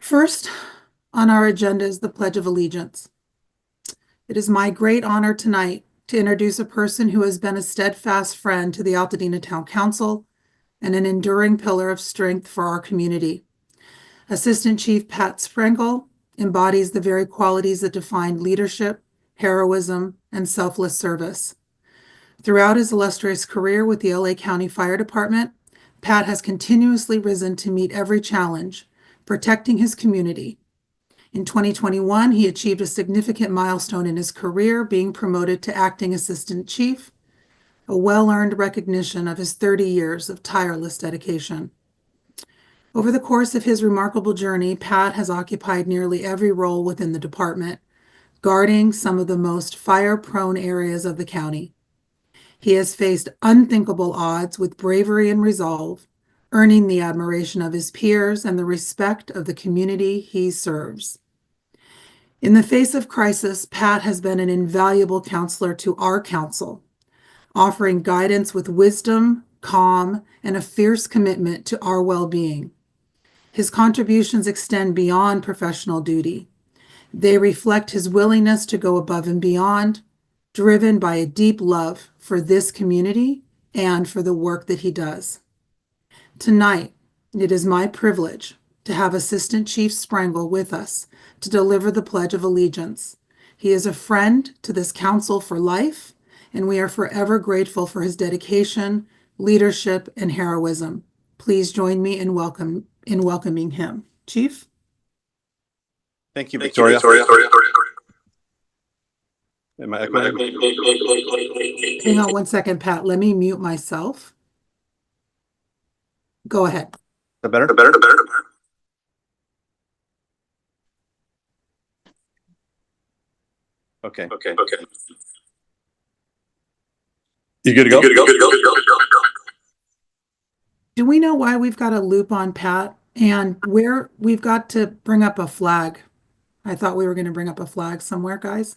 First on our agenda is the Pledge of Allegiance. It is my great honor tonight to introduce a person who has been a steadfast friend to the Altadena Town Council and an enduring pillar of strength for our community. Assistant Chief Pat Sprengel embodies the very qualities that define leadership, heroism, and selfless service. Throughout his illustrious career with the LA County Fire Department, Pat has continuously risen to meet every challenge, protecting his community. In 2021, he achieved a significant milestone in his career, being promoted to acting assistant chief, a well-earned recognition of his 30 years of tireless dedication. Over the course of his remarkable journey, Pat has occupied nearly every role within the department, guarding some of the most fire-prone areas of the county. He has faced unthinkable odds with bravery and resolve, earning the admiration of his peers and the respect of the community he serves. In the face of crisis, Pat has been an invaluable counselor to our council, offering guidance with wisdom, calm, and a fierce commitment to our well-being. His contributions extend beyond professional duty. They reflect his willingness to go above and beyond, driven by a deep love for this community and for the work that he does. Tonight, it is my privilege to have Assistant Chief Sprengel with us to deliver the Pledge of Allegiance. He is a friend to this council for life, and we are forever grateful for his dedication, leadership, and heroism. Please join me in welcoming him. Chief? Thank you, Victoria. Am I echoing? Hang on one second, Pat. Let me mute myself. Go ahead. Is that better? Okay. You good to go? Do we know why we've got a loop on Pat and where we've got to bring up a flag? I thought we were going to bring up a flag somewhere, guys.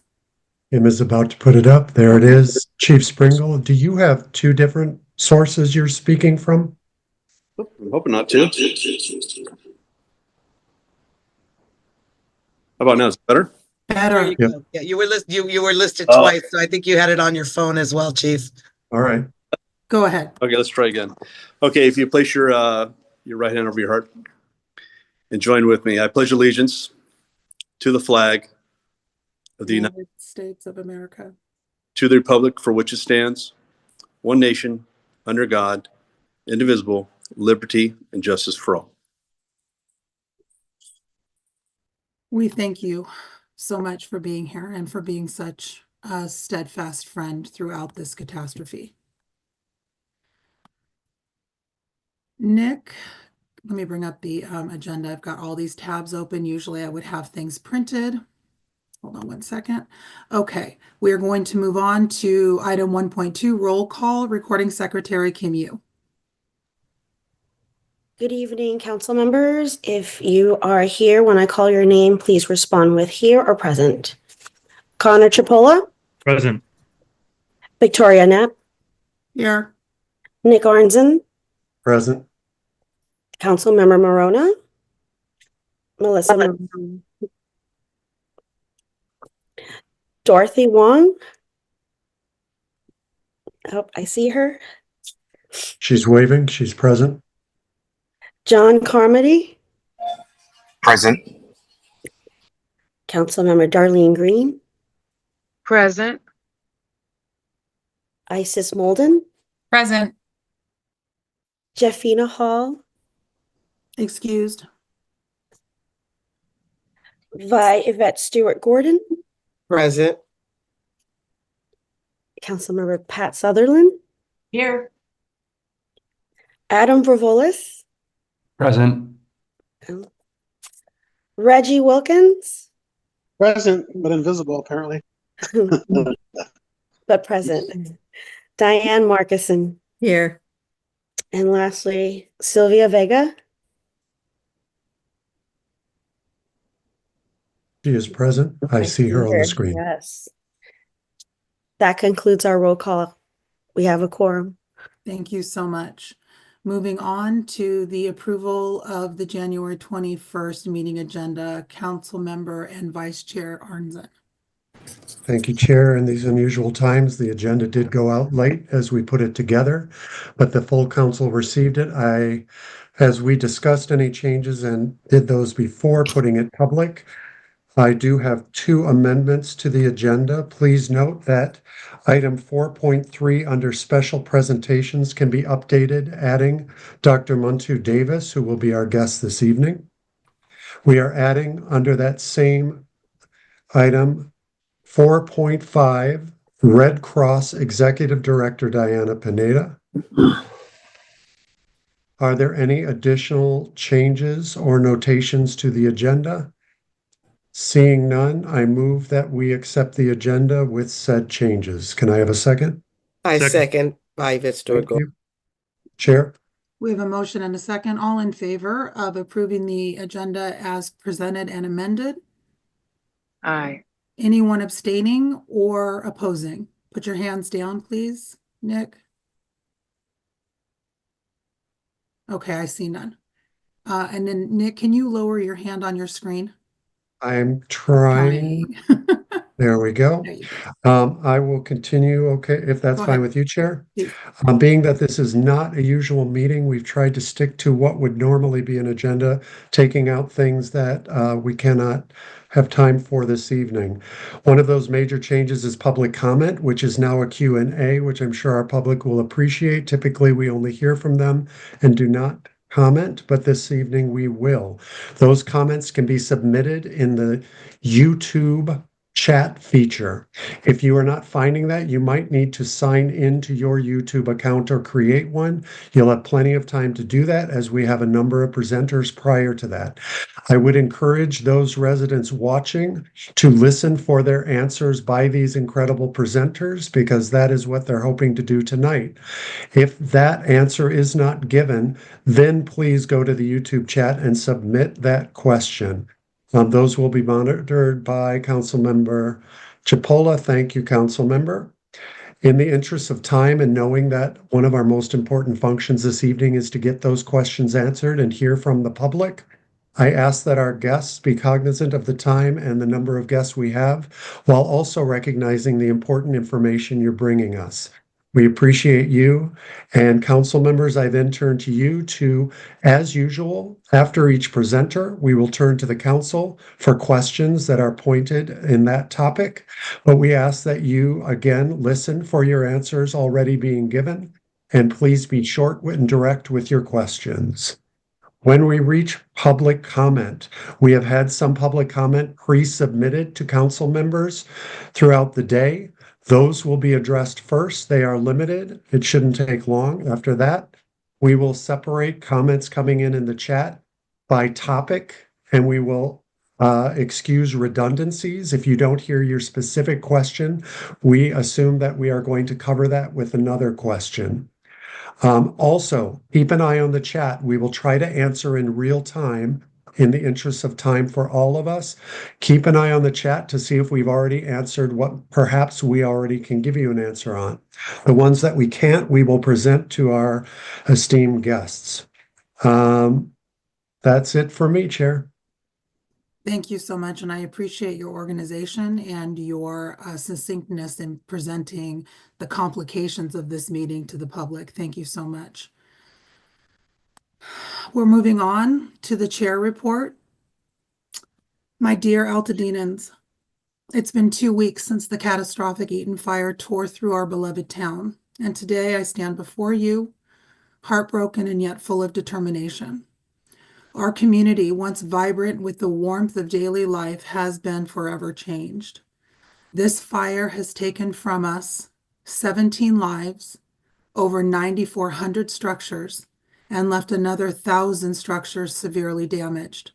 Tim is about to put it up. There it is. Chief Sprengel, do you have two different sources you're speaking from? I'm hoping not to. How about now? Is it better? Better. Yep. Yeah, you were listed twice, so I think you had it on your phone as well, Chief. All right. Go ahead. Okay, let's try again. Okay, if you place your right hand over your heart and join with me. I pledge allegiance to the flag of the United States of America, to the republic for which it stands, one nation, under God, indivisible, liberty and justice for all. We thank you so much for being here and for being such a steadfast friend throughout this catastrophe. Nick, let me bring up the agenda. I've got all these tabs open. Usually I would have things printed. Hold on one second. Okay, we are going to move on to item 1.2, roll call, recording secretary Kim Yu. Good evening, council members. If you are here when I call your name, please respond with here or present. Connor Chipola. Present. Victoria Knapp. Here. Nick Arnzen. Present. Councilmember Morona. Melissa Morona. Dorothy Wong. Oh, I see her. She's waving. She's present. John Carmody. Present. Councilmember Darlene Green. Present. Isis Molden. Present. Jeffina Hall. Excused. Vi Yvette Stewart Gordon. Present. Councilmember Pat Sutherland. Here. Adam Bravolis. Present. Reggie Wilkins. Present, but invisible, apparently. But present. Diane Markison. Here. And lastly, Sylvia Vega. She is present. I see her on the screen. Yes. That concludes our roll call. We have a quorum. Thank you so much. Moving on to the approval of the January 21st meeting agenda, Council Member and Vice Chair Arnzen. Thank you, Chair. In these unusual times, the agenda did go out late as we put it together, but the full council received it. As we discussed any changes and did those before putting it public, I do have 2 amendments to the agenda. Please note that item 4.3 under special presentations can be updated, adding Dr. Muntu Davis, who will be our guest this evening. We are adding under that same item 4.5, Red Cross Executive Director Diana Pineda. Are there any additional changes or notations to the agenda? Seeing none, I move that we accept the agenda with said changes. Can I have a second? I Second. second Vice Stewart. Thank you. Chair? We have a motion and a second. All in favor of approving the agenda as presented and amended? Aye. Anyone abstaining or opposing? Put your hands down, please, Nick. Okay, I see none. And then Nick, can you lower your hand on your screen? I'm trying. There we go. There you go. I will continue, okay, if that's Go fine ahead. with you, Chair. Please. Being that this is not a usual meeting, we've tried to stick to what would normally be an agenda, taking out things that we cannot have time for this evening. One of those major changes is public comment, which is now a Q&A, which I'm sure our public will appreciate. Typically, we only hear from them and do not comment, but this evening we will. Those comments can be submitted in the YouTube chat feature. If you are not finding that, you might need to sign into your YouTube account or create one. You'll have plenty of time to do that as we have a number of presenters prior to that. I would encourage those residents watching to listen for their answers by these incredible presenters, because that is what they're hoping to do tonight. If that answer is not given, then please go to the YouTube chat and submit that question. Those will be monitored by Councilmember Chipola. Thank you, Councilmember. In the interest of time and knowing that one of our most important functions this evening is to get those questions answered and hear from the public, I ask that our guests be cognizant of the time and the number of guests we have, while also recognizing the important information you're bringing us. We appreciate you. And council members, I then turn to you to, as usual, after each presenter, we will turn to the council for questions that are pointed in that topic. But we ask that you, again, listen for your answers already being given, and please be short and direct with your questions. When we reach public comment, we have had some public comment pre-submitted to council members throughout the day. Those will be addressed first. They are limited. It shouldn't take long. After that, we will separate comments coming in the chat by topic, and we will excuse redundancies. If you don't hear your specific question, we assume that we are going to cover that with another question. Also, keep an eye on the chat. We will try to answer in real time in the interest of time for all of us. Keep an eye on the chat to see if we've already answered what perhaps we already can give you an answer on. The ones that we can't, we will present to our esteemed guests. That's it for me, Chair. Thank you so much, and I appreciate your organization and your succinctness in presenting the complications of this meeting to the public. Thank you so much. We're moving on to the chair report. My dear Altadenans, it's been 2 weeks since the catastrophic Eaton fire tore through our beloved town, and today I stand before you, heartbroken and yet full of determination. Our community, once vibrant with the warmth of daily life, has been forever changed. This fire has taken from us 17 lives, over 9,400 structures, and left another 1,000 structures severely damaged.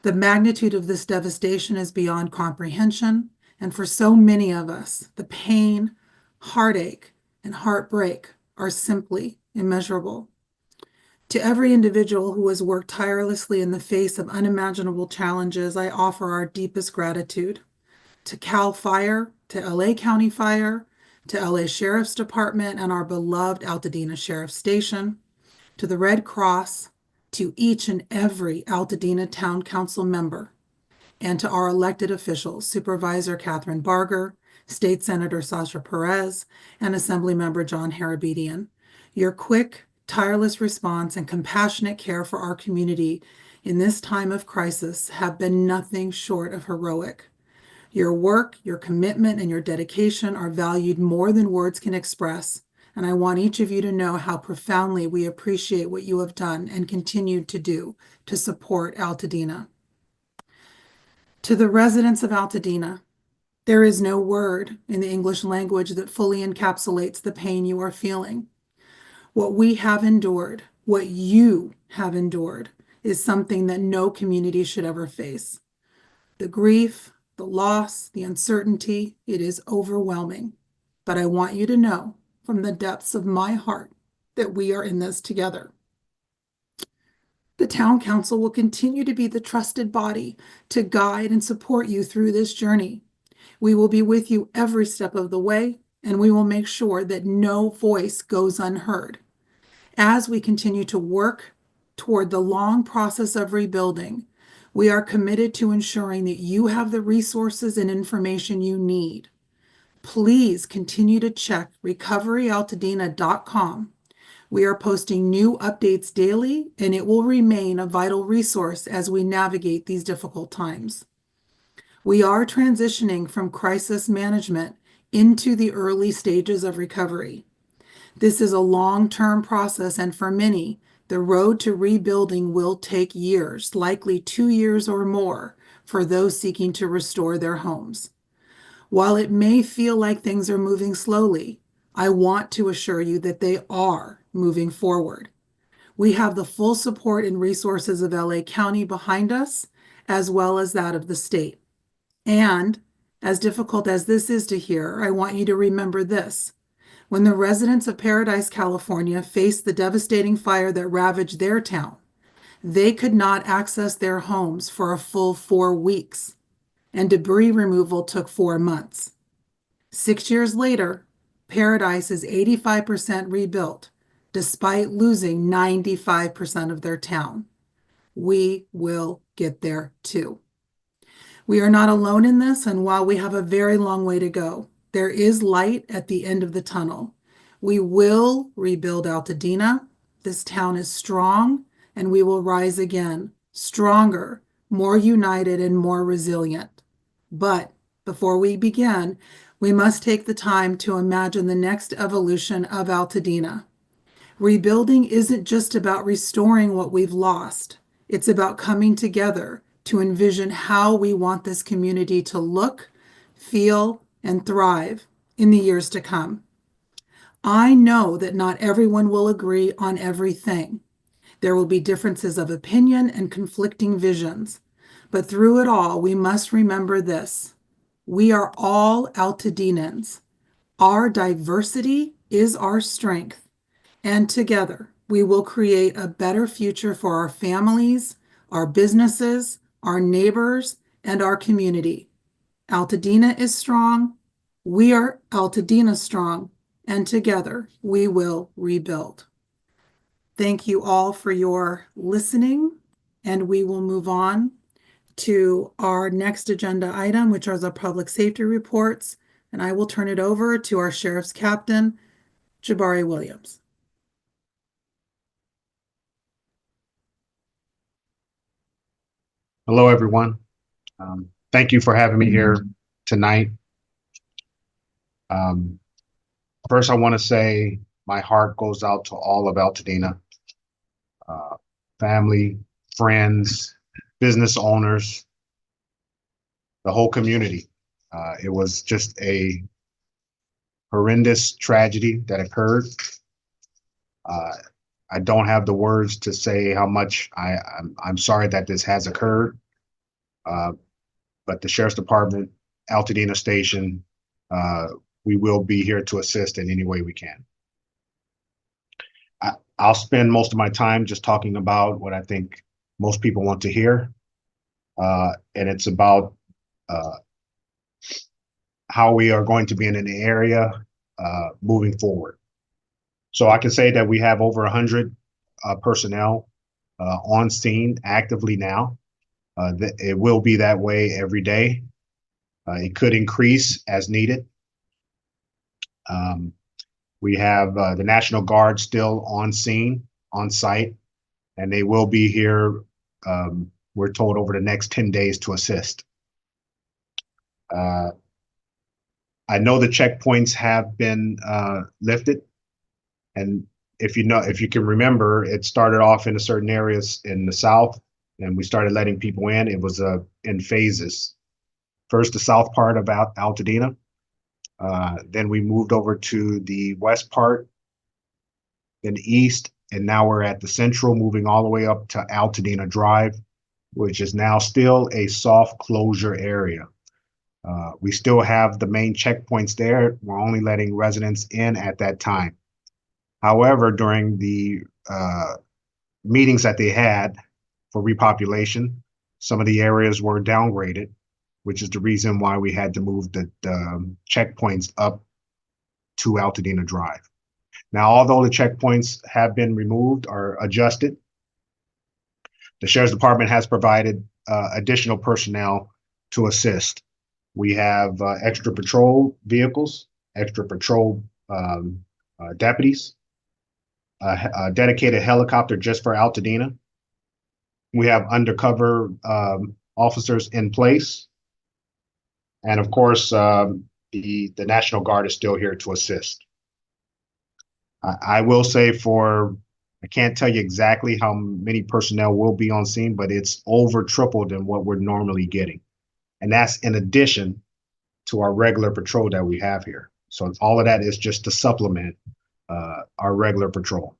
The magnitude of this devastation is beyond comprehension, and for so many of us, the pain, heartache, and heartbreak are simply immeasurable. To every individual who has worked tirelessly in the face of unimaginable challenges, I offer our deepest gratitude. To CAL FIRE, to LA County Fire, to LA Sheriff's Department, and our beloved Altadena Sheriff Station, to the Red Cross, to each and every Altadena Town Council member, and to our elected officials, Supervisor Catherine Barger, State Senator Sasha Perez, and Assemblymember John Harabedian. Your quick, tireless response and compassionate care for our community in this time of crisis have been nothing short of heroic. Your work, your commitment, and your dedication are valued more than words can express, and I want each of you to know how profoundly we appreciate what you have done and continue to do to support Altadena. To the residents of Altadena, there is no word in the English language that fully encapsulates the pain you are feeling. What we have endured, what you have endured, is something that no community should ever face. The grief, the loss, the uncertainty, it is overwhelming. But I want you to know from the depths of my heart that we are in this together. The Town Council will continue to be the trusted body to guide and support you through this journey. We will be with you every step of the way, and we will make sure that no voice goes unheard. As we continue to work toward the long process of rebuilding, we are committed to ensuring that you have the resources and information you need. Please continue to check recoveryaltadena.com. We are posting new updates daily, and it will remain a vital resource as we navigate these difficult times. We are transitioning from crisis management into the early stages of recovery. This is a long-term process, and for many, the road to rebuilding will take years, likely 2 years or more, for those seeking to restore their homes. While it may feel like things are moving slowly, I want to assure you that they are moving forward. We have the full support and resources of LA County behind us, as well as that of the state. And as difficult as this is to hear, I want you to remember this. When the residents of Paradise, California faced the devastating fire that ravaged their town, they could not access their homes for a full 4 weeks, and debris removal took 4 months. 6 years later, Paradise is 85% rebuilt, despite losing 95% of their town. We will get there too. We are not alone in this, and while we have a very long way to go, there is light at the end of the tunnel. We will rebuild Altadena. This town is strong, and we will rise again, stronger, more united, and more resilient. But before we begin, we must take the time to imagine the next evolution of Altadena. Rebuilding isn't just about restoring what we've lost. It's about coming together to envision how we want this community to look, feel, and thrive in the years to come. I know that not everyone will agree on everything. There will be differences of opinion and conflicting visions. But through it all, we must remember this. We are all Altadenans. Our diversity is our strength. And together, we will create a better future for our families, our businesses, our neighbors, and our community. Altadena is strong. We are Altadena strong. And together, we will rebuild. Thank you all for your listening, and we will move on to our next agenda item, which are the public safety reports, and I will turn it over to our Sheriff's Captain, Jabari Williams. Hello, everyone. Thank you for having me here tonight. First, I want to say my heart goes out to all of Altadena, family, friends, business owners, the whole community. It was just a horrendous tragedy that occurred. I don't have the words to say how much I'm sorry that this has occurred. But the Sheriff's Department, Altadena Station, we will be here to assist in any way we can. I'll spend most of my time just talking about what I think most people want to hear. And it's about how we are going to be in an area moving forward. So I can say that we have over 100 personnel on scene actively now. It will be that way every day. It could increase as needed. We have the National Guard still on scene, on site, and they will be here, we're told, over the next 10 days to assist. I know the checkpoints have been lifted, and if you can remember, it started off in certain areas in the south, and we started letting people in. It was in phases. First, the south part of Altadena. Then we moved over to the west part, then the east, and now we're at the central, moving all the way up to Altadena Drive, which is now still a soft closure area. We still have the main checkpoints there. We're only letting residents in at that time. However, during the meetings that they had for repopulation, some of the areas were downgraded, which is the reason why we had to move the checkpoints up to Altadena Drive. Now, although the checkpoints have been removed or adjusted, the Sheriff's Department has provided additional personnel to assist. We have extra patrol vehicles, extra patrol deputies, a dedicated helicopter just for Altadena. We have undercover officers in place. And of course, the National Guard is still here to assist. I will say I can't tell you exactly how many personnel will be on scene, but it's over tripled than what we're normally getting. And that's in addition to our regular patrol that we have here. So all of that is just to supplement our regular patrol.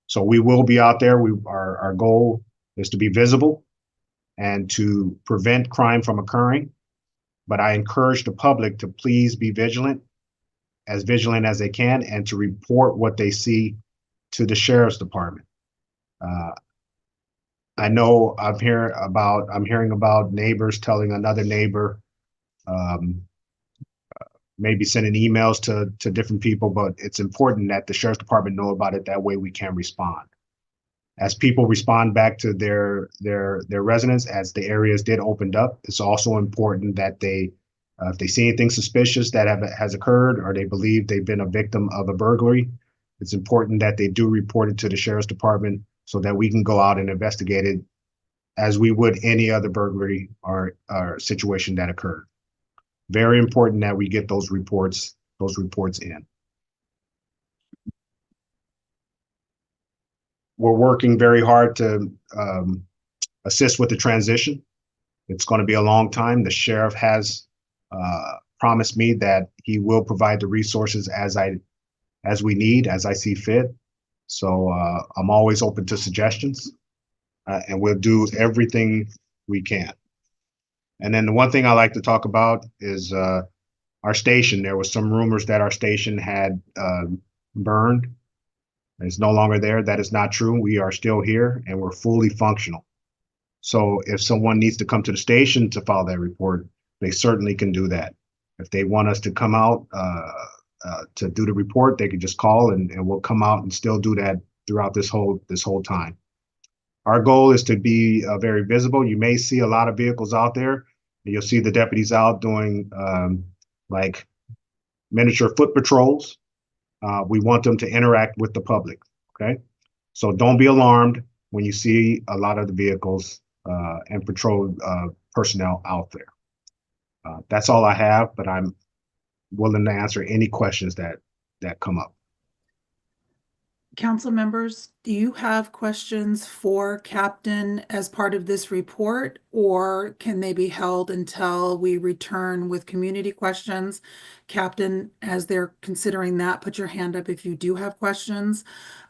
So we will be out there. Our goal is to be visible and to prevent crime from occurring. But I encourage the public to please be vigilant as they can, and to report what they see to the Sheriff's Department. I know I'm hearing about neighbors telling another neighbor, maybe sending emails to different people, but it's important that the Sheriff's Department know about it. That way we can respond. As people respond back to their residents, as the areas did opened up, it's also important that they, if they see anything suspicious that has occurred, or they believe they've been a victim of a burglary, it's important that they do report it to the Sheriff's Department so that we can go out and investigate it as we would any other burglary or situation that occurred. Very important that we get those reports in. We're working very hard to assist with the transition. It's going to be a long time. The sheriff has promised me that he will provide the resources as we need, as I see fit. So I'm always open to suggestions, and we'll do everything we can. And then the one thing I like to talk about is our station. There was some rumors that our station had burned. It's no longer there. That is not true. We are still here and we're fully functional. So if someone needs to come to the station to file that report, they certainly can do that. If they want us to come out to do the report, they can just call and we'll come out and still do that throughout this whole time. Our goal is to be very visible. You may see a lot of vehicles out there. You'll see the deputies out doing like miniature foot patrols. We want them to interact with the public, okay? So don't be alarmed when you see a lot of the vehicles and patrol personnel out there. That's all I have, but I'm willing to answer any questions that come up. Council members, do you have questions for Captain as part of this report, or can they be held until we return with community questions? Captain, as they're considering that, put your hand up if you do have questions.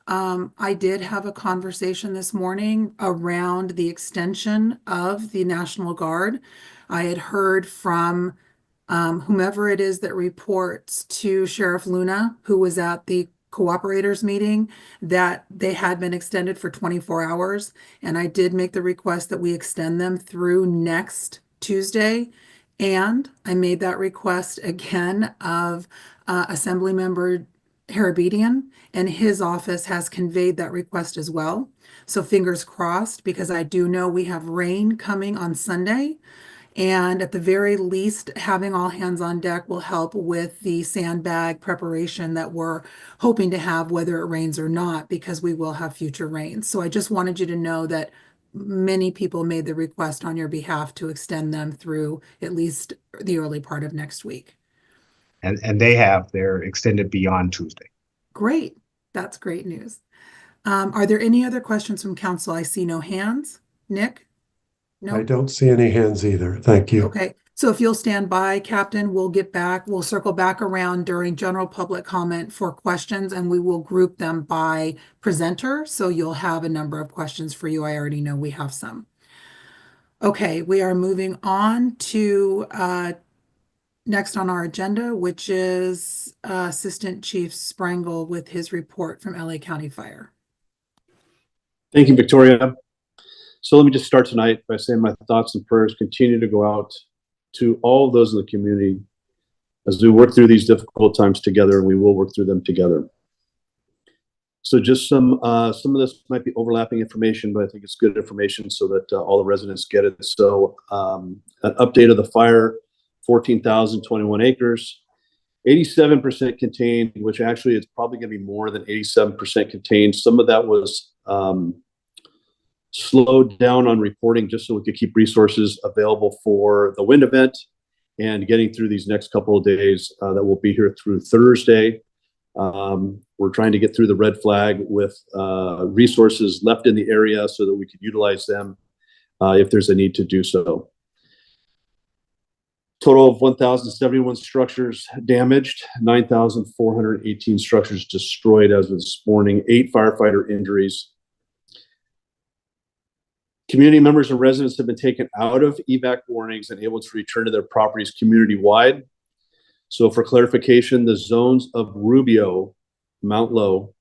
I did have a conversation this morning around the extension of the National Guard. I had heard from whomever it is that reports to Sheriff Luna, who was at the cooperators meeting, that they had been extended for 24 hours. And I did make the request that we extend them through next Tuesday. And I made that request again of Assemblymember Harabedian, and his office has conveyed that request as well. So fingers crossed, because I do know we have rain coming on Sunday. And at the very least, having all hands on deck will help with the sandbag preparation that we're hoping to have, whether it rains or not, because we will have future rains. So I just wanted you to know that many people made the request on your behalf to extend them through at least the early part of next week. And they're extended beyond Tuesday. Great. That's great news. Are there any other questions from council? I see no hands. Nick? No? I don't see any hands either. Thank you. Okay, so if you'll stand by, Captain, we'll circle back around during general public comment for questions, and we will group them by presenter. So you'll have a number of questions for you. I already know we have some. Okay, we are moving on to next on our agenda, which is Assistant Chief Sprangle with his report from LA County Fire. Thank you, Victoria. So let me just start tonight by saying my thoughts and prayers continue to go out to all those in the community as we work through these difficult times together, and we will work through them together. So just some of this might be overlapping information, but I think it's good information so that all the residents get it. So an update of the fire, 14,021 acres, 87% contained, which actually is probably going to be more than 87% contained. Some of that was slowed down on reporting just so we could keep resources available for the wind event and getting through these next couple of days that will be here through Thursday. We're trying to get through the red flag with resources left in the area so that we could utilize them if there's a need to do so. Total of 1,071 structures damaged, 9,418 structures destroyed as of this morning, 8 firefighter injuries. Community members and residents have been taken out of evac warnings and able to return to their properties community-wide. So for clarification, the zones of Rubio, Mount Low,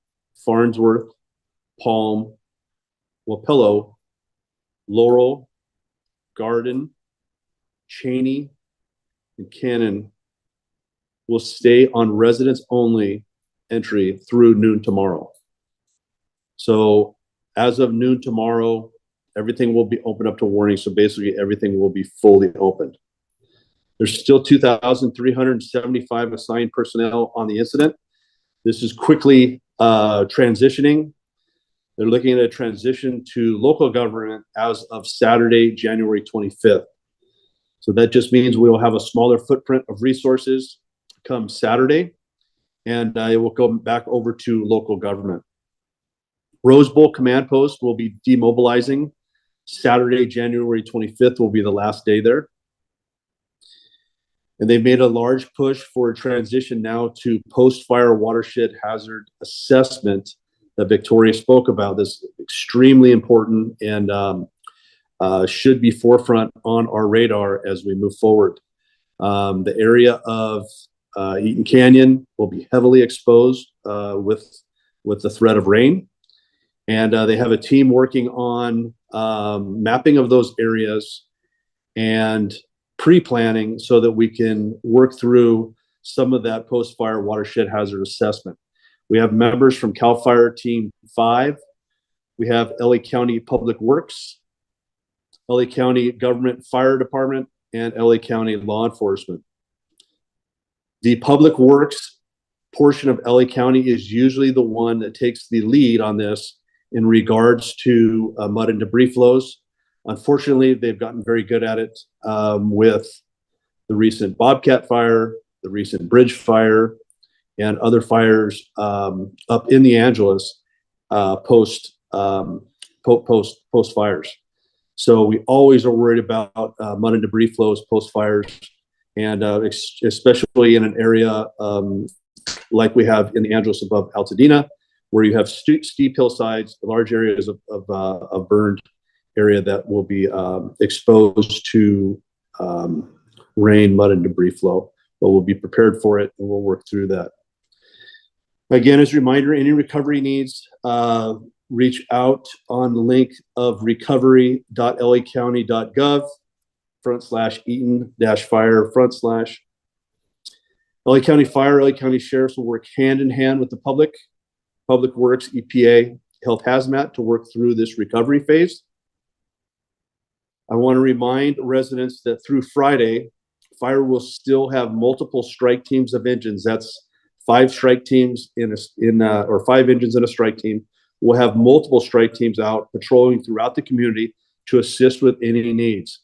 Farnsworth, Palm, Wapello, Laurel, Garden, Cheney, and Cannon will stay on residents only entry through noon tomorrow. So as of noon tomorrow, everything will be opened up to warning. So basically everything will be fully opened. There's still 2,375 assigned personnel on the incident. This is quickly transitioning. They're looking at a transition to local government as of Saturday, January 25th. So that just means we will have a smaller footprint of resources come Saturday, and it will go back over to local government. Rose Bowl Command Post will be demobilizing. Saturday, January 25th will be the last day there. And they've made a large push for a transition now to post-fire watershed hazard assessment that Victoria spoke about. This is extremely important and should be forefront on our radar as we move forward. The area of Eaton Canyon will be heavily exposed with the threat of rain. And they have a team working on mapping of those areas and pre-planning so that we can work through some of that post-fire watershed hazard assessment. We have members from CAL FIRE Team 5. We have LA County Public Works, LA County Government Fire Department, and LA County Law Enforcement. The Public Works portion of LA County is usually the one that takes the lead on this in regards to mud and debris flows. Unfortunately, they've gotten very good at it with the recent Bobcat fire, the recent Bridge fire, and other fires up in the Angeles post fires. So we always are worried about mud and debris flows post fires, and especially in an area like we have in the Angeles above Altadena, where you have steep hillsides, large areas of burned area that will be exposed to rain, mud, and debris flow. But we'll be prepared for it, and we'll work through that. Again, as a reminder, any recovery needs, reach out on the link of recovery.lacounty.gov /Eaton-fire /. LA County Fire, LA County Sheriffs will work hand in hand with the Public Works, EPA, Health Hazmat to work through this recovery phase. I want to remind residents that through Friday, fire will still have multiple strike teams of engines. That's 5 strike teams or 5 engines in a strike team. We'll have multiple strike teams out patrolling throughout the community to assist with any needs.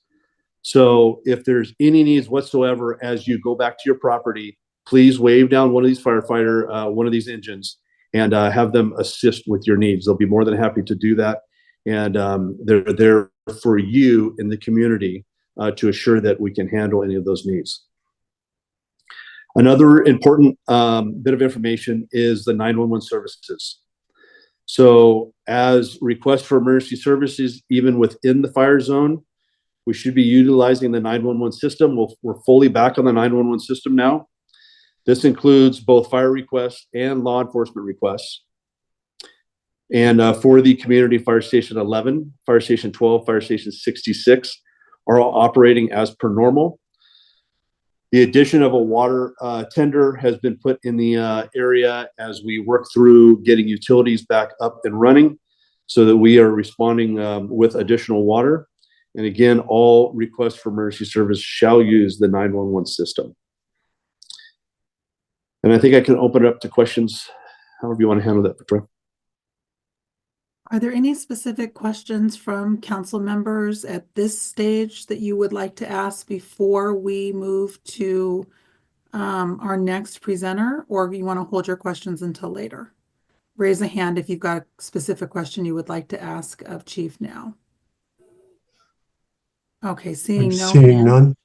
So if there's any needs whatsoever as you go back to your property, please wave down one of these one of these engines, and have them assist with your needs. They'll be more than happy to do that. And they're there for you in the community to assure that we can handle any of those needs. Another important bit of information is the 911 services. So as requests for emergency services, even within the fire zone, we should be utilizing the 911 system. We're fully back on the 911 system now. This includes both fire requests and law enforcement requests. And for the community, Fire Station 11, Fire Station 12, Fire Station 66 are all operating as per normal. The addition of a water tender has been put in the area as we work through getting utilities back up and running so that we are responding with additional water. And again, all requests for emergency service shall use the 911 system. And I think I can open it up to questions, however you want to handle that, Victoria. Are there any specific questions from council members at this stage that you would like to ask before we move to our next presenter, or you want to hold your questions until later? Raise a hand if you've got a specific question you would like to ask of Chief now. Okay, seeing no hands, none.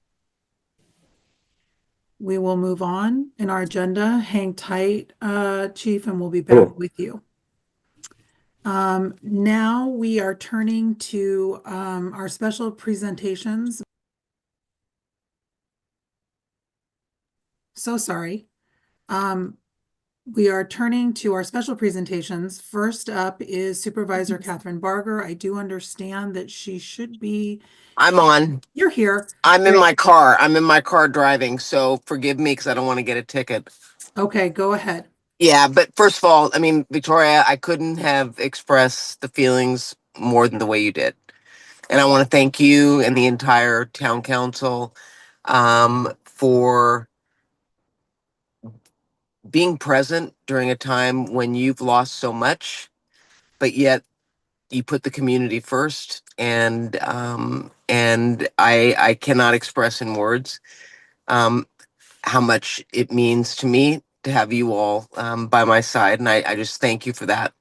we will move on in our agenda. Hang tight, Chief, and we'll be back with you. Now we are turning to our special presentations. So sorry. We are turning to our special presentations. First up is Supervisor Catherine Barger. I do understand that she should be. I'm on. You're here. I'm in my car. I'm in my car driving, so forgive me because I don't want to get a ticket. Okay, go ahead. Yeah, but first of all, I mean, Victoria, I couldn't have expressed the feelings more than the way you did. And I want to thank you and the entire town council for being present during a time when you've lost so much, but yet you put the community first. And I cannot express in words how much it means to me to have you all by my side. And I just thank you for that.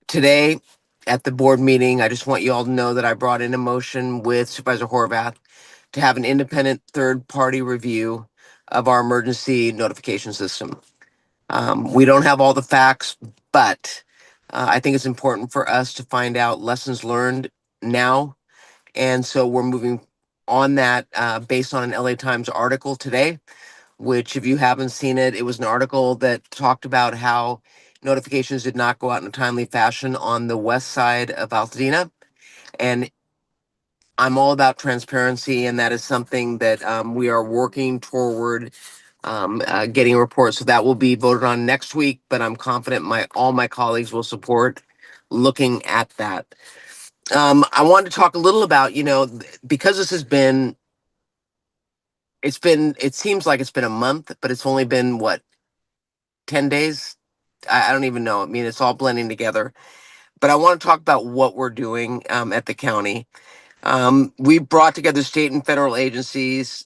Today at the board meeting, I just want you all to know that I brought in a motion with Supervisor Horvath to have an independent third-party review of our emergency notification system. We don't have all the facts, but I think it's important for us to find out lessons learned now. And so we're moving on that based on an LA Times article today, which if you haven't seen it, it was an article that talked about how notifications did not go out in a timely fashion on the west side of Altadena. And I'm all about transparency, and that is something that we are working toward getting a report. So that will be voted on next week, but I'm confident all my colleagues will support looking at that. I wanted to talk a little about, because this has been, it seems like it's been a month, but it's only been 10 days? I don't even know. I mean, it's all blending together. But I want to talk about what we're doing at the county. We brought together state and federal agencies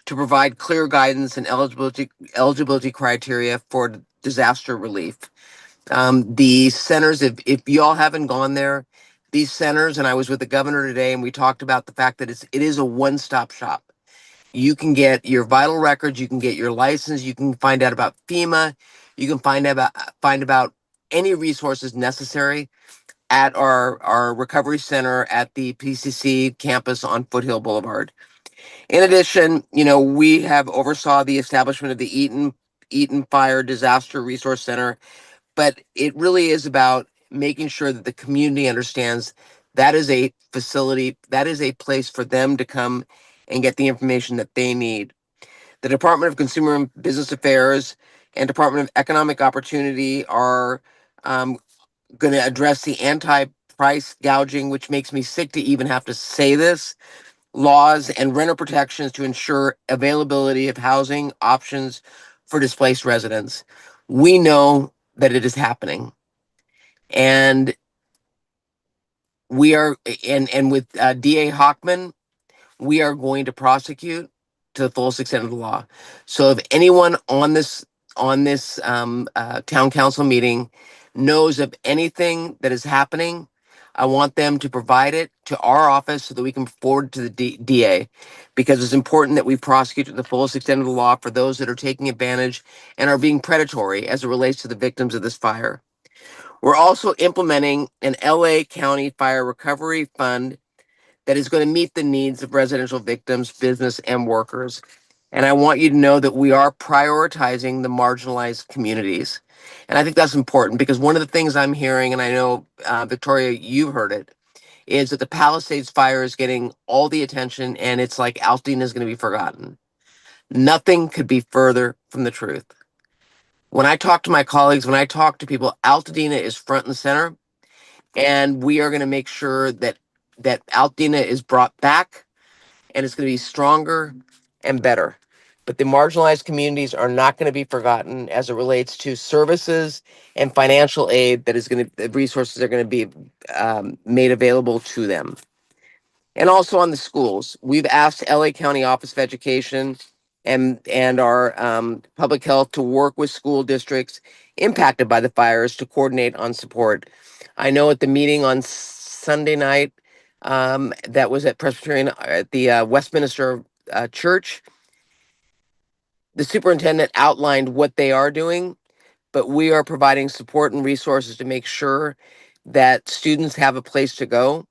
to provide clear guidance and eligibility criteria for disaster relief. The centers, if y'all haven't gone there, these centers, and I was with the governor today, and we talked about the fact that it is a one-stop shop. You can get your vital records, you can get your license, you can find out about FEMA, you can find about any resources necessary at our recovery center at the PCC campus on Foothill Boulevard. In addition, we have oversaw the establishment of the Eaton Fire Disaster Resource Center, but it really is about making sure that the community understands that is a facility, that is a place for them to come and get the information that they need. The Department of Consumer and Business Affairs and Department of Economic Opportunity are going to address the anti-price gouging, which makes me sick to even have to say this, laws and renter protections to ensure availability of housing options for displaced residents. We know that it is happening. And we are, and with DA Hockman, we are going to prosecute to the fullest extent of the law. So if anyone on this town council meeting knows of anything that is happening, I want them to provide it to our office so that we can forward it to the DA, because it's important that we prosecute to the fullest extent of the law for those that are taking advantage and are being predatory as it relates to the victims of this fire. We're also implementing an LA County Fire Recovery Fund that is going to meet the needs of residential victims, business, and workers. And I want you to know that we are prioritizing the marginalized communities. And I think that's important because one of the things I'm hearing, and I know, Victoria, you've heard it, is that the Palisades fire is getting all the attention and it's like Altadena is going to be forgotten. Nothing could be further from the truth. When I talk to my colleagues, when I talk to people, Altadena is front and center, and we are going to make sure that Altadena is brought back and it's going to be stronger and better. But the marginalized communities are not going to be forgotten as it relates to services and financial aid that is going to, the resources are going to be made available to them. And also on the schools, we've asked LA County Office of Education and our public health to work with school districts impacted by the fires to coordinate on support. I know at the meeting on Sunday night, that was at Presbyterian at the Westminster Church, the superintendent outlined what they are doing, but we are providing support and resources to make sure that students have a place to go.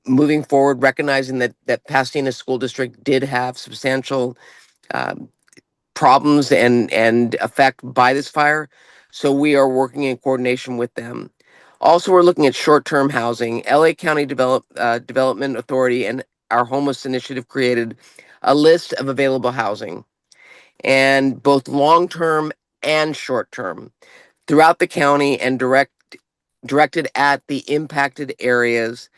Moving forward, recognizing that Pasadena School District did have substantial problems and effect by this fire, so we are working in coordination with them. Also, we're looking at short-term housing. LA County Development Authority and our homeless initiative created a list of available housing, and both long-term and short-term throughout the county, and directed at the impacted areas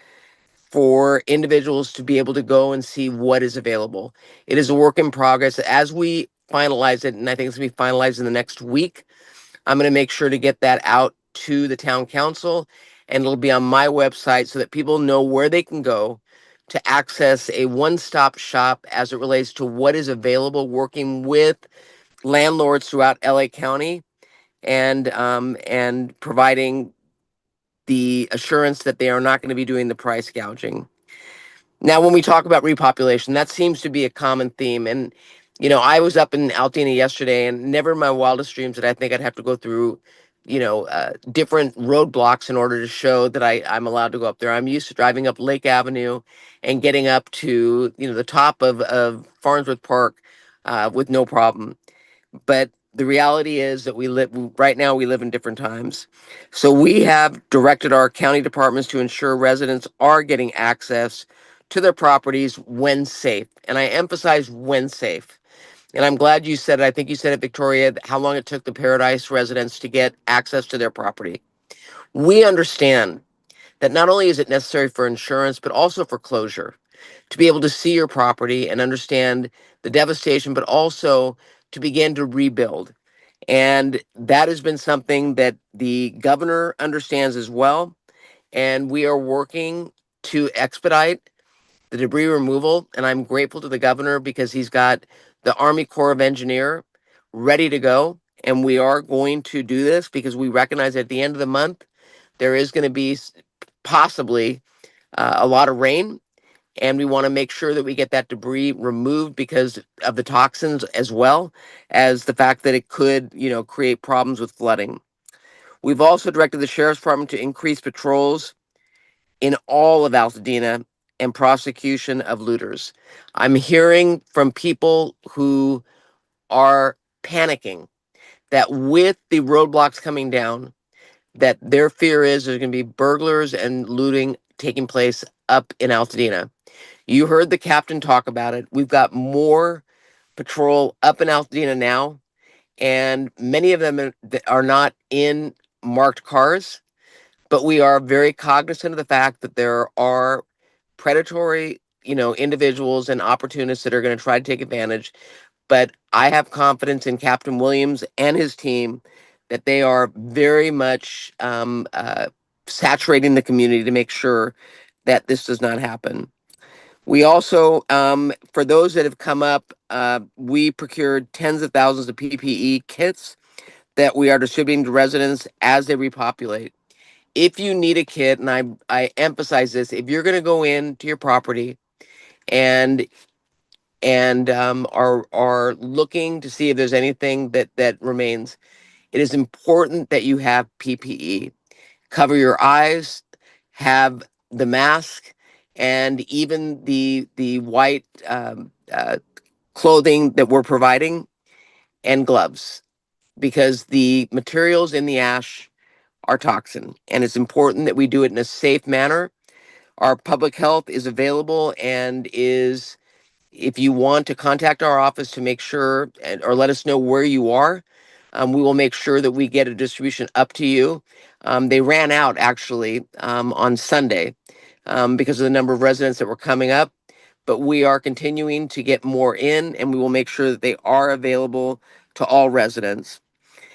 for individuals to be able to go and see what is available. It is a work in progress. As we finalize it, and I think it's going to be finalized in the next week, I'm going to make sure to get that out to the town council, and it'll be on my website so that people know where they can go to access a one-stop shop as it relates to what is available, working with landlords throughout LA County, and providing the assurance that they are not going to be doing the price gouging. Now, when we talk about repopulation, that seems to be a common theme. And, you know, I was up in Altadena yesterday, and never in my wildest dreams did I think I'd have to go through, different roadblocks in order to show that I'm allowed to go up there. I'm used to driving up Lake Avenue and getting up to, the top of Farnsworth Park with no problem. But the reality is that right now we live in different times. So we have directed our county departments to ensure residents are getting access to their properties when safe. And I emphasize when safe. And I'm glad you said it. I think you said it, Victoria, how long it took the Paradise residents to get access to their property. We understand that not only is it necessary for insurance, but also for closure, to be able to see your property and understand the devastation, but also to begin to rebuild. And that has been something that the governor understands as well. And we are working to expedite the debris removal. And I'm grateful to the governor because he's got the Army Corps of Engineer ready to go. And we are going to do this because we recognize at the end of the month, there is going to be possibly a lot of rain. And we want to make sure that we get that debris removed because of the toxins, as well as the fact that it could, create problems with flooding. We've also directed the sheriff's department to increase patrols in all of Altadena and prosecution of looters. I'm hearing from people who are panicking that with the roadblocks coming down, that their fear is there's going to be burglars and looting taking place up in Altadena. You heard the captain talk about it. We've got more patrol up in Altadena now, and many of them are not in marked cars, but we are very cognizant of the fact that there are predatory, individuals and opportunists that are going to try to take advantage. But I have confidence in Captain Williams and his team that they are very much saturating the community to make sure that this does not happen. We also, for those that have come up, we procured tens of thousands of PPE kits that we are distributing to residents as they repopulate. If you need a kit, and I emphasize this, if you're going to go into your property and are looking to see if there's anything that remains, it is important that you have PPE. Cover your eyes, have the mask, and even the white clothing that we're providing, and gloves, because the materials in the ash are toxin, and it's important that we do it in a safe manner. Our public health is available and is, if you want to contact our office to make sure or let us know where you are, we will make sure that we get a distribution up to you. They ran out actually on Sunday because of the number of residents that were coming up, but we are continuing to get more in, and we will make sure that they are available to all residents.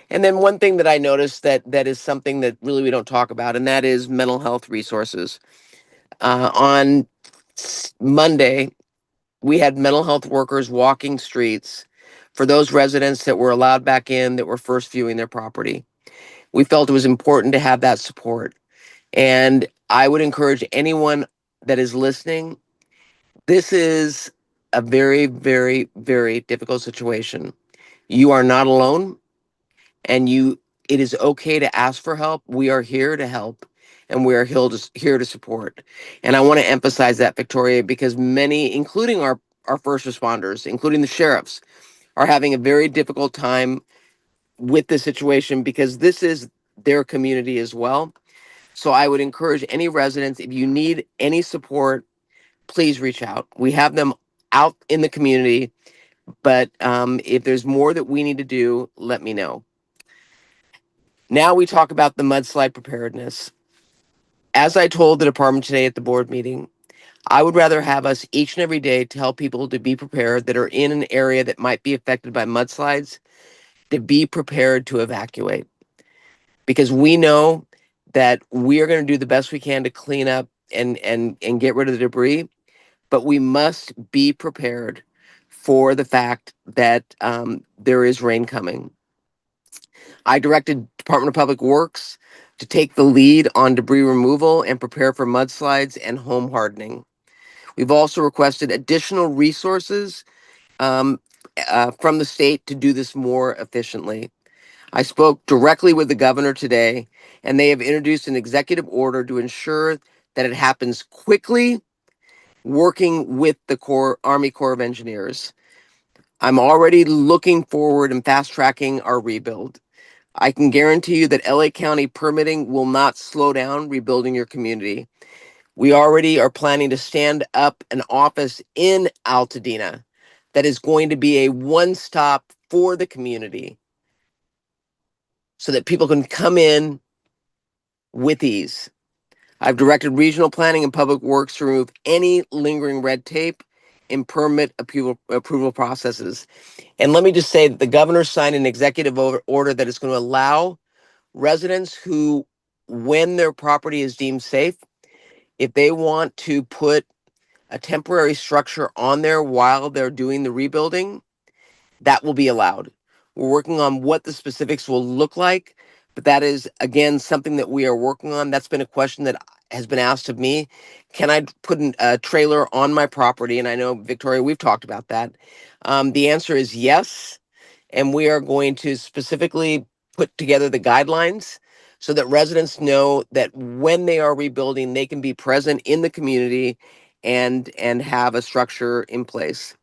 And then one thing that I noticed that is something that really we don't talk about, and that is mental health resources. On Monday, we had mental health workers walking streets for those residents that were allowed back in that were first viewing their property. We felt it was important to have that support. And I would encourage anyone that is listening, this is a very, very, very difficult situation. You are not alone, and it is okay to ask for help. We are here to help, and we are here to support. And I want to emphasize that, Victoria, because many, including our first responders, including the sheriffs, are having a very difficult time with the situation because this is their community as well. So I would encourage any residents, if you need any support, please reach out. We have them out in the community, but if there's more that we need to do, let me know. Now we talk about the mudslide preparedness. As I told the department today at the board meeting, I would rather have us each and every day tell people to be prepared that are in an area that might be affected by mudslides, to be prepared to evacuate. Because we know that we are going to do the best we can to clean up and get rid of the debris, but we must be prepared for the fact that there is rain coming. I directed Department of Public Works to take the lead on debris removal and prepare for mudslides and home hardening. We've also requested additional resources from the state to do this more efficiently. I spoke directly with the governor today, and they have introduced an executive order to ensure that it happens quickly, working with the Army Corps of Engineers. I'm already looking forward and fast tracking our rebuild. I can guarantee you that LA County permitting will not slow down rebuilding your community. We already are planning to stand up an office in Altadena that is going to be a one-stop for the community so that people can come in with ease. I've directed regional planning and public works to remove any lingering red tape in permit approval processes. And let me just say that the governor signed an executive order that is going to allow residents who, when their property is deemed safe, if they want to put a temporary structure on there while they're doing the rebuilding, that will be allowed. We're working on what the specifics will look like, but that is, again, something that we are working on. That's been a question that has been asked of me. Can I put a trailer on my property? And I know, Victoria, we've talked about that. The answer is yes. And we are going to specifically put together the guidelines so that residents know that when they are rebuilding, they can be present in the community and have a structure in place.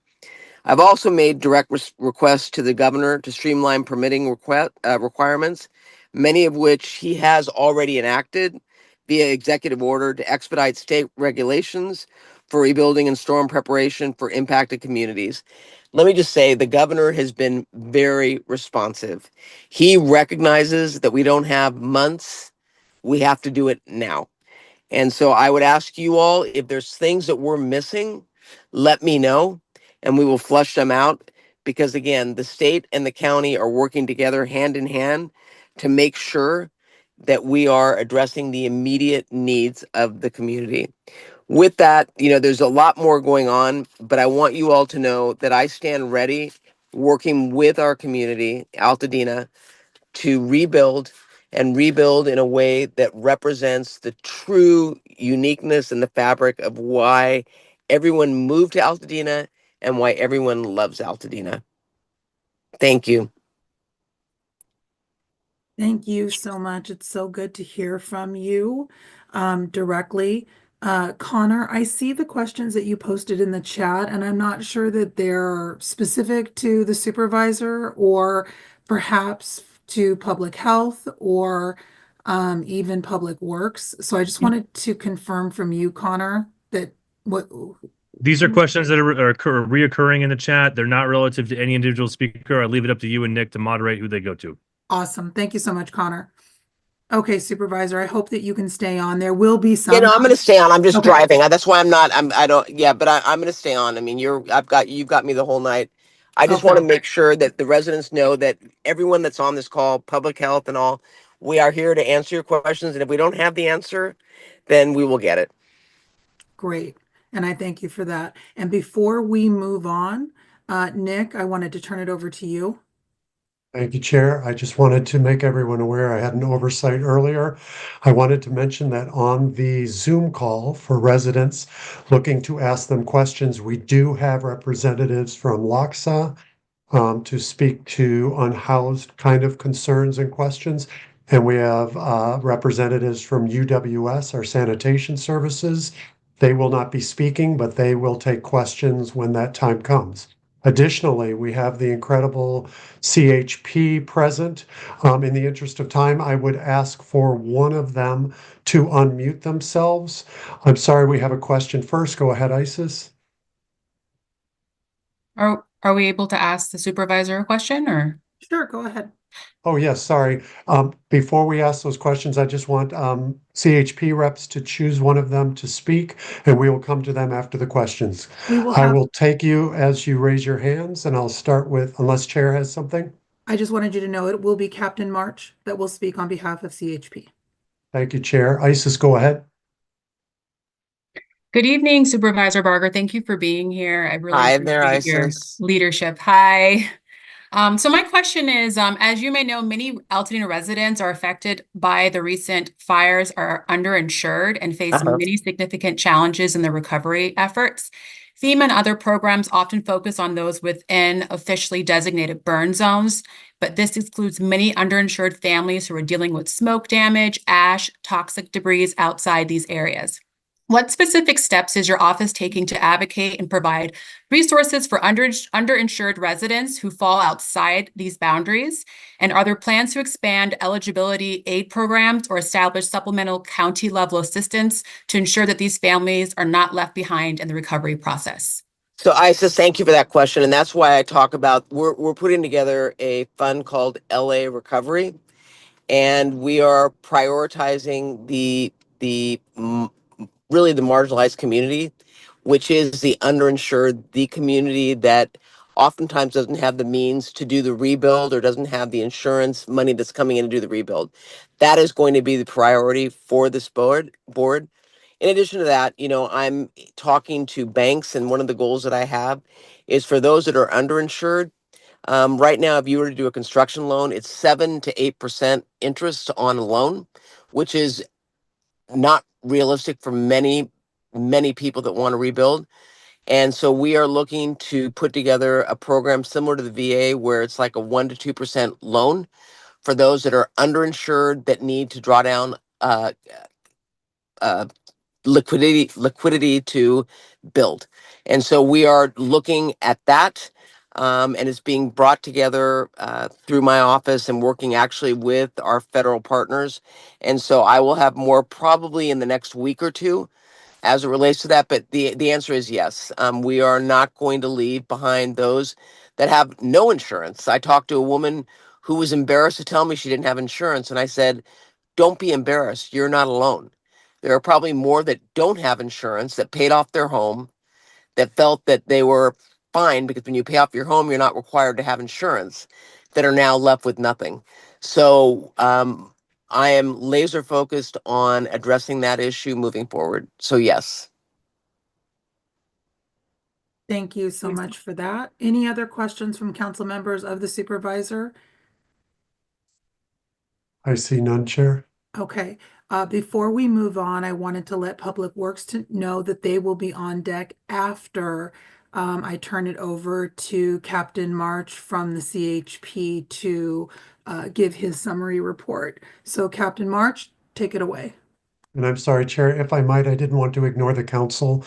I've also made direct requests to the governor to streamline permitting requirements, many of which he has already enacted via executive order to expedite state regulations for rebuilding and storm preparation for impacted communities. let me just say the governor has been very responsive. He recognizes that we don't have months, we have to do it now. And so I would ask you all, if there's things that we're missing, let me know and we will flush them out. Because again, the state and the county are working together hand in hand to make sure that we are addressing the immediate needs of the community. With that, there's a lot more going on, but I want you all to know that I stand ready working with our community, Altadena, to rebuild and rebuild in a way that represents the true uniqueness and the fabric of why everyone moved to Altadena and why everyone loves Altadena. Thank you. Thank you so much. It's so good to hear from you directly. Connor, I see the questions that you posted in the chat, and I'm not sure that they're specific to the supervisor or perhaps to public health or even public works. So I just wanted to confirm from you, Connor, that what These are questions that are reoccurring in the chat. They're not relative to any individual speaker. I leave it up to you and Nick to moderate who they go to. Awesome. Thank you so much, Connor. Okay, Supervisor, I hope that you can stay on. There will be some. I'm going to stay on. I'm just Okay. driving. That's why I'm not, I don't, yeah, but I'm going to stay on. I mean, you've got me the whole night. I just want to make sure that the residents know that everyone that's on this call, public health and all, we are here to answer your questions. And if we don't have the answer, then we will get it. Great. And I thank you for that. And before we move on, Nick, I wanted to turn it over to you. Thank you, Chair. I just wanted to make everyone aware I had an oversight earlier. I wanted to mention that on the Zoom call for residents looking to ask them questions, we do have representatives from LACSA to speak to unhoused kind of concerns and questions. And we have representatives from UWS, our sanitation services. They will not be speaking, but they will take questions when that time comes. Additionally, we have the incredible CHP present. In the interest of time, I would ask for one of them to unmute themselves. I'm sorry, we have a question first. Go ahead, Isis. Are we able to ask the supervisor a question or? Sure, go ahead. Oh, yes, sorry. Before we ask those questions, I just want CHP reps to choose one of them to speak, and we will come to them after the questions. I will take you as you raise your hands, and I'll start with, unless Chair has something. I just wanted you to know it will be Captain March that will speak on behalf of CHP. Thank you, Chair. Isis, go ahead. Good evening, Supervisor Barger. Thank you for being here. I really Hi there, appreciate your Isis. leadership. Hi. So my question is, as you may know, many Altadena residents are affected by the recent fires, are underinsured and face many significant challenges in their recovery efforts. FEMA and other programs often focus on those within officially designated burn zones, but this excludes many underinsured families who are dealing with smoke damage, ash, toxic debris outside these areas. What specific steps is your office taking to advocate and provide resources for underinsured residents who fall outside these boundaries? And are there plans to expand eligibility aid programs or establish supplemental county level assistance to ensure that these families are not left behind in the recovery process? So Isis, thank you for that question. And that's why I talk about, we're putting together a fund called LA Recovery. And we are prioritizing really the marginalized community, which is the underinsured, the community that oftentimes doesn't have the means to do the rebuild or doesn't have the insurance money that's coming in to do the rebuild. That is going to be the priority for this board. In addition to that, I'm talking to banks, and one of the goals that I have is for those that are underinsured. Right now, if you were to do a construction loan, it's 7 to 8% interest on a loan, which is not realistic for many people that want to rebuild. And so we are looking to put together a program similar to the VA where it's like a 1 to 2% loan for those that are underinsured that need to draw down liquidity to build. And so we are looking at that. And it's being brought together through my office and working actually with our federal partners. And so I will have more probably in the next week or two as it relates to that. But the answer is yes. We are not going to leave behind those that have no insurance. I talked to a woman who was embarrassed to tell me she didn't have insurance, and I said, don't be embarrassed. You're not alone. There are probably more that don't have insurance, that paid off their home, that felt that they were fine because when you pay off your home, you're not required to have insurance, that are now left with nothing. So I am laser focused on addressing that issue moving forward. So yes. Thank you so much for that. Any other questions from council members of the supervisor? I see none, Chair. Okay, before we move on, I wanted to let Public Works to know that they will be on deck after I turn it over to Captain March from the CHP to give his summary report. So Captain March, take it away. And I'm sorry, Chair, if I might, I didn't want to ignore the council.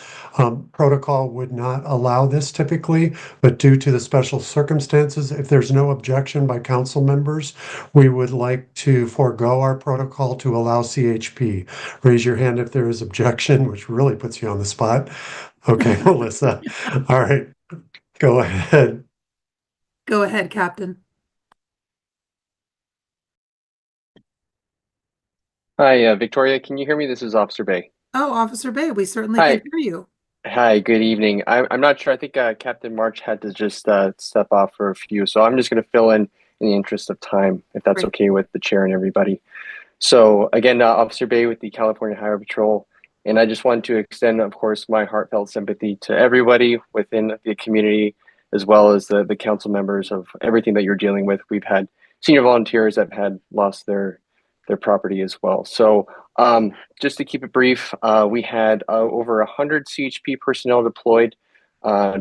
Protocol would not allow this typically, but due to the special circumstances, if there's no objection by council members, we would like to forego our protocol to allow CHP. Raise your hand if there is objection, which really puts you on the spot. Okay, Melissa. All right, go ahead. Go ahead, Captain. Hi, Victoria, can you hear me? This is Officer Bay. Oh, Officer Bay, we certainly Hi. can hear you. Hi, good evening. I'm not sure. I think Captain March had to just step off for a few, so I'm just going to fill in the interest of time, if that's Great. okay with the chair and everybody. So again, Officer Bay with the California Highway Patrol, and I just want to extend, of course, my heartfelt sympathy to everybody within the community, as well as the council members of everything that you're dealing with. We've had senior volunteers that have lost their property as well. So just to keep it brief, we had over 100 CHP personnel deployed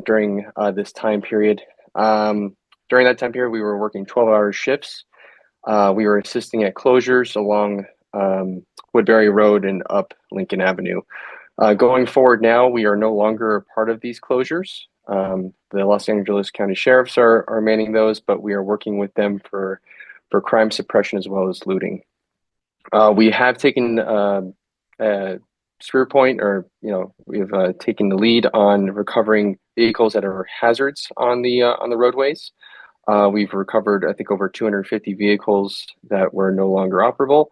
during this time period. During that time period, we were working 12-hour shifts. We were assisting at closures along Woodbury Road and up Lincoln Avenue. Going forward now, we are no longer a part of these closures. The Los Angeles County Sheriffs are manning those, but we are working with them for crime suppression as well as looting. We have taken spear point, or we've taken the lead on recovering vehicles that are hazards on the roadways. We've recovered, I think, over 250 vehicles that were no longer operable.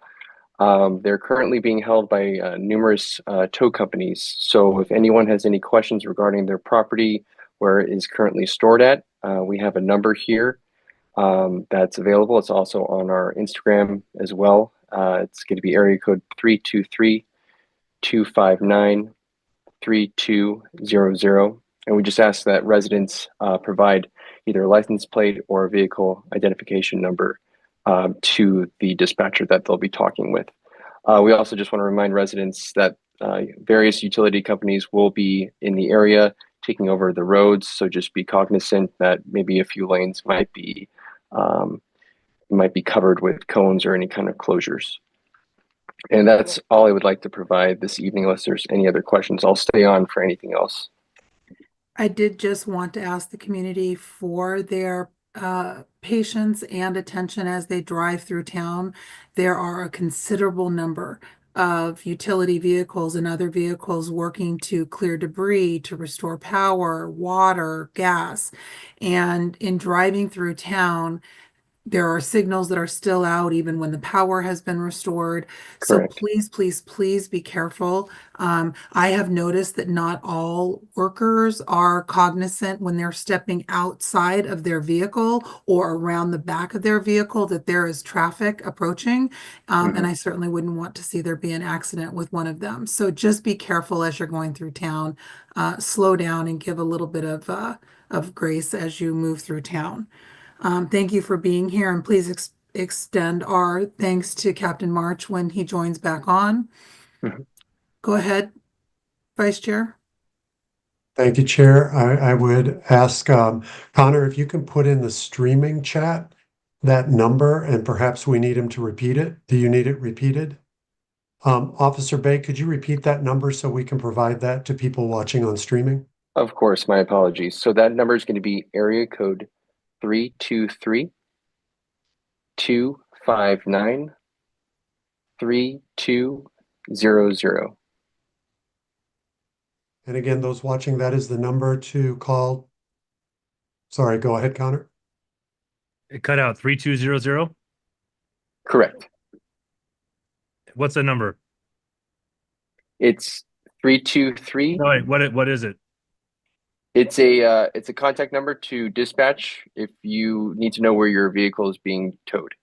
They're currently being held by numerous tow companies. So if anyone has any questions regarding their property, where it is currently stored at, we have a number here that's available. It's also on our Instagram as well. It's going to be area code 323-259-3200. And we just ask that residents provide either a license plate or a vehicle identification number to the dispatcher that they'll be talking with. We also just want to remind residents that various utility companies will be in the area taking over the roads. So just be cognizant that maybe a few lanes might be covered with cones or any kind of closures. And that's all I would like to provide this evening, unless there's any other questions. I'll stay on for anything else. I did just want to ask the community for their patience and attention as they drive through town. There are a considerable number of utility vehicles and other vehicles working to clear debris, to restore power, water, gas. And in driving through town, there are signals that are still out even when the power has been restored. Correct. So please, please, please be careful. I have noticed that not all workers are cognizant when they're stepping outside of their vehicle or around the back of their vehicle that there is traffic approaching. And I certainly wouldn't want to see there be an accident with one of them. So just be careful as you're going through town. Slow down and give a little bit of grace as you move through town. Thank you for being here, and please extend our thanks to Captain March when he joins back on. Go ahead, Vice Chair. Thank you, Chair. I would ask Connor if you can put in the streaming chat that number, and perhaps we need him to repeat it. Do you need it repeated? Officer Bay, could you repeat that number so we can provide that to people watching on streaming? Of course, my apologies. So that number is going to be area code 323-259-3200. And again, those watching, that is the number to call. Sorry, go ahead, Connor. It cut out 3200. Correct. What's the number? It's 323. No, wait, what is it? It's a contact number to dispatch if you need to know where your vehicle is being towed.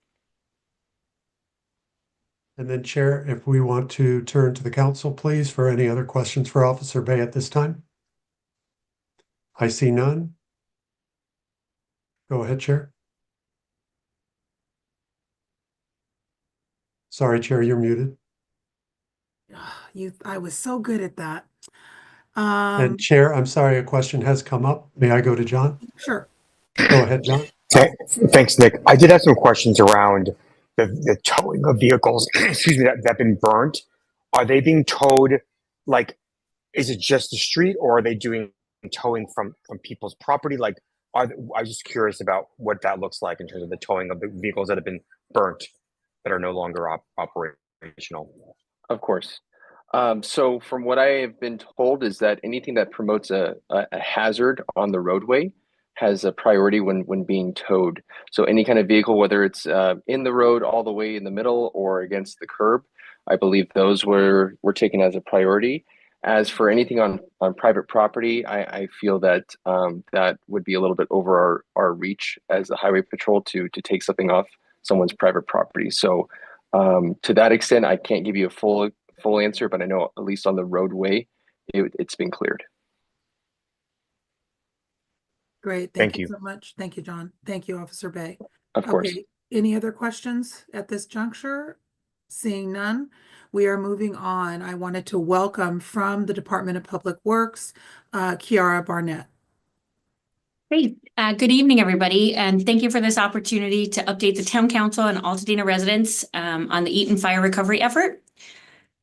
And then Chair, if we want to turn to the council, please, for any other questions for Officer Bay at this time. I see none. Go ahead, Chair. Sorry, Chair, you're muted. I was so good at that. And Chair, I'm sorry, a question has come up. May I go to John? Sure. Go ahead, John. Thanks, Nick. I did have some questions around the towing of vehicles, excuse me, that have been burnt. Are they being towed, like, is it just the street, or are they doing towing from people's property? Like, I was just curious about what that looks like in terms of the towing of the vehicles that have been burnt that are no longer operational. Of course. So from what I have been told is that anything that promotes a hazard on the roadway has a priority when being towed. So any kind of vehicle, whether it's in the road all the way in the middle or against the curb, I believe those were taken as a priority. As for anything on private property, I feel that that would be a little bit over our reach as the highway patrol to take something off someone's private property. So to that extent, I can't give you a full answer, but I know at least on the roadway, it's been cleared. Great. Thank you so much. Thank you, John. Thank you, Officer Bay. Of course. Okay. Any other questions at this juncture? Seeing none, we are moving on. I wanted to welcome from the Department of Public Works, Kiara Barnett. Great. Good evening, everybody, and thank you for this opportunity to update the Town Council and Altadena residents on the Eaton fire recovery effort.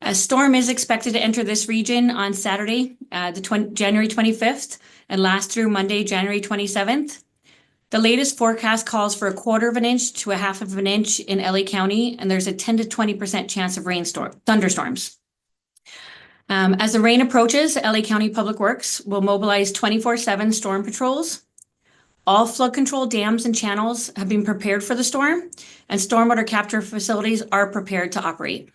A storm is expected to enter this region on Saturday, January 25th, and last through Monday, January 27th. The latest forecast calls for 1/4 of an inch to 1/2 of an inch in LA County, and there's a 10 to 20% chance of thunderstorms. As the rain approaches, LA County Public Works will mobilize 24/7 storm patrols. All flood control dams and channels have been prepared for the storm, and stormwater capture facilities are prepared to operate.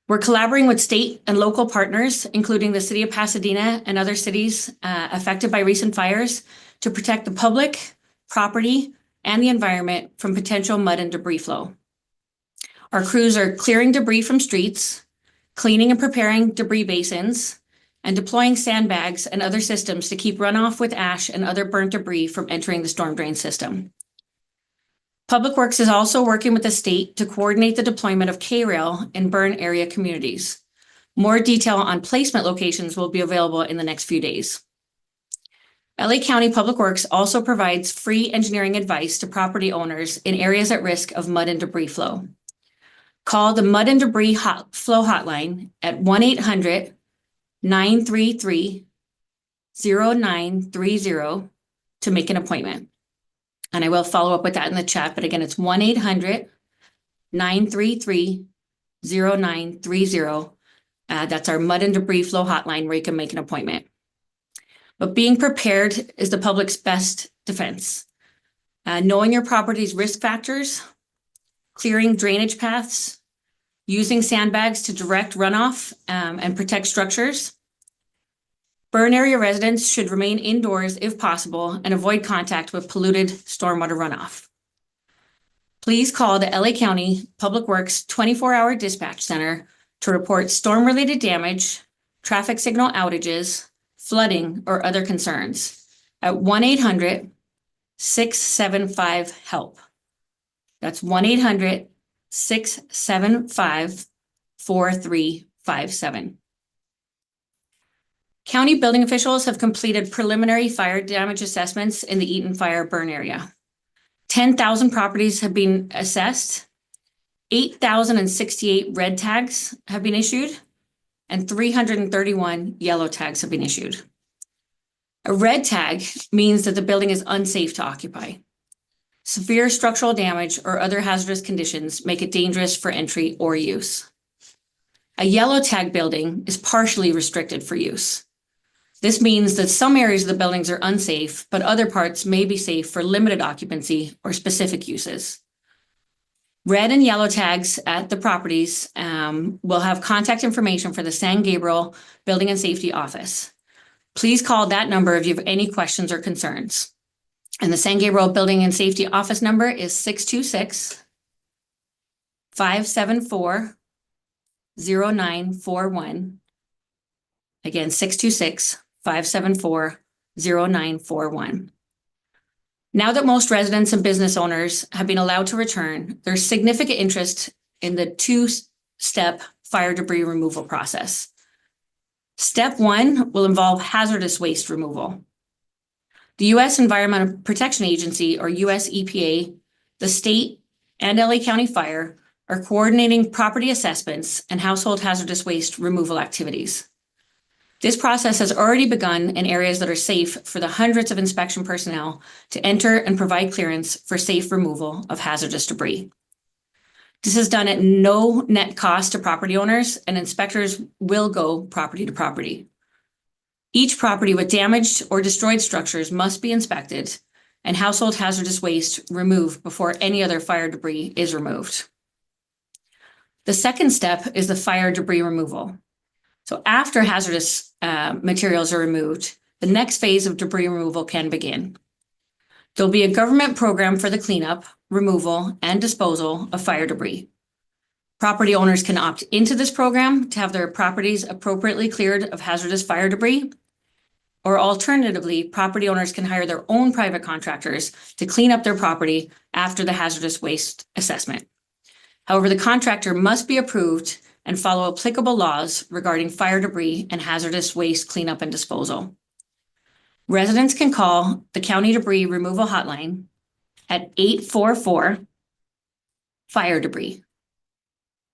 We're collaborating with state and local partners, including the city of Pasadena and other cities affected by recent fires, to protect the public, property, and the environment from potential mud and debris flow. Our crews are clearing debris from streets, cleaning and preparing debris basins, and deploying sandbags and other systems to keep runoff with ash and other burnt debris from entering the storm drain system. Public Works is also working with the state to coordinate the deployment of K-Rail in burn area communities. More detail on placement locations will be available in the next few days. LA County Public Works also provides free engineering advice to property owners in areas at risk of mud and debris flow. Call the Mud and Debris Flow Hotline at 1-800-933-0930 to make an appointment. And I will follow up with that in the chat, but again, it's 1-800-933-0930. That's our Mud and Debris Flow Hotline where you can make an appointment. But being prepared is the public's best defense. Knowing your property's risk factors, clearing drainage paths, using sandbags to direct runoff and protect structures. Burn area residents should remain indoors if possible and avoid contact with polluted stormwater runoff. Please call the LA County Public Works 24-hour dispatch center to report storm-related damage, traffic signal outages, flooding, or other concerns at 1-800-675-HELP. That's 1-800-675-4357. County building officials have completed preliminary fire damage assessments in the Eaton fire burn area. 10,000 properties have been assessed, 8,068 red tags have been issued, and 331 yellow tags have been issued. A red tag means that the building is unsafe to occupy. Severe structural damage or other hazardous conditions make it dangerous for entry or use. A yellow tag building is partially restricted for use. This means that some areas of the buildings are unsafe, but other parts may be safe for limited occupancy or specific uses. Red and yellow tags at the properties will have contact information for the San Gabriel Building and Safety Office. Please call that number if you have any questions or concerns. And the San Gabriel Building and Safety Office number is 626-574-0941. Again, 626-574-0941. Now that most residents and business owners have been allowed to return, there's significant interest in the two-step fire debris removal process. Step 1 will involve hazardous waste removal. The U.S. Environmental Protection Agency, or U.S. EPA, the state, and LA County Fire are coordinating property assessments and household hazardous waste removal activities. This process has already begun in areas that are safe for the hundreds of inspection personnel to enter and provide clearance for safe removal of hazardous debris. This is done at no net cost to property owners, and inspectors will go property to property. Each property with damaged or destroyed structures must be inspected and household hazardous waste removed before any other fire debris is removed. The second step is the fire debris removal. So after hazardous materials are removed, the next phase of debris removal can begin. There'll be a government program for the cleanup, removal, and disposal of fire debris. Property owners can opt into this program to have their properties appropriately cleared of hazardous fire debris, or alternatively, property owners can hire their own private contractors to clean up their property after the hazardous waste assessment. However, the contractor must be approved and follow applicable laws regarding fire debris and hazardous waste cleanup and disposal. Residents can call the County Debris Removal Hotline at 844-FIRE DEBRIS.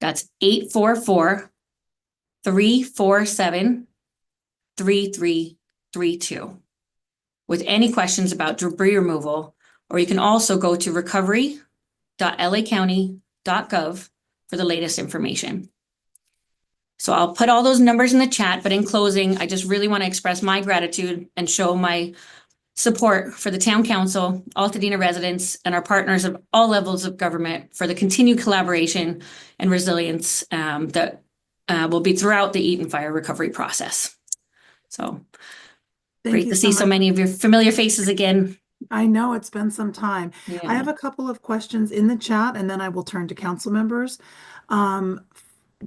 That's 844-347-3332 with any questions about debris removal, or you can also go to recovery.lacounty.gov for the latest information. So I'll put all those numbers in the chat, but in closing, I just really want to express my gratitude and show my support for the Town Council, Altadena residents, and our partners of all levels of government for the continued collaboration and resilience that will be throughout the Eaton Fire recovery process. So great to see so many of your familiar faces again. I know it's been some time. Yeah. I have a couple of questions in the chat, and then I will turn to council members.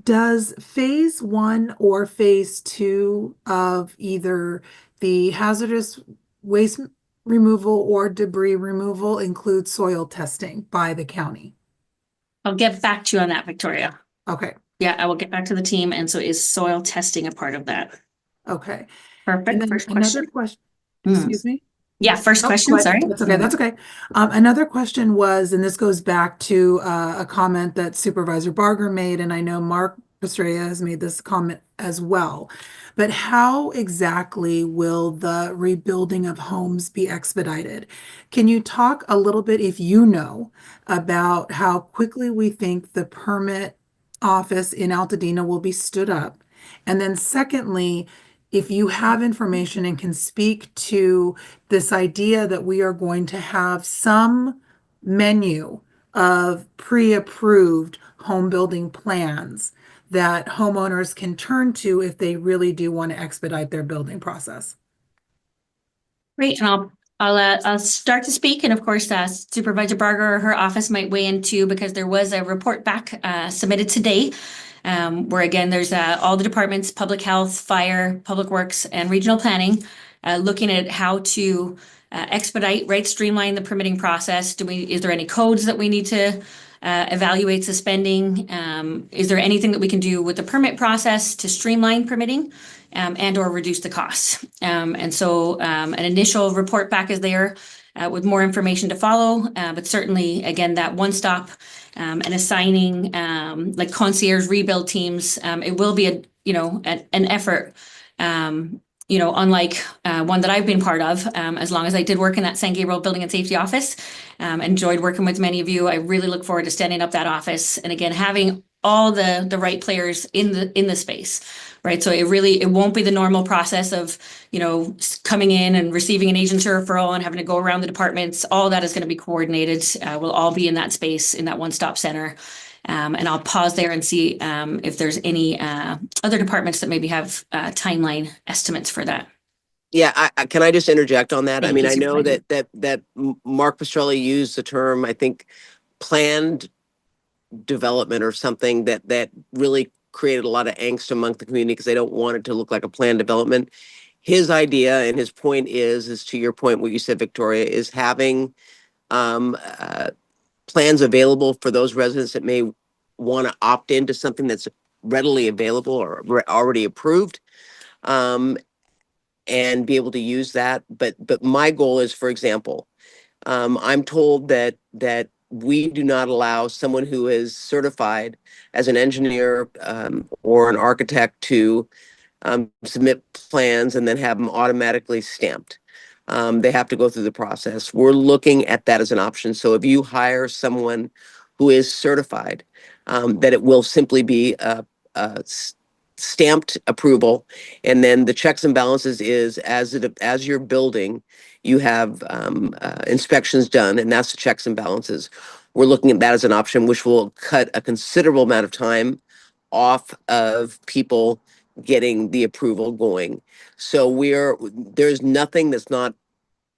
Does phase 1 or phase 2 of either the hazardous waste removal or debris removal include soil testing by the county? I'll get back to you on that, Victoria. Okay. Yeah, I will get back to the team. And so is soil testing a part of that? Okay. Perfect. And then First another question. Excuse me? Yeah, first Oh, question, but sorry. That's okay, that's okay. Another question was, and this goes back to a comment that Supervisor Barger made, and I know Mark Estrella has made this comment as well. But how exactly will the rebuilding of homes be expedited? Can you talk a little bit, if you know, about how quickly we think the permit office in Altadena will be stood up? And then secondly, if you have information and can speak to this idea that we are going to have some menu of pre-approved home building plans that homeowners can turn to if they really do want to expedite their building process. Great, and I'll start to speak, and of course, Supervisor Barger or her office might weigh in too, because there was a report back submitted today, where again, there's all the departments, public health, fire, public works, and regional planning, looking at how to expedite, right, streamline the permitting process. Is there any codes that we need to evaluate suspending? Is there anything that we can do with the permit process to streamline permitting and or reduce the costs? And so an initial report back is there with more information to follow, but certainly, again, that one-stop and assigning like concierge rebuild teams, it will be an effort, unlike one that I've been part of, as long as I did work in that San Gabriel Building and Safety Office. Enjoyed working with many of you. I really look forward to standing up that office and again having all the right players in the space, right? So it won't be the normal process of, coming in and receiving an agency referral and having to go around the departments. All that is going to be coordinated. We'll all be in that space, in that one-stop center. And I'll pause there and see if there's any other departments that maybe have timeline estimates for that. Yeah, can I just interject on that? I Thank mean, you, I know Supervisor. that Mark Pastrelli used the term, I think, planned development or something that really created a lot of angst among the community because they don't want it to look like a planned development. His idea and his point is to your point, what you said, Victoria, is having plans available for those residents that may want to opt into something that's readily available or already approved. And be able to use that. But my goal is, for example, I'm told that we do not allow someone who is certified as an engineer or an architect to submit plans and then have them automatically stamped. They have to go through the process. We're looking at that as an option. So if you hire someone who is certified, that it will simply be a stamped approval, and then the checks and balances is as you're building, you have inspections done, and that's the checks and balances. We're looking at that as an option, which will cut a considerable amount of time off of people getting the approval going. So there's nothing that's not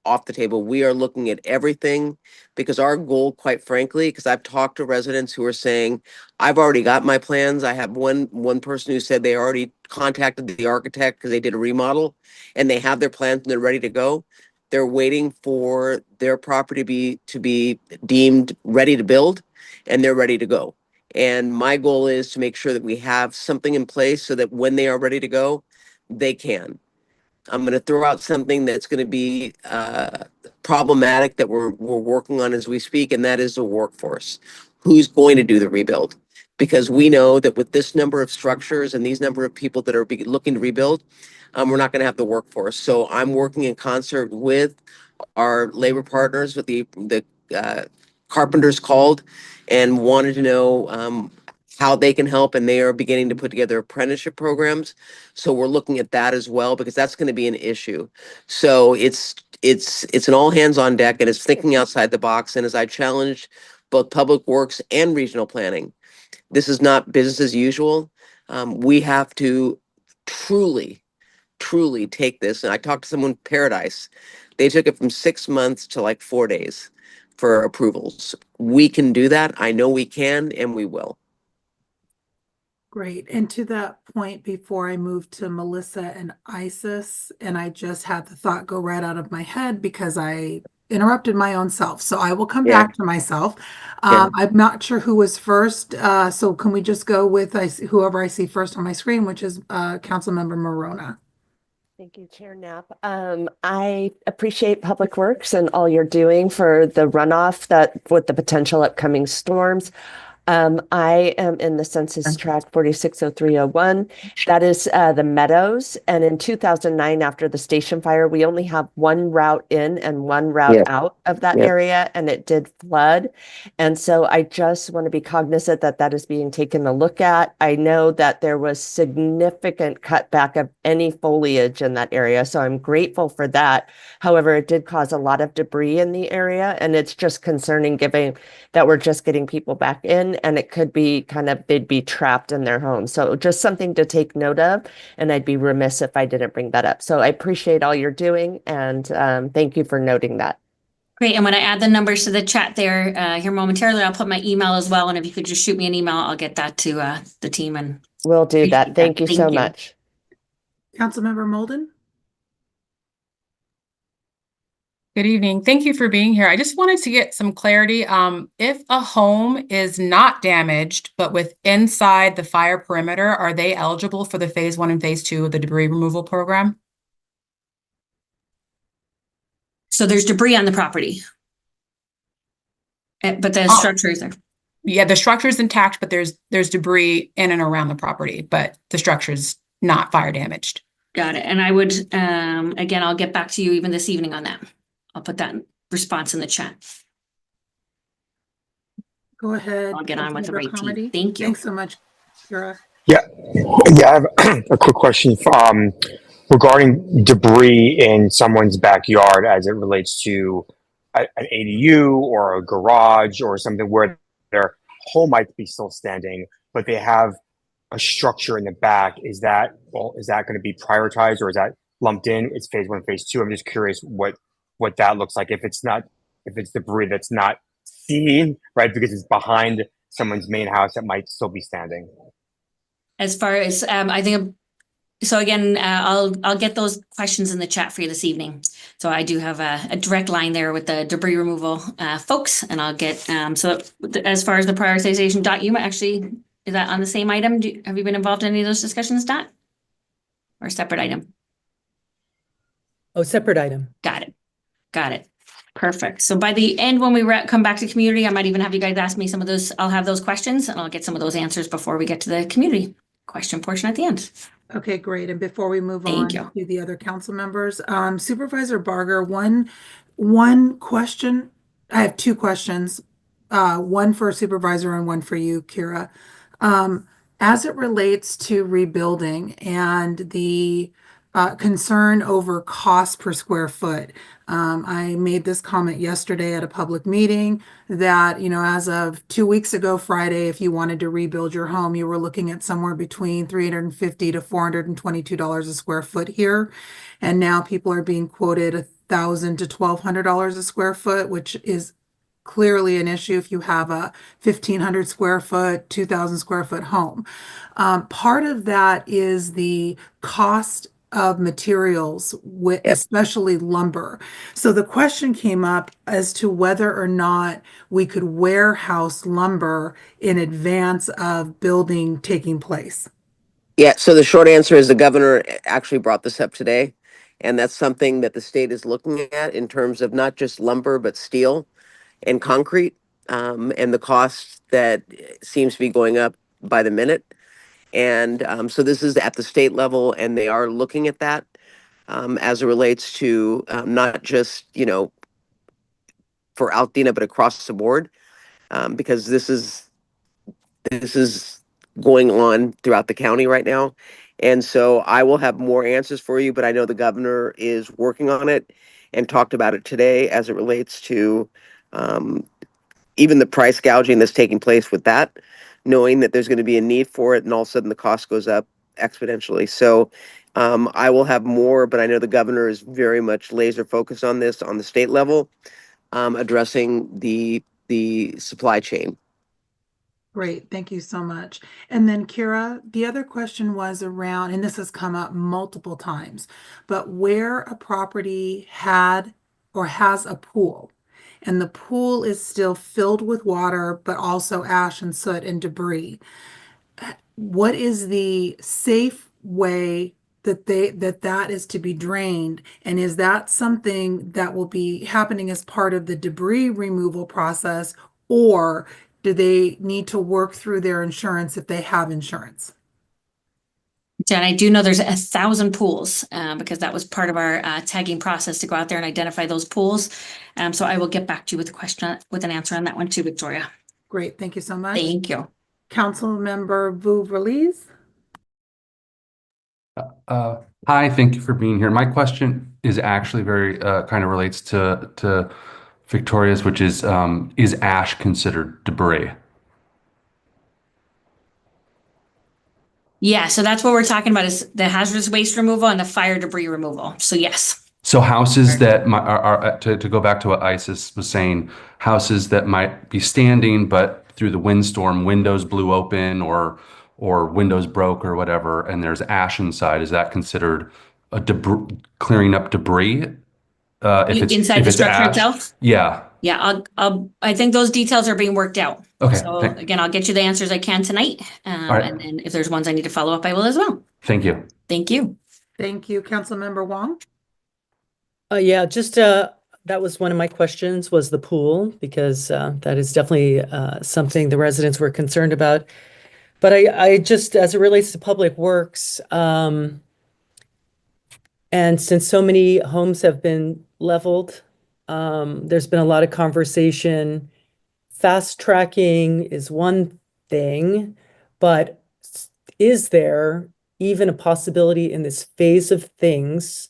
off the table. We are looking at everything because our goal, quite frankly, because I've talked to residents who are saying, I've already got my plans. I have one person who said they already contacted the architect because they did a remodel and they have their plans and they're ready to go. They're waiting for their property to be deemed ready to build, and they're ready to go. And my goal is to make sure that we have something in place so that when they are ready to go, they can. I'm going to throw out something that's going to be problematic that we're working on as we speak, and that is the workforce. Who's going to do the rebuild? Because we know that with this number of structures and these number of people that are looking to rebuild, we're not going to have the workforce. So I'm working in concert with our labor partners, with the carpenters called and wanted to know how they can help, and they are beginning to put together apprenticeship programs. So we're looking at that as well because that's going to be an issue. So it's an all hands on deck, and it's thinking outside the box. And as I challenged both Public Works and regional planning, this is not business as usual. We have to truly take this. And I talked to someone, Paradise. They took it from 6 months to like 4 days for approvals. We can do that. I know we can, and we will. Great. And to that point, before I move to Melissa and Isis, and I just had the thought go right out of my head because I interrupted my own self. So I will come back to myself. I'm not sure who was first. So can we just go with whoever I see first on my screen, which is Councilmember Morona. Thank you, Chair Knapp. I appreciate Public Works and all you're doing for the runoff with the potential upcoming storms. I am in the census tract 460301. That is the Meadows. And in 2009, after the station fire, we only have one route in and one route out of that area, and it did flood. And so I just want to be cognizant that that is being taken a look at. I know that there was significant cutback of any foliage in that area, so I'm grateful for that. However, it did cause a lot of debris in the area, and it's just concerning given that we're just getting people back in, and it could be they'd be trapped in their homes. So just something to take note of, and I'd be remiss if I didn't bring that up. So I appreciate all you're doing, and thank you for noting that. Great. And when I add the numbers to the chat there here momentarily, I'll put my email as well. And if you could just shoot me an email, I'll get that to the team. And we'll do that. Thank you so much. Councilmember Molden. Good evening. Thank you for being here. I just wanted to get some clarity. If a home is not damaged, but with inside the fire perimeter, are they eligible for the phase 1 and phase 2 of the debris removal program? So there's debris on the property, but the structure is there. Yeah, the structure is intact, but there's debris in and around the property, but the structure is not fire damaged. Got it. And I would, again, I'll get back to you even this evening on that. I'll put that response in the chat. Go ahead. I'll get on with the right team. Thank you. Thanks so much, Kira. Yeah, yeah. I have a quick question regarding debris in someone's backyard as it relates to an ADU or a garage or something where their home might be still standing, but they have a structure in the back. Is that going to be prioritized, or is that lumped in? It's phase one, phase two. I'm just curious what that looks like. If it's debris that's not seen, right, because it's behind someone's main house that might still be standing. As far as, I think, so again, I'll get those questions in the chat for you this evening. So I do have a direct line there with the debris removal folks, and I'll get, so as far as the prioritization, Dot, you actually, is that on the same item? Have you been involved in any of those discussions, Dot? Or a separate item? Oh, separate item. Got it. Got it. Perfect. So by the end, when we come back to community, I might even have you guys ask me some of those. I'll have those questions and I'll get some of those answers before we get to the community question portion at the end. Okay, great. And before we move on Thank you. to the other council members, Supervisor Barger, one question. I have two questions, one for Supervisor and one for you, Kira. As it relates to rebuilding and the concern over cost per square foot. I made this comment yesterday at a public meeting that, as of 2 weeks ago, Friday, if you wanted to rebuild your home, you were looking at somewhere between $350 to $422 a square foot here. And now people are being quoted $1,000 to $1,200 a square foot, which is clearly an issue if you have a 1,500 square foot, 2,000 square foot home. Part of that is the cost of materials, especially lumber. So the question came up as to whether or not we could warehouse lumber in advance of building taking place. Yeah, so the short answer is the governor actually brought this up today. And that's something that the state is looking at in terms of not just lumber, but steel and concrete, and the cost that seems to be going up by the minute. And so this is at the state level, and they are looking at that as it relates to not just, for Altadena, but across the board, because this is going on throughout the county right now. And so I will have more answers for you, but I know the governor is working on it and talked about it today as it relates to even the price gouging that's taking place with that, knowing that there's going to be a need for it, and all of a sudden the cost goes up exponentially. So I will have more, but I know the governor is very much laser focused on this on the state level, addressing the supply chain. Great, thank you so much. And then Kira, the other question was around, and this has come up multiple times, but where a property had or has a pool, and the pool is still filled with water, but also ash and soot and debris. What is the safe way that is to be drained? And is that something that will be happening as part of the debris removal process, or do they need to work through their insurance if they have insurance? Jen, I do know there's 1,000 pools because that was part of our tagging process to go out there and identify those pools. So I will get back to you with a question, with an answer on that one too, Victoria. Great, thank you so much. Thank you. Councilmember Vu-Verlies. Hi, thank you for being here. My question is actually very kind of relates to Victoria's, which is ash considered debris? Yeah, so that's what we're talking about is the hazardous waste removal and the fire debris removal. So yes. So houses that are to go back to what Isis was saying, houses that might be standing, but through the windstorm, windows blew open or windows broke or whatever, and there's ash inside. Is that considered a clearing up debris? If it's inside the structure ash? itself? Yeah. Yeah, I think those details are being worked out. Okay. So again, I'll get you the answers I can tonight. right. And then if there's ones I need to follow up, I will as well. Thank you. Thank you. Thank you, Councilmember Wong. Yeah, just that was one of my questions, was the pool, because that is definitely something the residents were concerned about. But I just, as it relates to public works, and since so many homes have been leveled, there's been a lot of conversation. Fast tracking is one thing, but is there even a possibility in this phase of things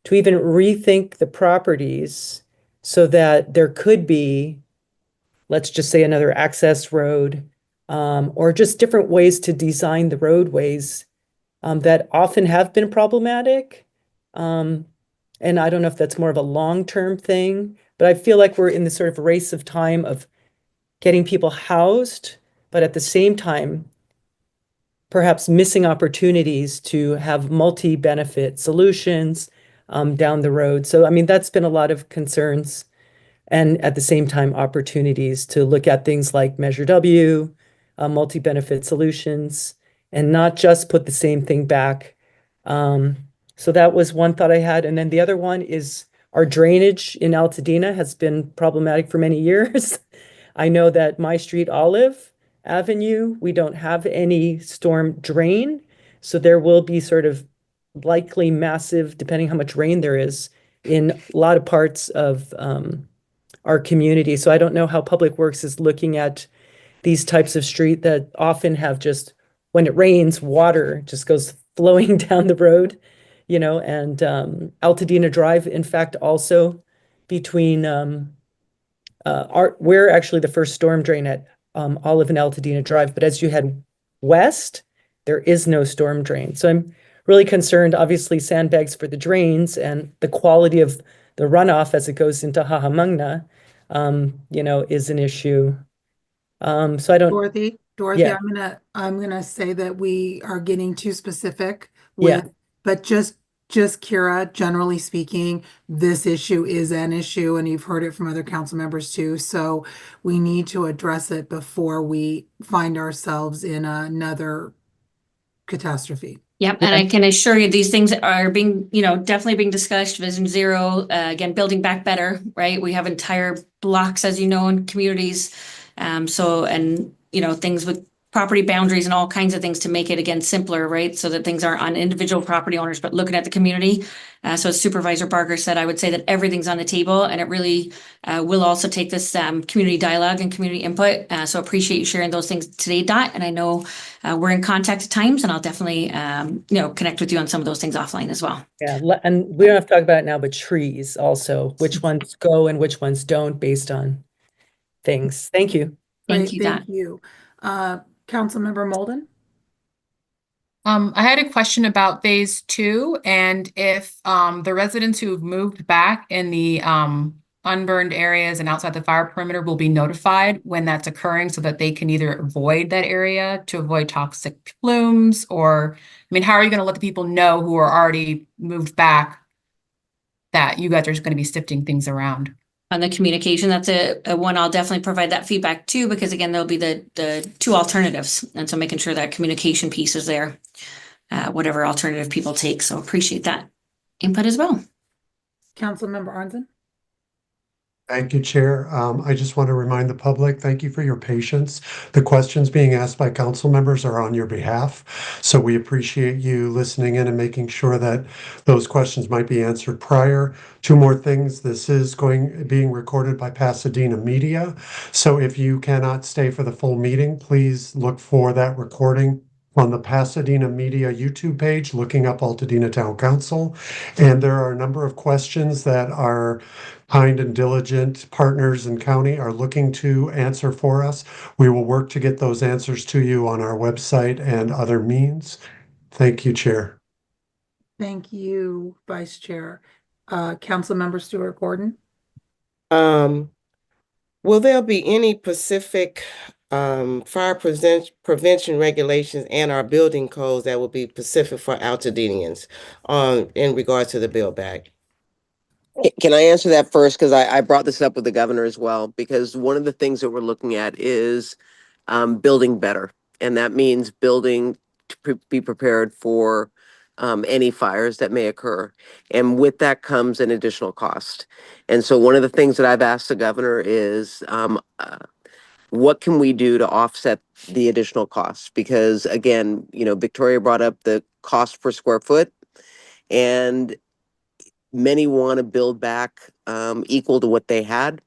to even rethink the properties so that there could be, let's just say, another access road, or just different ways to design the roadways that often have been problematic. And I don't know if that's more of a long-term thing, but I feel like we're in this sort of race of time of getting people housed, but at the same time, perhaps missing opportunities to have multi-benefit solutions down the road. So, I mean, that's been a lot of concerns, and at the same time, opportunities to look at things like Measure W, multi-benefit solutions, and not just put the same thing back. So that was one thought I had. And then the other one is our drainage in Altadena has been problematic for many years. I know that my street, Olive Avenue, we don't have any storm drain. So there will be sort of likely massive, depending how much rain there is, in a lot of parts of our community. So I don't know how Public Works is looking at these types of street that often have just, when it rains, water just goes flowing down the road, and Altadena Drive, in fact, also between we're actually the first storm drain at Olive and Altadena Drive, but as you head west, there is no storm drain. So I'm really concerned, obviously, sandbags for the drains and the quality of the runoff as it goes into Hahamungna, is an issue. So I don't. Dorothy, Yeah. I'm gonna say that we are getting too specific Yeah. but just Kira, generally speaking, this issue is an issue, and you've heard it from other council members too. So we need to address it before we find ourselves in another catastrophe. Yep, and I can assure you these things are being, definitely being discussed. Vision Zero, again, building back better, right? We have entire blocks, as you know, in communities. Things with property boundaries and all kinds of things to make it, again, simpler, right? So that things aren't on individual property owners, but looking at the community. So as Supervisor Barker said, I would say that everything's on the table, and it really will also take this community dialogue and community input. So appreciate you sharing those things today, Dot. And I know we're in contact at times, and I'll definitely, connect with you on some of those things offline as well. Yeah, and we don't have to talk about it now, but trees also, which ones go and which ones don't based on things. Thank you. Thank you, Dot. Thank you. Councilmember Molden? I had a question about phase 2 and if the residents who've moved back in the unburned areas and outside the fire perimeter will be notified when that's occurring so that they can either avoid that area to avoid toxic plumes, or, how are you going to let the people know who are already moved back that you guys are just going to be sifting things around? On the communication, that's a one I'll definitely provide that feedback too, because again, there'll be the two alternatives. And so making sure that communication piece is there, whatever alternative people take. So appreciate that input as well. Councilmember Arnzen? Thank you, Chair. I just want to remind the public, thank you for your patience. The questions being asked by council members are on your behalf. So we appreciate you listening in and making sure that those questions might be answered prior. Two more things. This is being recorded by Pasadena Media. So if you cannot stay for the full meeting, please look for that recording on the Pasadena Media YouTube page, looking up Altadena Town Council. And there are a number of questions that our kind and diligent partners in county are looking to answer for us. We will work to get those answers to you on our website and other means. Thank you, Chair. Thank you, Vice Chair. Councilmember Stuart Gordon? Will there be any specific fire prevention regulations and our building codes that will be specific for Altadenians in regards to the build back? Can I answer that first? Because I brought this up with the governor as well, because one of the things that we're looking at is building better. And that means building to be prepared for any fires that may occur. And with that comes an additional cost. And so one of the things that I've asked the governor is what can we do to offset the additional costs? Because again, Victoria brought up the cost per square foot, and many want to build back equal to what they had.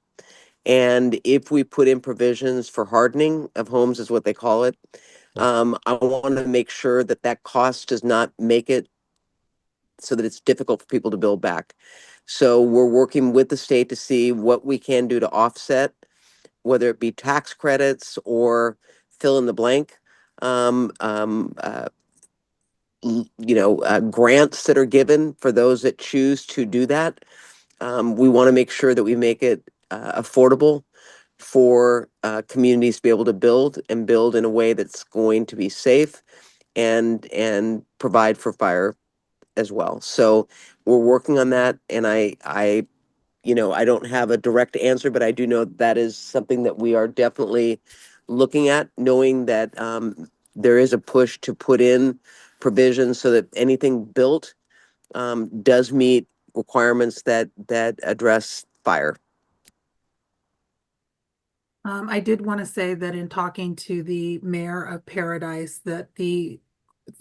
And if we put in provisions for hardening of homes, is what they call it, I want to make sure that that cost does not make it so that it's difficult for people to build back. So we're working with the state to see what we can do to offset, whether it be tax credits or fill in the blank, um, um, uh, grants that are given for those that choose to do that. We want to make sure that we make it affordable for communities to be able to build and build in a way that's going to be safe and provide for fire as well. So we're working on that, and I don't have a direct answer, but I do know that is something that we are definitely looking at, knowing that there is a push to put in provisions so that anything built does meet requirements that address fire. I did want to say that in talking to the mayor of Paradise, that the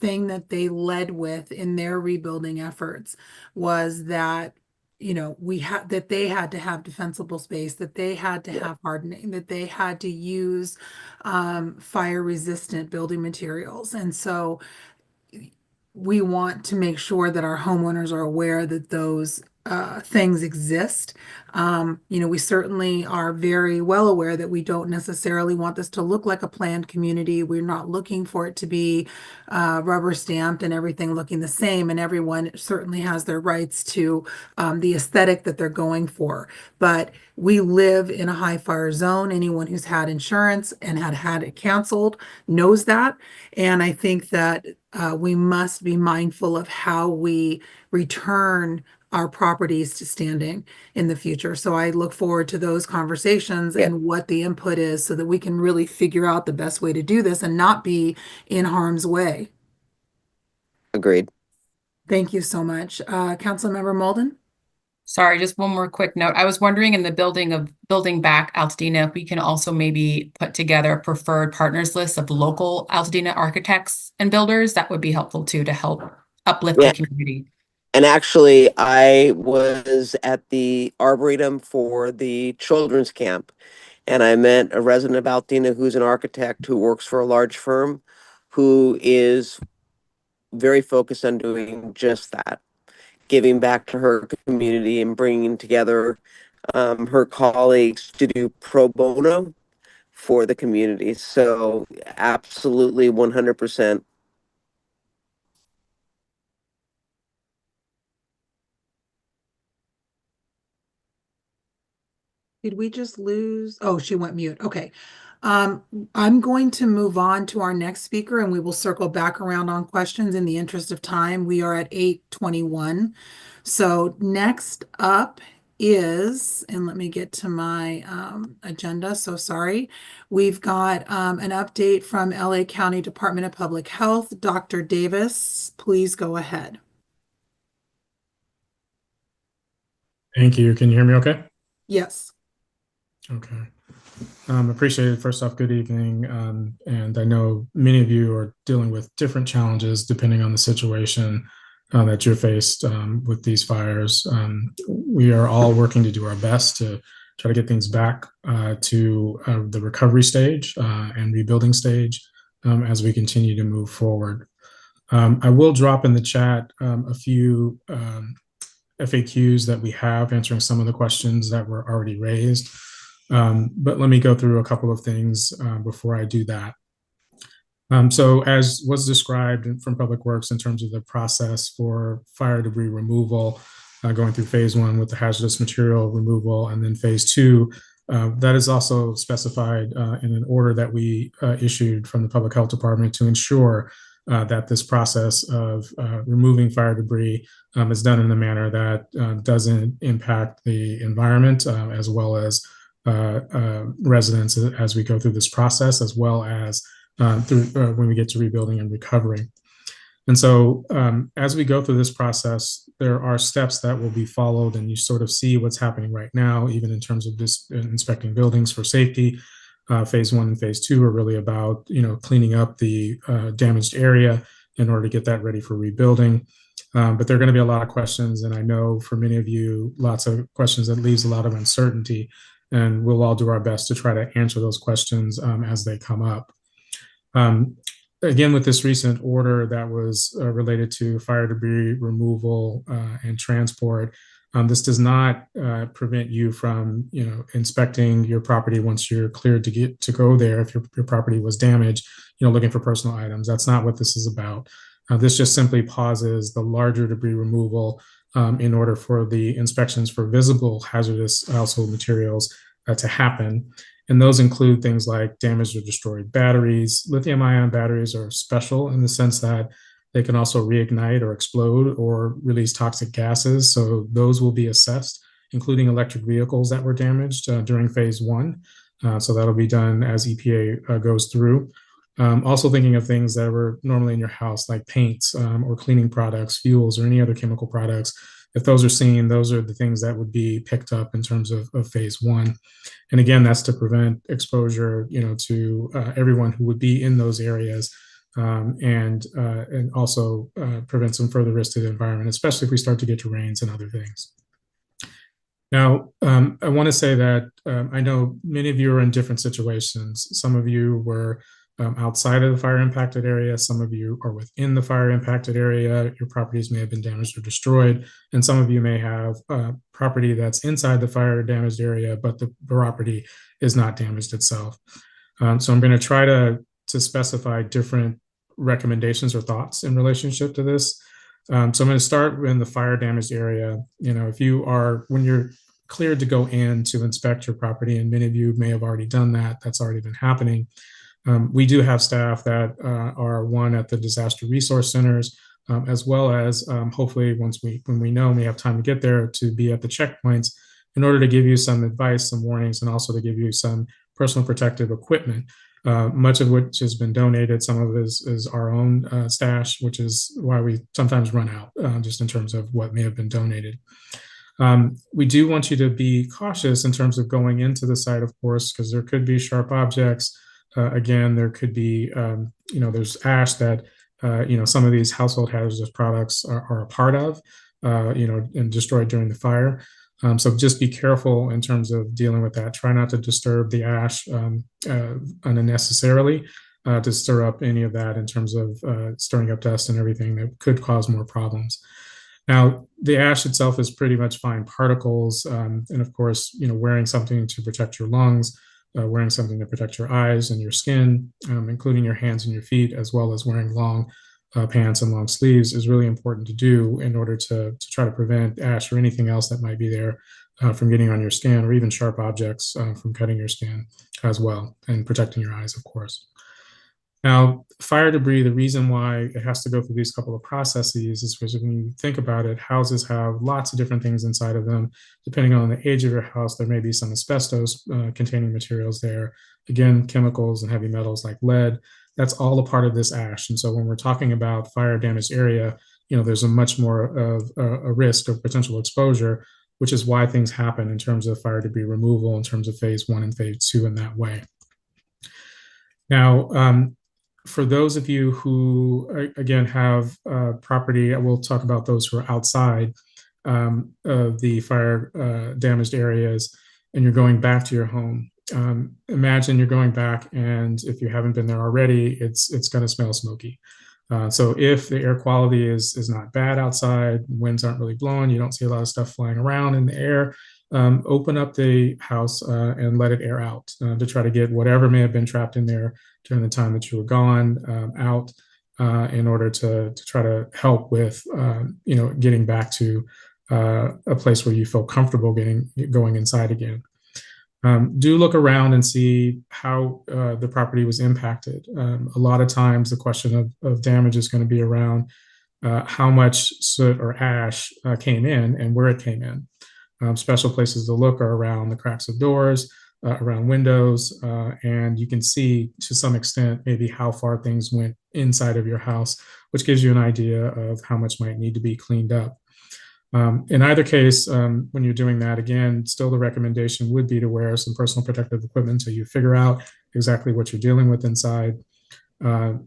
thing that they led with in their rebuilding efforts was that, that they had to have defensible space, that they had to have hardening, that they had to use fire resistant building materials. And so we want to make sure that our homeowners are aware that those things exist. We certainly are very well aware that we don't necessarily want this to look like a planned community. We're not looking for it to be rubber stamped and everything looking the same. And everyone certainly has their rights to the aesthetic that they're going for. But we live in a high fire zone. Anyone who's had insurance and had it canceled knows that. And I think that we must be mindful of how we return our properties to standing in the future. So I look forward to those conversations and what the input is so that we can really figure out the best way to do this and not be in harm's way. Agreed. Thank you so much. Councilmember Malden? Sorry, just one more quick note. I was wondering in the building back Altadena, if we can also maybe put together a preferred partners list of local Altadena architects and builders. That would be helpful too, to help uplift the community. And actually, I was at the Arboretum for the children's camp, and I met a resident of Altadena who's an architect who works for a large firm who is very focused on doing just that, giving back to her community and bringing together her colleagues to do pro bono for the community. So absolutely 100%. Did we just lose? Oh, she went mute. Okay. I'm going to move on to our next speaker and we will circle back around on questions in the interest of time. We are at 8:21. So next up is, and let me get to my agenda. So sorry. We've got an update from LA County Department of Public Health. Dr. Davis, please go ahead. Thank you. Can you hear me okay? Yes. Okay. Appreciate it. First off, good evening. And I know many of you are dealing with different challenges depending on the situation that you're faced with these fires. We are all working to do our best to try to get things back to the recovery stage and rebuilding stage as we continue to move forward. I will drop in the chat a few FAQs that we have answering some of the questions that were already raised. But let me go through a couple of things before I do that. So as was described from Public Works in terms of the process for fire debris removal, going through phase 1 with the hazardous material removal, and then phase 2, that is also specified in an order that we issued from the Public Health Department to ensure that this process of removing fire debris is done in a manner that doesn't impact the environment as well as residents as we go through this process, as well as when we get to rebuilding and recovery. And so as we go through this process, there are steps that will be followed, and you sort of see what's happening right now, even in terms of this inspecting buildings for safety. Phase 1 and phase 2 are really about, cleaning up the damaged area in order to get that ready for rebuilding. But there are going to be a lot of questions, and I know for many of you, lots of questions that leaves a lot of uncertainty, and we'll all do our best to try to answer those questions as they come up. again, with this recent order that was related to fire debris removal and transport, this does not prevent you from, inspecting your property once you're cleared to go there. If your property was damaged, looking for personal items. That's not what this is about. This just simply pauses the larger debris removal in order for the inspections for visible hazardous household materials to happen. And those include things like damaged or destroyed batteries. Lithium-ion batteries are special in the sense that they can also reignite or explode or release toxic gases. So those will be assessed, including electric vehicles that were damaged during phase one. So that'll be done as EPA goes through. Also thinking of things that were normally in your house, like paints or cleaning products, fuels, or any other chemical products. If those are seen, those are the things that would be picked up in terms of phase one. And again, that's to prevent exposure, to everyone who would be in those areas, and also prevent some further risk to the environment, especially if we start to get to rains and other things. Now, I want to say that I know many of you are in different situations. Some of you were outside of the fire impacted area. Some of you are within the fire impacted area. Your properties may have been damaged or destroyed. And some of you may have property that's inside the fire damaged area, but the property is not damaged itself. So I'm going to try to specify different recommendations or thoughts in relationship to this. So I'm going to start in the fire damaged area. When you're cleared to go in to inspect your property, and many of you may have already done that, that's already been happening. We do have staff that are at the disaster resource centers, as well as hopefully when we know we have time to get there, to be at the checkpoints in order to give you some advice, some warnings, and also to give you some personal protective equipment, much of which has been donated. Some of it is our own stash, which is why we sometimes run out just in terms of what may have been donated. We do want you to be cautious in terms of going into the site, of course, because there could be sharp objects. Again, there could be, there's ash that, some of these household hazardous products are a part of, and destroyed during the fire. So just be careful in terms of dealing with that. Try not to disturb the ash unnecessarily, to stir up any of that in terms of stirring up dust and everything that could cause more problems. Now, the ash itself is pretty much fine particles. And of course, wearing something to protect your lungs, wearing something to protect your eyes and your skin, including your hands and your feet, as well as wearing long pants and long sleeves, is really important to do in order to try to prevent ash or anything else that might be there from getting on your skin, or even sharp objects from cutting your skin as well, and protecting your eyes, of course. Now, fire debris, the reason why it has to go through these couple of processes is because when you think about it, houses have lots of different things inside of them. Depending on the age of your house, there may be some asbestos containing materials there. Again, chemicals and heavy metals like lead. That's all a part of this ash. And so when we're talking about fire damaged area, there's a much more of a risk of potential exposure, which is why things happen in terms of fire debris removal, in terms of phase one and phase two in that way. Now, for those of you who, again, have property, we'll talk about those who are outside of the fire damaged areas, and you're going back to your home. Imagine you're going back, and if you haven't been there already, it's going to smell smoky. So if the air quality is not bad outside, winds aren't really blowing, you don't see a lot of stuff flying around in the air, open up the house and let it air out to try to get whatever may have been trapped in there during the time that you were gone out, in order to try to help with getting back to a place where you feel comfortable going inside again. Do look around and see how the property was impacted. A lot of times the question of damage is going to be around how much soot or ash came in and where it came in. Special places to look are around the cracks of doors, around windows, and you can see to some extent maybe how far things went inside of your house, which gives you an idea of how much might need to be cleaned up. In either case, when you're doing that, again, still the recommendation would be to wear some personal protective equipment until you figure out exactly what you're dealing with inside.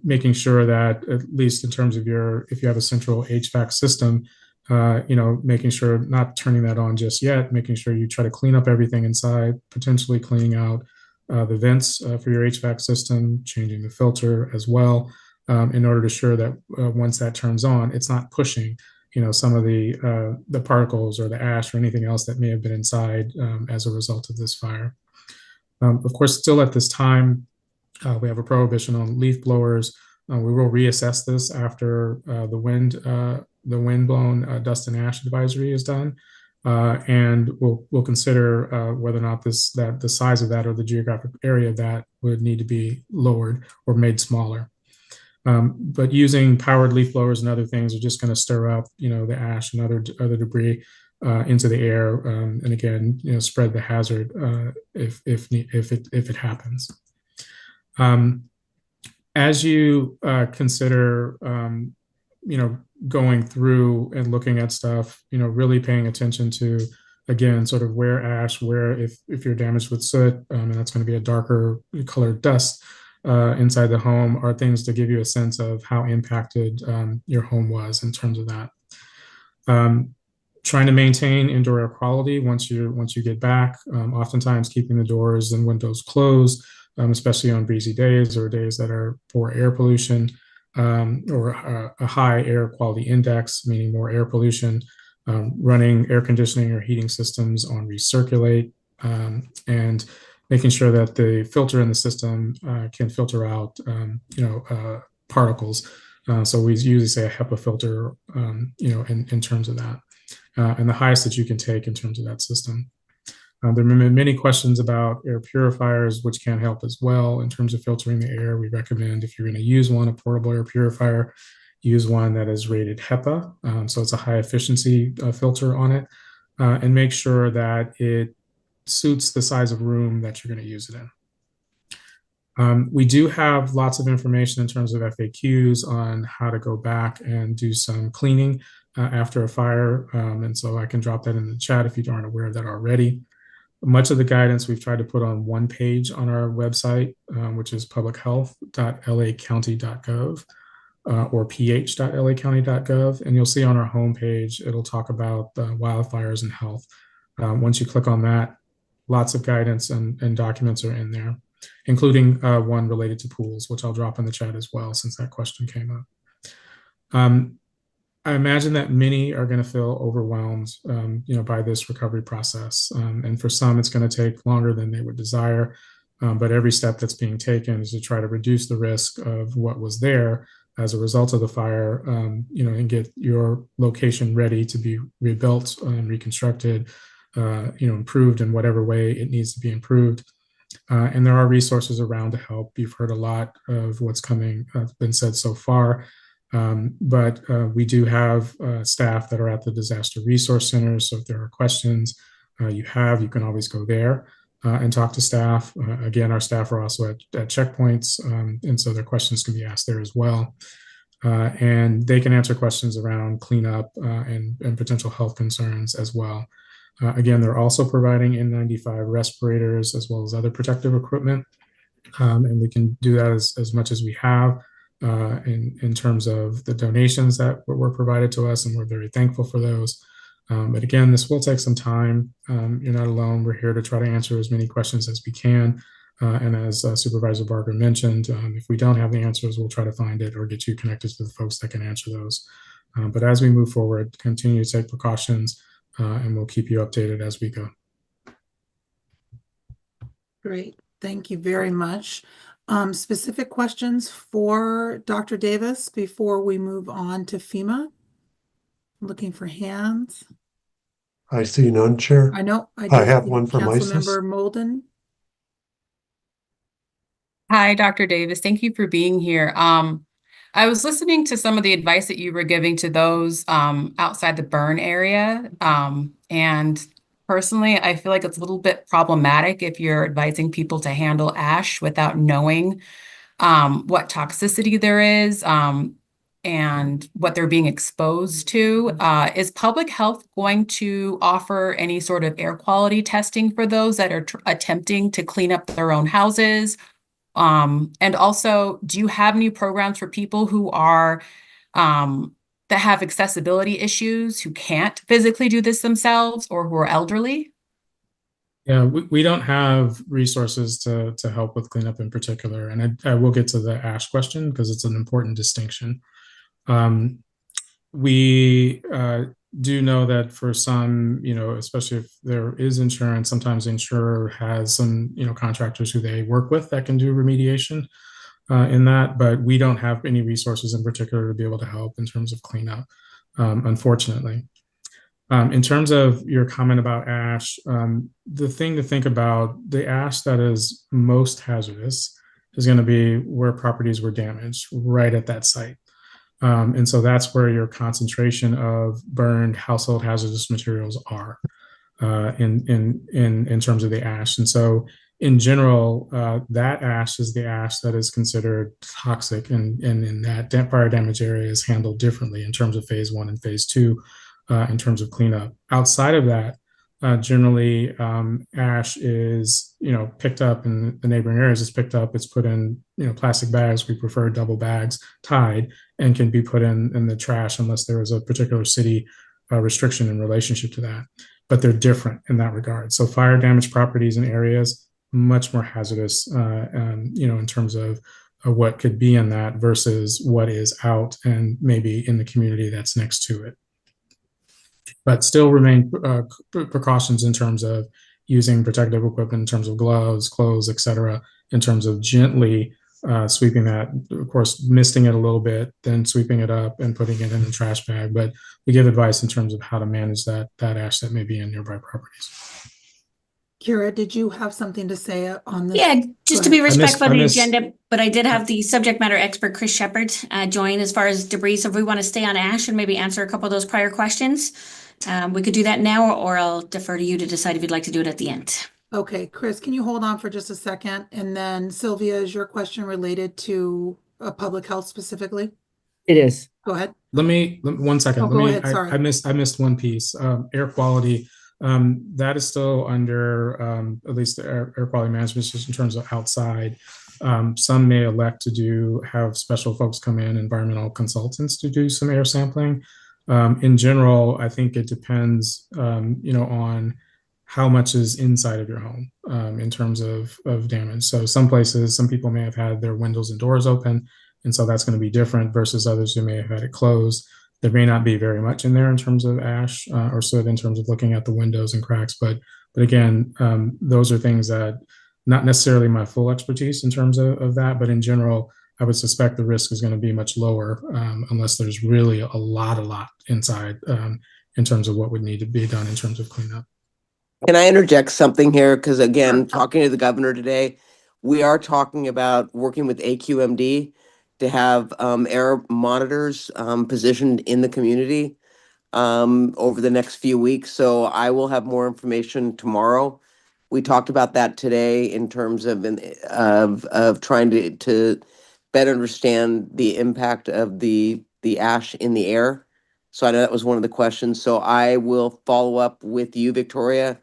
Making sure that, at least in terms of if you have a central HVAC system, making sure not turning that on just yet, making sure you try to clean up everything inside, potentially cleaning out the vents for your HVAC system, changing the filter as well, in order to ensure that once that turns on, it's not pushing, some of the particles or the ash or anything else that may have been inside as a result of this fire. Of course, still at this time, we have a prohibition on leaf blowers. We will reassess this after the wind-blown dust and ash advisory is done, and we'll consider whether or not that the size of that or the geographic area of that would need to be lowered or made smaller. But using powered leaf blowers and other things are just going to stir up, the ash and other debris into the air, and again, spread the hazard if it happens. As you consider, going through and looking at stuff, really paying attention to, again, sort of where ash, where if you're damaged with soot, and that's going to be a darker colored dust inside the home, are things to give you a sense of how impacted your home was in terms of that. Trying to maintain indoor air quality once you get back, oftentimes keeping the doors and windows closed, especially on breezy days or days that are poor air pollution, or a high air quality index, meaning more air pollution, running air conditioning or heating systems on recirculate, and making sure that the filter in the system can filter out, particles. So we usually say a HEPA filter, in terms of that, and the highest that you can take in terms of that system. There have been many questions about air purifiers, which can help as well in terms of filtering the air. We recommend, if you're going to use one, a portable air purifier, use one that is rated HEPA. So it's a high efficiency filter on it, and make sure that it suits the size of room that you're going to use it in. We do have lots of information in terms of FAQs on how to go back and do some cleaning after a fire. And so I can drop that in the chat if you aren't aware of that already. Much of the guidance we've tried to put on one page on our website, which is publichealth.lacounty.gov, or ph.lacounty.gov. And you'll see on our homepage, it'll talk about wildfires and health. Once you click on that, lots of guidance and documents are in there, including one related to pools, which I'll drop in the chat as well, since that question came up. I imagine that many are going to feel overwhelmed, by this recovery process. And for some, it's going to take longer than they would desire. But every step that's being taken is to try to reduce the risk of what was there as a result of the fire, and get your location ready to be rebuilt, reconstructed, improved in whatever way it needs to be improved. And there are resources around to help. You've heard a lot of what's been said so far. But we do have staff that are at the disaster resource centers. So if there are questions you can always go there and talk to staff. Again, our staff are also at checkpoints, and so their questions can be asked there as well. And they can answer questions around cleanup and potential health concerns as well. Again, they're also providing N95 respirators as well as other protective equipment. And we can do that as much as we have. In terms of the donations that were provided to us, and we're very thankful for those. But again, this will take some time. You're not alone. We're here to try to answer as many questions as we can. And as Supervisor Barker mentioned, if we don't have the answers, we'll try to find it or get you connected to the folks that can answer those. But as we move forward, continue to take precautions, and we'll keep you updated as we go. Great. Thank you very much. Specific questions for Dr. Davis before we move on to FEMA? Looking for hands. I see none, Chair. I know. I have one from ISIS. Councilmember Molden. Hi, Dr. Davis. Thank you for being here. I was listening to some of the advice that you were giving to those outside the burn area. And personally, I feel like it's a little bit problematic if you're advising people to handle ash without knowing what toxicity there is and what they're being exposed to. Is public health going to offer any sort of air quality testing for those that are attempting to clean up their own houses? And also, do you have any programs for people who are that have accessibility issues, who can't physically do this themselves, or who are elderly? Yeah, we don't have resources to help with cleanup in particular. And I will get to the ash question because it's an important distinction. We do know that for some, especially if there is insurance, sometimes the insurer has some, contractors who they work with that can do remediation in that, but we don't have any resources in particular to be able to help in terms of cleanup, unfortunately. In terms of your comment about ash, the thing to think about, the ash that is most hazardous is going to be where properties were damaged, right at that site. And so that's where your concentration of burned household hazardous materials are in terms of the ash. And so in general, that ash is the ash that is considered toxic, and in that fire damage area is handled differently in terms of phase 1 and phase 2 in terms of cleanup. Outside of that, generally ash is picked up in the neighboring areas. It's picked up, it's put in plastic bags. We prefer double bags tied, and can be put in the trash unless there is a particular city restriction in relationship to that. But they're different in that regard. So fire damaged properties and areas much more hazardous, in terms of what could be in that versus what is out and maybe in the community that's next to it. But still remain precautions in terms of using protective equipment, in terms of gloves, clothes, etc., in terms of gently sweeping that, of course, misting it a little bit, then sweeping it up and putting it in the trash bag. But we give advice in terms of how to manage that ash that may be in nearby properties. Kira, did you have something to say on this? Yeah, just to be respectful of the missed- agenda, but I did have the subject matter expert, Chris Shepard, join as far as debris. So if we want to stay on ash and maybe answer a couple of those prior questions, we could do that now, or I'll defer to you to decide if you'd like to do it at the end. Okay, Chris, can you hold on for just a second? And then Sylvia, is your question related to public health specifically? It is. Go ahead. One second. Oh, go ahead, sorry. I missed one piece. Air quality. That is still under at least the air quality management system in terms of outside. Some may elect to have special folks come in, environmental consultants, to do some air sampling. In general, I think it depends, on how much is inside of your home in terms of damage. So some places, some people may have had their windows and doors open, and so that's going to be different versus others who may have had it closed. There may not be very much in there in terms of ash or soot in terms of looking at the windows and cracks. But again, those are things that not necessarily my full expertise in terms of that. But in general, I would suspect the risk is going to be much lower unless there's really a lot inside in terms of what would need to be done in terms of cleanup. Can I interject something here? Because again, talking to the governor today, we are talking about working with AQMD to have air monitors positioned in the community over the next few weeks. So I will have more information tomorrow. We talked about that today in terms of trying to better understand the impact of the ash in the air. So I know that was one of the questions. So I will follow up with you, Victoria,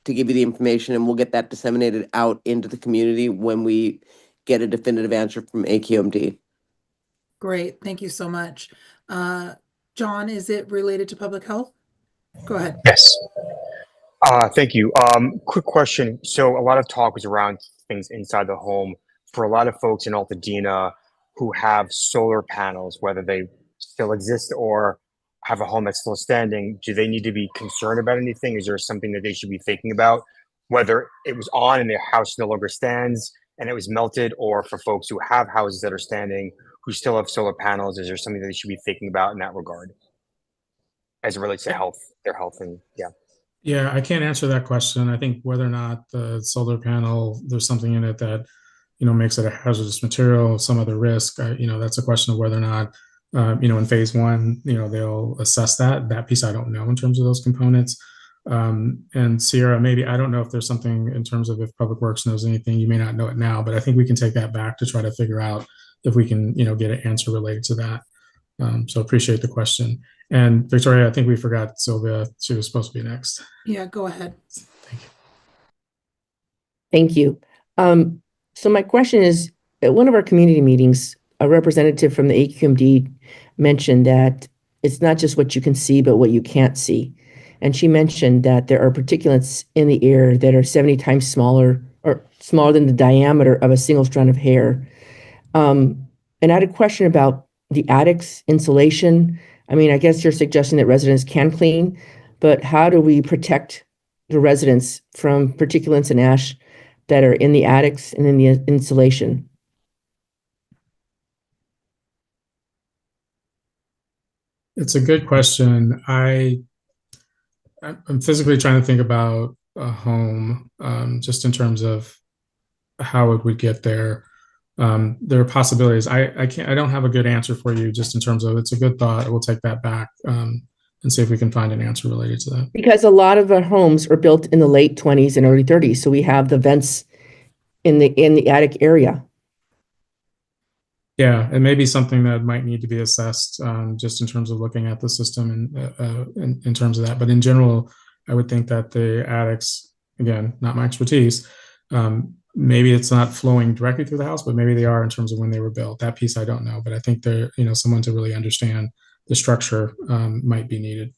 to give you the information, and we'll get that disseminated out into the community when we get a definitive answer from AQMD. Great, thank you so much. John, is it related to public health? Go ahead. Yes. Thank you. Quick question. So a lot of talk was around things inside the home. For a lot of folks in Altadena who have solar panels, whether they still exist or have a home that's still standing, do they need to be concerned about anything? Is there something that they should be thinking about? Whether it was on and their house no longer stands and it was melted, or for folks who have houses that are standing who still have solar panels, is there something that they should be thinking about in that regard as it relates to health, their health? And Yeah, I can't answer that question. I think whether or not the solar panel, there's something in it that, makes it a hazardous material, some other risk, that's a question of whether or not, in phase 1, they'll assess that piece. I don't know in terms of those components. And Sierra, maybe, I don't know if there's something in terms of if Public Works knows anything, you may not know it now, but I think we can take that back to try to figure out if we can, get an answer related to that. So appreciate the question. And Victoria, I think we forgot Sylvia. She was supposed to be next. Yeah, go ahead. Thank you. So my question is, at one of our community meetings, a representative from the AQMD mentioned that it's not just what you can see, but what you can't see. and she mentioned that there are particulates in the air that are 70 times smaller or smaller than the diameter of a single strand of hair. And I had a question about the attic's insulation. I mean, I guess you're suggesting that residents can clean, but how do we protect the residents from particulates and ash that are in the attics and in the insulation? It's a good question. I'm physically trying to think about a home, just in terms of how it would get there. There are possibilities. I don't have a good answer for you just in terms of it's a good thought. We'll take that back, and see if we can find an answer related to that. Because a lot of our homes are built in the late 20s and early 30s, so we have the vents in the attic area. Yeah, it may be something that might need to be assessed, just in terms of looking at the system and in terms of that. But in general, I would think that the attics, again, not my expertise, maybe it's not flowing directly through the house, but maybe they are in terms of when they were built. That piece I don't know, but I think they're, someone to really understand the structure might be needed.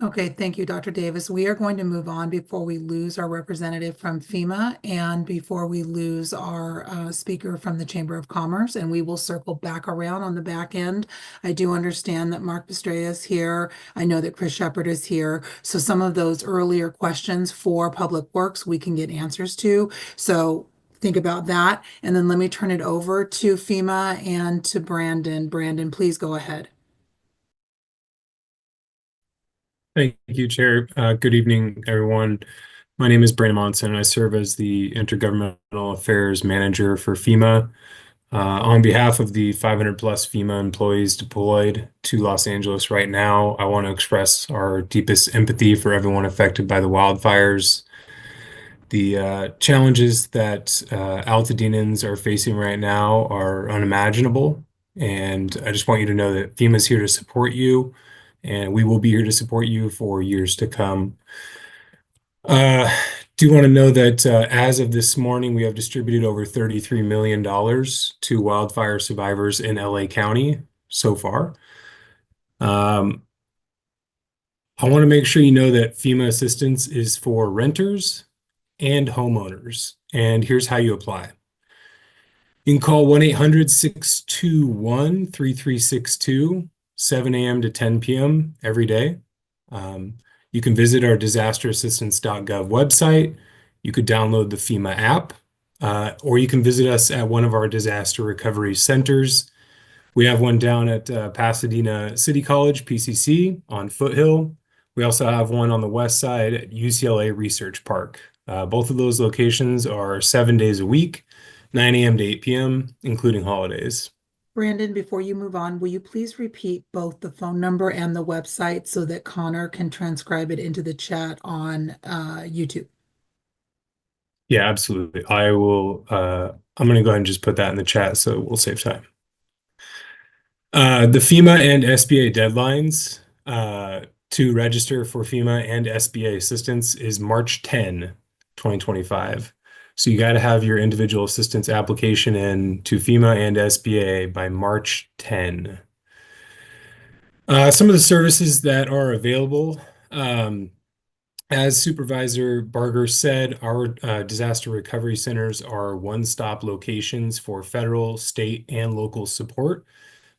Okay, thank you, Dr. Davis. We are going to move on before we lose our representative from FEMA and before we lose our speaker from the Chamber of Commerce, and we will circle back around on the back end. I do understand that Mark Estrella is here. I know that Chris Shepard is here. So some of those earlier questions for Public Works, we can get answers to. So think about that. And then let me turn it over to FEMA and to Brandon. Brandon, please go ahead. Thank you, Chair. Good evening, everyone. My name is Brandon Monson, and I serve as the Intergovernmental Affairs Manager for FEMA. On behalf of the 500 plus FEMA employees deployed to Los Angeles right now, I want to express our deepest empathy for everyone affected by the wildfires. The challenges that Altadenans are facing right now are unimaginable, and I just want you to know that FEMA is here to support you, and we will be here to support you for years to come. Do want to know that as of this morning, we have distributed over $33 million to wildfire survivors in LA County so far. I want to make sure you know that FEMA assistance is for renters and homeowners, and here's how you apply. You can call 1-800-621-3362, 7 a.m. to 10 p.m. every day. You can visit our disasterassistance.gov website. You could download the FEMA app, or you can visit us at one of our disaster recovery centers. We have one down at Pasadena City College, PCC, on Foothill. We also have one on the west side at UCLA Research Park. Both of those locations are 7 days a week, 9 a.m. to 8 p.m., including holidays. Brandon, before you move on, will you please repeat both the phone number and the website so that Connor can transcribe it into the chat on YouTube? Yeah, absolutely. I will, I'm going to go ahead and just put that in the chat so we'll save time. The FEMA and SBA deadlines to register for FEMA and SBA assistance is March 10, 2025. So you got to have your individual assistance application in to FEMA and SBA by March 10. Some of the services that are available, as Supervisor Barger said, our disaster recovery centers are one-stop locations for federal, state, and local support.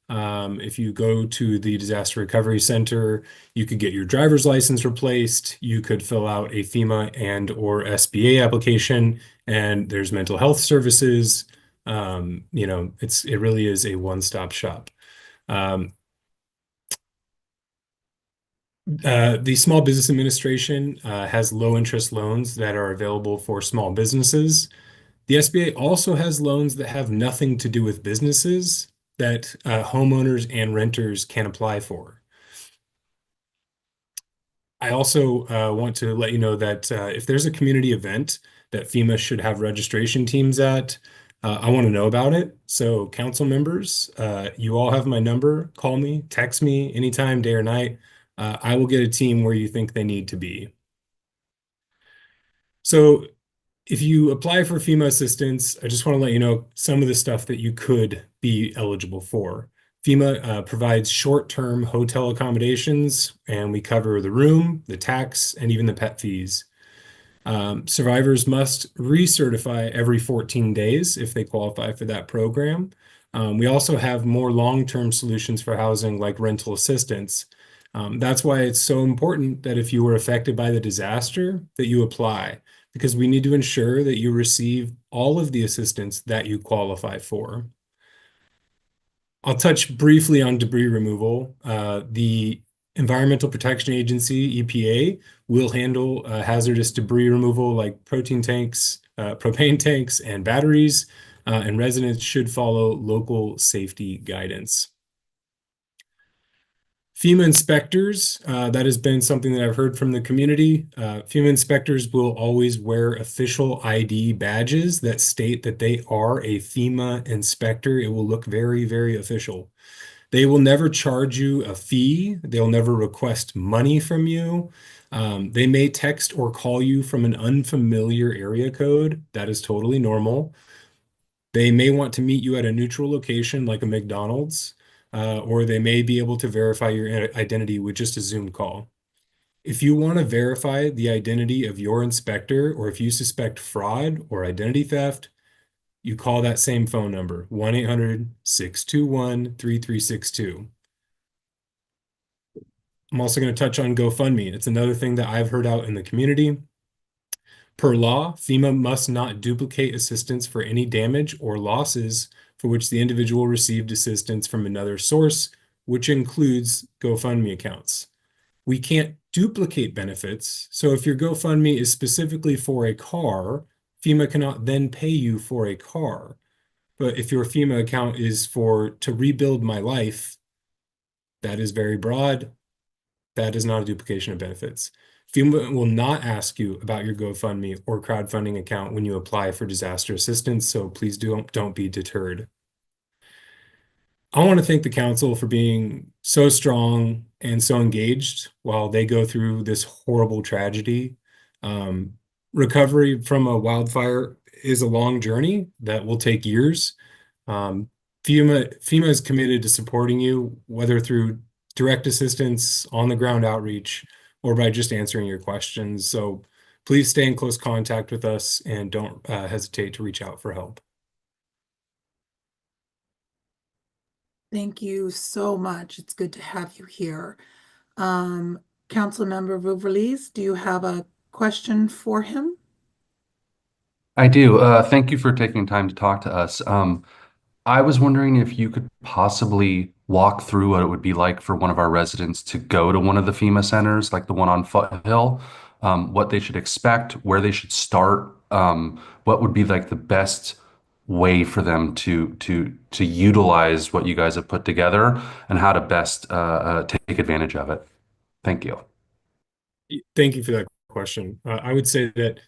If you go to the Disaster Recovery Center, you could get your driver's license replaced. You could fill out a FEMA and or SBA application, and there's mental health services. It really is a one-stop shop. The Small Business Administration has low interest loans that are available for small businesses. The SBA also has loans that have nothing to do with businesses that homeowners and renters can apply for. I also want to let you know that if there's a community event that FEMA should have registration teams at, I want to know about it. So council members, you all have my number. Call me, text me anytime, day or night. I will get a team where you think they need to be. So if you apply for FEMA assistance, I just want to let you know some of the stuff that you could be eligible for. FEMA provides short-term hotel accommodations, and we cover the room, the tax, and even the pet fees. Survivors must recertify every 14 days if they qualify for that program. We also have more long-term solutions for housing like rental assistance. That's why it's so important that if you were affected by the disaster, that you apply, because we need to ensure that you receive all of the assistance that you qualify for. I'll touch briefly on debris removal. The Environmental Protection Agency, EPA, will handle hazardous debris removal like propane tanks, and batteries, and residents should follow local safety guidance. FEMA inspectors, that has been something that I've heard from the community. FEMA inspectors will always wear official ID badges that state that they are a FEMA inspector. It will look very, very official. They will never charge you a fee. They'll never request money from you. They may text or call you from an unfamiliar area code. That is totally normal. They may want to meet you at a neutral location like a McDonald's, or they may be able to verify your identity with just a Zoom call. If you want to verify the identity of your inspector, or if you suspect fraud or identity theft, you call that same phone number, 1-800-621-3362. I'm also going to touch on GoFundMe. It's another thing that I've heard out in the community. Per law, FEMA must not duplicate assistance for any damage or losses for which the individual received assistance from another source, which includes GoFundMe accounts. We can't duplicate benefits, so if your GoFundMe is specifically for a car, FEMA cannot then pay you for a car. But if your FEMA account is to rebuild my life, that is very broad. That is not a duplication of benefits. FEMA will not ask you about your GoFundMe or crowdfunding account when you apply for disaster assistance, so please don't be deterred. I want to thank the council for being so strong and so engaged while they go through this horrible tragedy. Recovery from a wildfire is a long journey that will take years. FEMA is committed to supporting you, whether through direct assistance, on-the-ground outreach, or by just answering your questions. So please stay in close contact with us and don't hesitate to reach out for help. Thank you so much. It's good to have you here. Councilmember Ruverlis, do you have a question for him? I do. Thank you for taking time to talk to us. I was wondering if you could possibly walk through what it would be like for one of our residents to go to one of the FEMA centers, like the one on Foothill, what they should expect, where they should start, what would be like the best way for them to utilize what you guys have put together, and how to best take advantage of it. Thank you. Thank you for that question. I would say that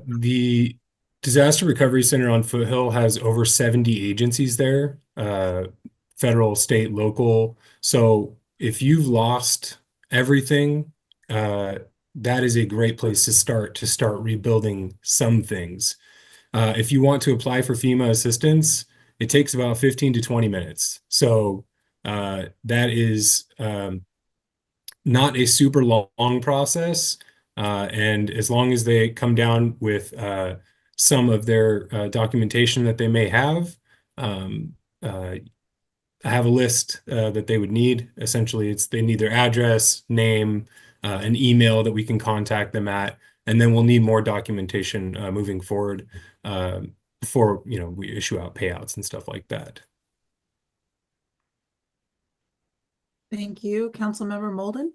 the Disaster Recovery Center on Foothill has over 70 agencies there, federal, state, local. So if you've lost everything, that is a great place to start rebuilding some things. If you want to apply for FEMA assistance, it takes about 15 to 20 minutes. So that is not a super long process. And as long as they come down with some of their documentation that they may have, I have a list that they would need. Essentially, they need their address, name, an email that we can contact them at, and then we'll need more documentation moving forward before we issue out payouts and stuff like that. Thank you. Councilmember Molden?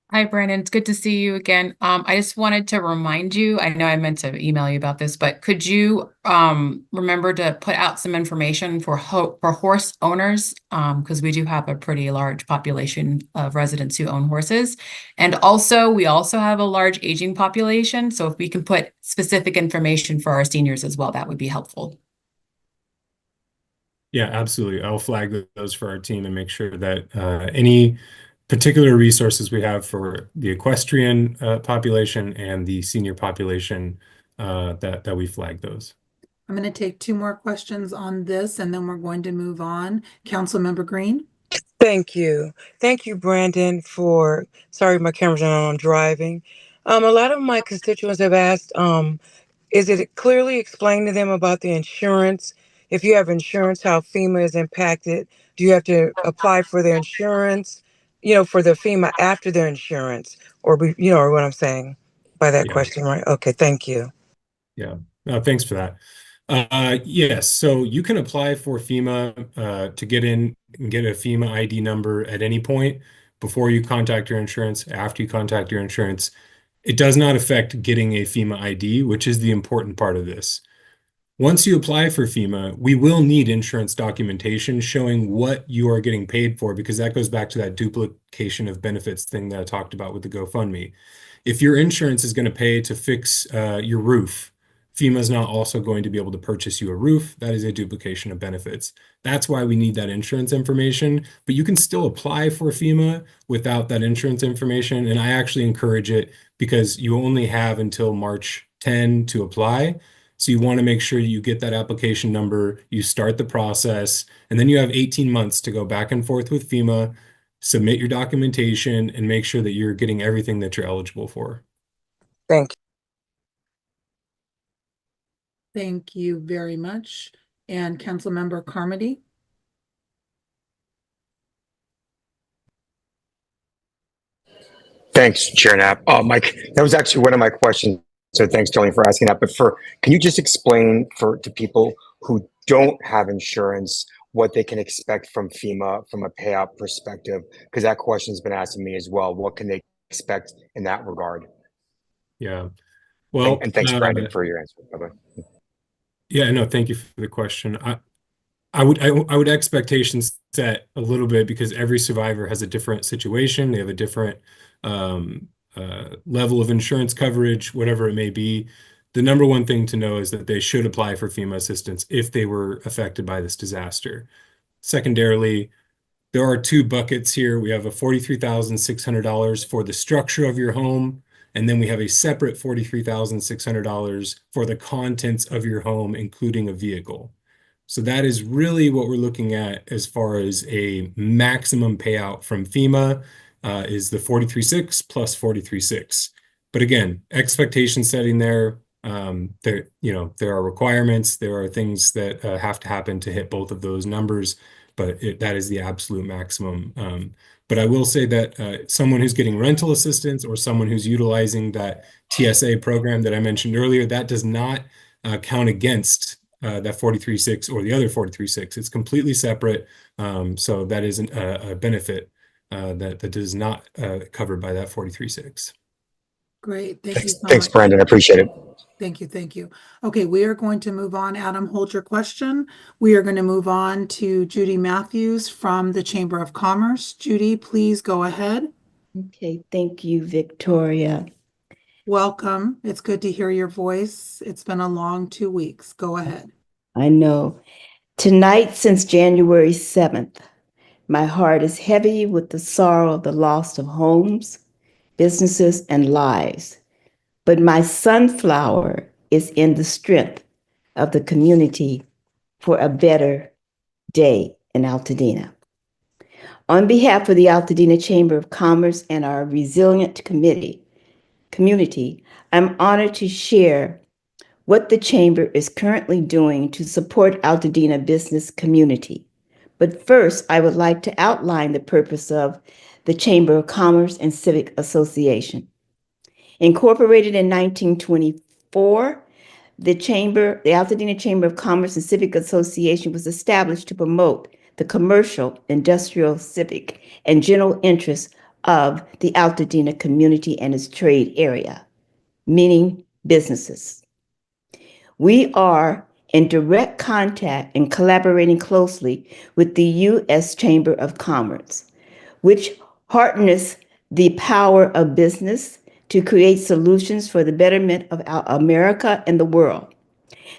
Hi, Brandon. It's good to see you again. I just wanted to remind you, I know I meant to email you about this, but could you remember to put out some information for horse owners? Because we do have a pretty large population of residents who own horses. And also, we also have a large aging population. So if we can put specific information for our seniors as well, that would be helpful. Yeah, absolutely. I'll flag those for our team and make sure that any particular resources we have for the equestrian population and the senior population that we flag those. I'm going to take two more questions on this and then we're going to move on. Councilmember Green. Thank you. Thank you, Brandon, sorry, my camera's not on, I'm driving. A lot of my constituents have asked, is it clearly explained to them about the insurance? If you have insurance, how FEMA is impacted? Do you have to apply for their insurance, for the FEMA after their insurance? Or what I'm saying by that Yeah. question, right? Okay, thank you. Yeah, thanks for that. Yes, so you can apply for FEMA to get in and get a FEMA ID number at any point before you contact your insurance, after you contact your insurance. It does not affect getting a FEMA ID, which is the important part of this. Once you apply for FEMA, we will need insurance documentation showing what you are getting paid for, because that goes back to that duplication of benefits thing that I talked about with the GoFundMe. If your insurance is going to pay to fix your roof, FEMA is not also going to be able to purchase you a roof. That is a duplication of benefits. That's why we need that insurance information, but you can still apply for FEMA without that insurance information. And I actually encourage it because you only have until March 10 to apply. So you want to make sure you get that application number, you start the process, and then you have 18 months to go back and forth with FEMA, submit your documentation, and make sure that you're getting everything that you're eligible for. Thank you. Thank you very much. And Councilmember Carmody. Thanks, Chair Knapp. Mike, that was actually one of my questions. So thanks, Jolene, for asking that. But can you just explain to people who don't have insurance what they can expect from FEMA from a payout perspective? Because that question's been asked of me as well. What can they expect in that regard? Yeah. Well, and thanks, Brandon, for your answer. Bye-bye. Yeah, no, thank you for the question. I would expectations set a little bit because every survivor has a different situation. They have a different level of insurance coverage, whatever it may be. The number one thing to know is that they should apply for FEMA assistance if they were affected by this disaster. Secondarily, there are two buckets here. We have a $43,600 for the structure of your home, and then we have a separate $43,600 for the contents of your home, including a vehicle. So that is really what we're looking at as far as a maximum payout from FEMA is the 43.6 plus 43.6. But again, expectation setting there, there are requirements, there are things that have to happen to hit both of those numbers, but that is the absolute maximum. But I will say that someone who's getting rental assistance or someone who's utilizing that TSA program that I mentioned earlier, that does not count against that 43.6 or the other 43.6. It's completely separate. So that is a benefit that is not covered by that 43.6. Great. Thank you so Thanks, much. Brandon. I appreciate it. Thank you. Thank you. Okay, we are going to move on. Adam, hold your question. We are going to move on to Judy Matthews from the Chamber of Commerce. Judy, please go ahead. Okay, thank you, Victoria. Welcome. It's good to hear your voice. It's been a long 2 weeks. Go ahead. I know. Tonight, since January 7th, my heart is heavy with the sorrow of the loss of homes, businesses, and lives. But my sunflower is in the strength of the community for a better day in Altadena. On behalf of the Altadena Chamber of Commerce and our resilient community, I'm honored to share what the Chamber is currently doing to support Altadena business community. But first, I would like to outline the purpose of the Chamber of Commerce and Civic Association. Incorporated in 1924, the Altadena Chamber of Commerce and Civic Association was established to promote the commercial, industrial, civic, and general interests of the Altadena community and its trade area, meaning businesses. We are in direct contact and collaborating closely with the U.S. Chamber of Commerce, which harnesses the power of business to create solutions for the betterment of America and the world.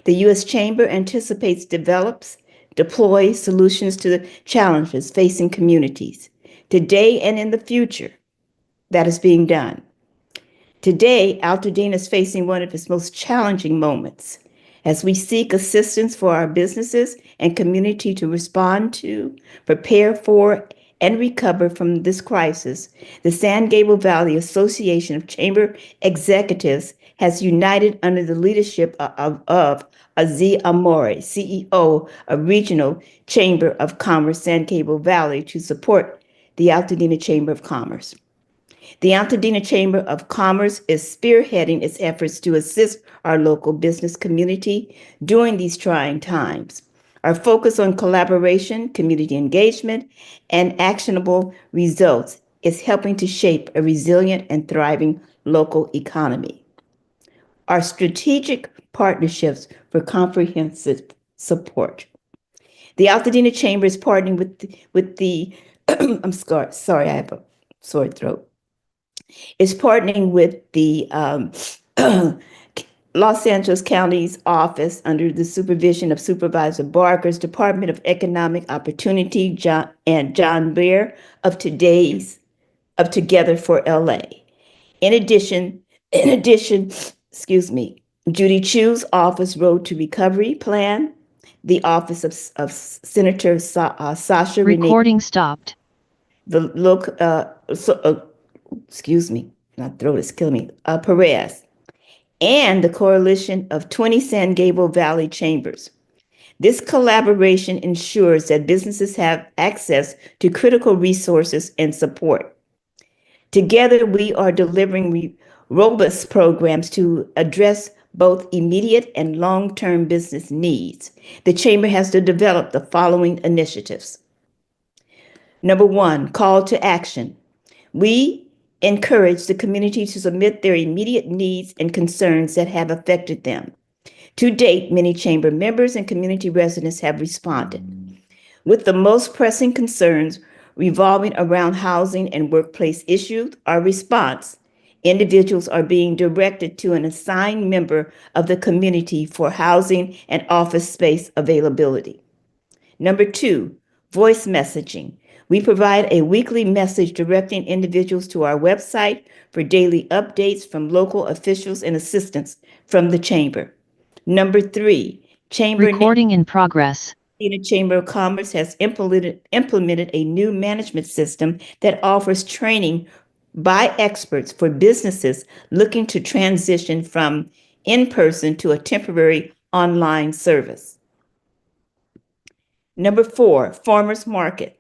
The U.S. Chamber anticipates, develops, deploys solutions to the challenges facing communities today and in the future. That is being done. Today, Altadena is facing one of its most challenging moments As we seek assistance for our businesses and community to respond to, prepare for, and recover from this crisis, the San Gabriel Valley Association of Chamber Executives has united under the leadership of Aziz Amore, CEO of Regional Chamber of Commerce, San Gabriel Valley, to support the Altadena Chamber of Commerce. The Altadena Chamber of Commerce is spearheading its efforts to assist our local business community during these trying times. Our focus on collaboration, community engagement, and actionable results is helping to shape a resilient and thriving local economy. Our strategic partnerships for comprehensive support. The Altadena Chamber is partnering with the I'm sorry, I have a sore throat. Is partnering with the Los Angeles County's office under the supervision of Supervisor Barker's Department of Economic Opportunity, John Bear of Together for LA. In addition, excuse me, Judy Chu's office Road to Recovery Plan, the office of Senator Sasha Recording stopped. The excuse me, my throat is killing me, Perez, and the coalition of 20 San Gabriel Valley chambers. This collaboration ensures that businesses have access to critical resources and support. Together, we are delivering robust programs to address both immediate and long-term business needs. The chamber has to develop the following initiatives. Number one, call to action. We encourage the community to submit their immediate needs and concerns that have affected them. To date, many chamber members and community residents have responded. With the most pressing concerns revolving around housing and workplace issues, our response, individuals are being directed to an assigned member of the community for housing and office space availability. Number two, voice messaging. We provide a weekly message directing individuals to our website for daily updates from local officials and assistance from the chamber. Number three, Recording in progress. The Chamber of Commerce has implemented a new management system that offers training by experts for businesses looking to transition from in-person to a temporary online service. Number four, farmers market.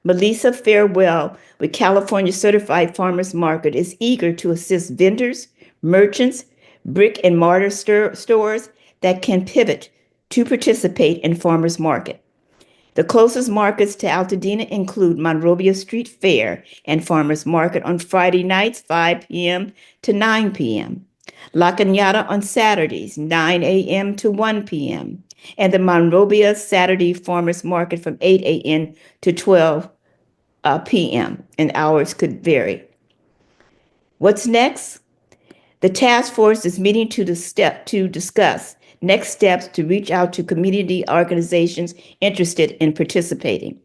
Melissa Farewell with California Certified Farmers Market is eager to assist vendors, merchants, brick and mortar stores that can pivot to participate in farmers market. The closest markets to Altadena include Monrovia Street Fair and Farmers Market on Friday nights, 5 p.m. to 9 p.m. La Cañada on Saturdays, 9 a.m. to 1 p.m. and the Monrovia Saturday Farmers Market from 8 a.m. to 12 p.m. and hours could vary. What's next? The task force is meeting to discuss next steps to reach out to community organizations interested in participating.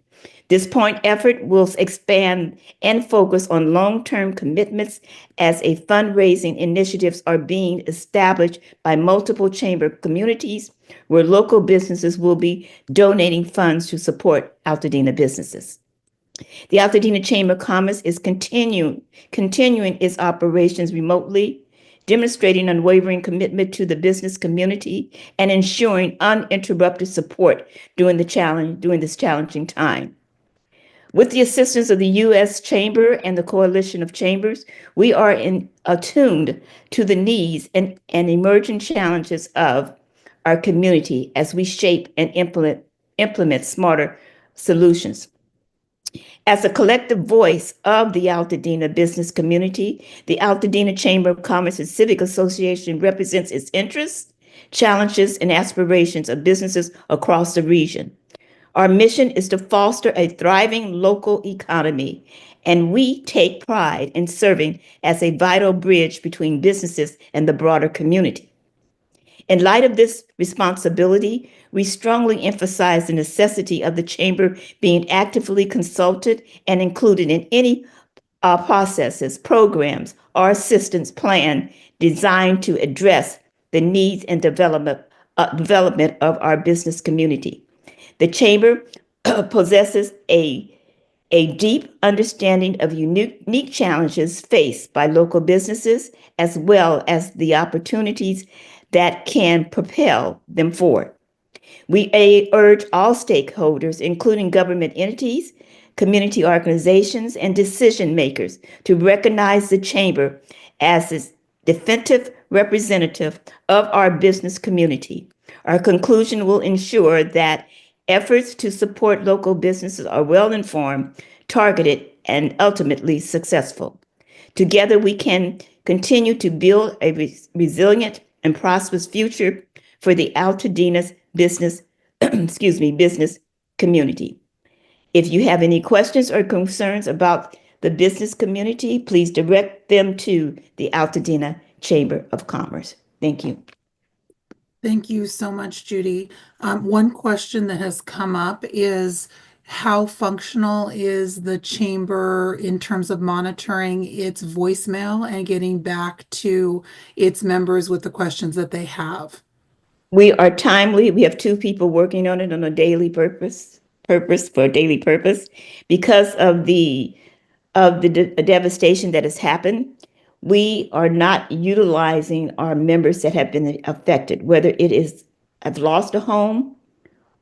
This point effort will expand and focus on long-term commitments as a fundraising initiatives are being established by multiple chamber communities where local businesses will be donating funds to support Altadena businesses. The Altadena Chamber of Commerce is continuing its operations remotely, demonstrating unwavering commitment to the business community and ensuring uninterrupted support during this challenging time. With the assistance of the U.S. Chamber and the Coalition of Chambers, we are attuned to the needs and emerging challenges of our community as we shape and implement smarter solutions. As a collective voice of the Altadena business community, the Altadena Chamber of Commerce and Civic Association represents its interests, challenges, and aspirations of businesses across the region. Our mission is to foster a thriving local economy, and we take pride in serving as a vital bridge between businesses and the broader community. In light of this responsibility, we strongly emphasize the necessity of the Chamber being actively consulted and included in any processes, programs, or assistance plan designed to address the needs and development development of our business community. The Chamber possesses a deep understanding of unique challenges faced by local businesses, as well as the opportunities that can propel them forward. We urge all stakeholders, including government entities, community organizations, and decision makers, to recognize the Chamber as its definitive representative of our business community. Our conclusion will ensure that efforts to support local businesses are well informed, targeted, and ultimately successful. Together, we can continue to build a resilient and prosperous future for the Altadena's business, business community. If you have any questions or concerns about the business community, please direct them to the Altadena Chamber of Commerce. Thank you. Thank you so much, Judy. One question that has come up is how functional is the chamber in terms of monitoring its voicemail and getting back to its members with the questions that they have? We are timely. We have 2 people working on it on a daily purpose, because of the devastation that has happened. We are not utilizing our members that have been affected, whether it is have lost a home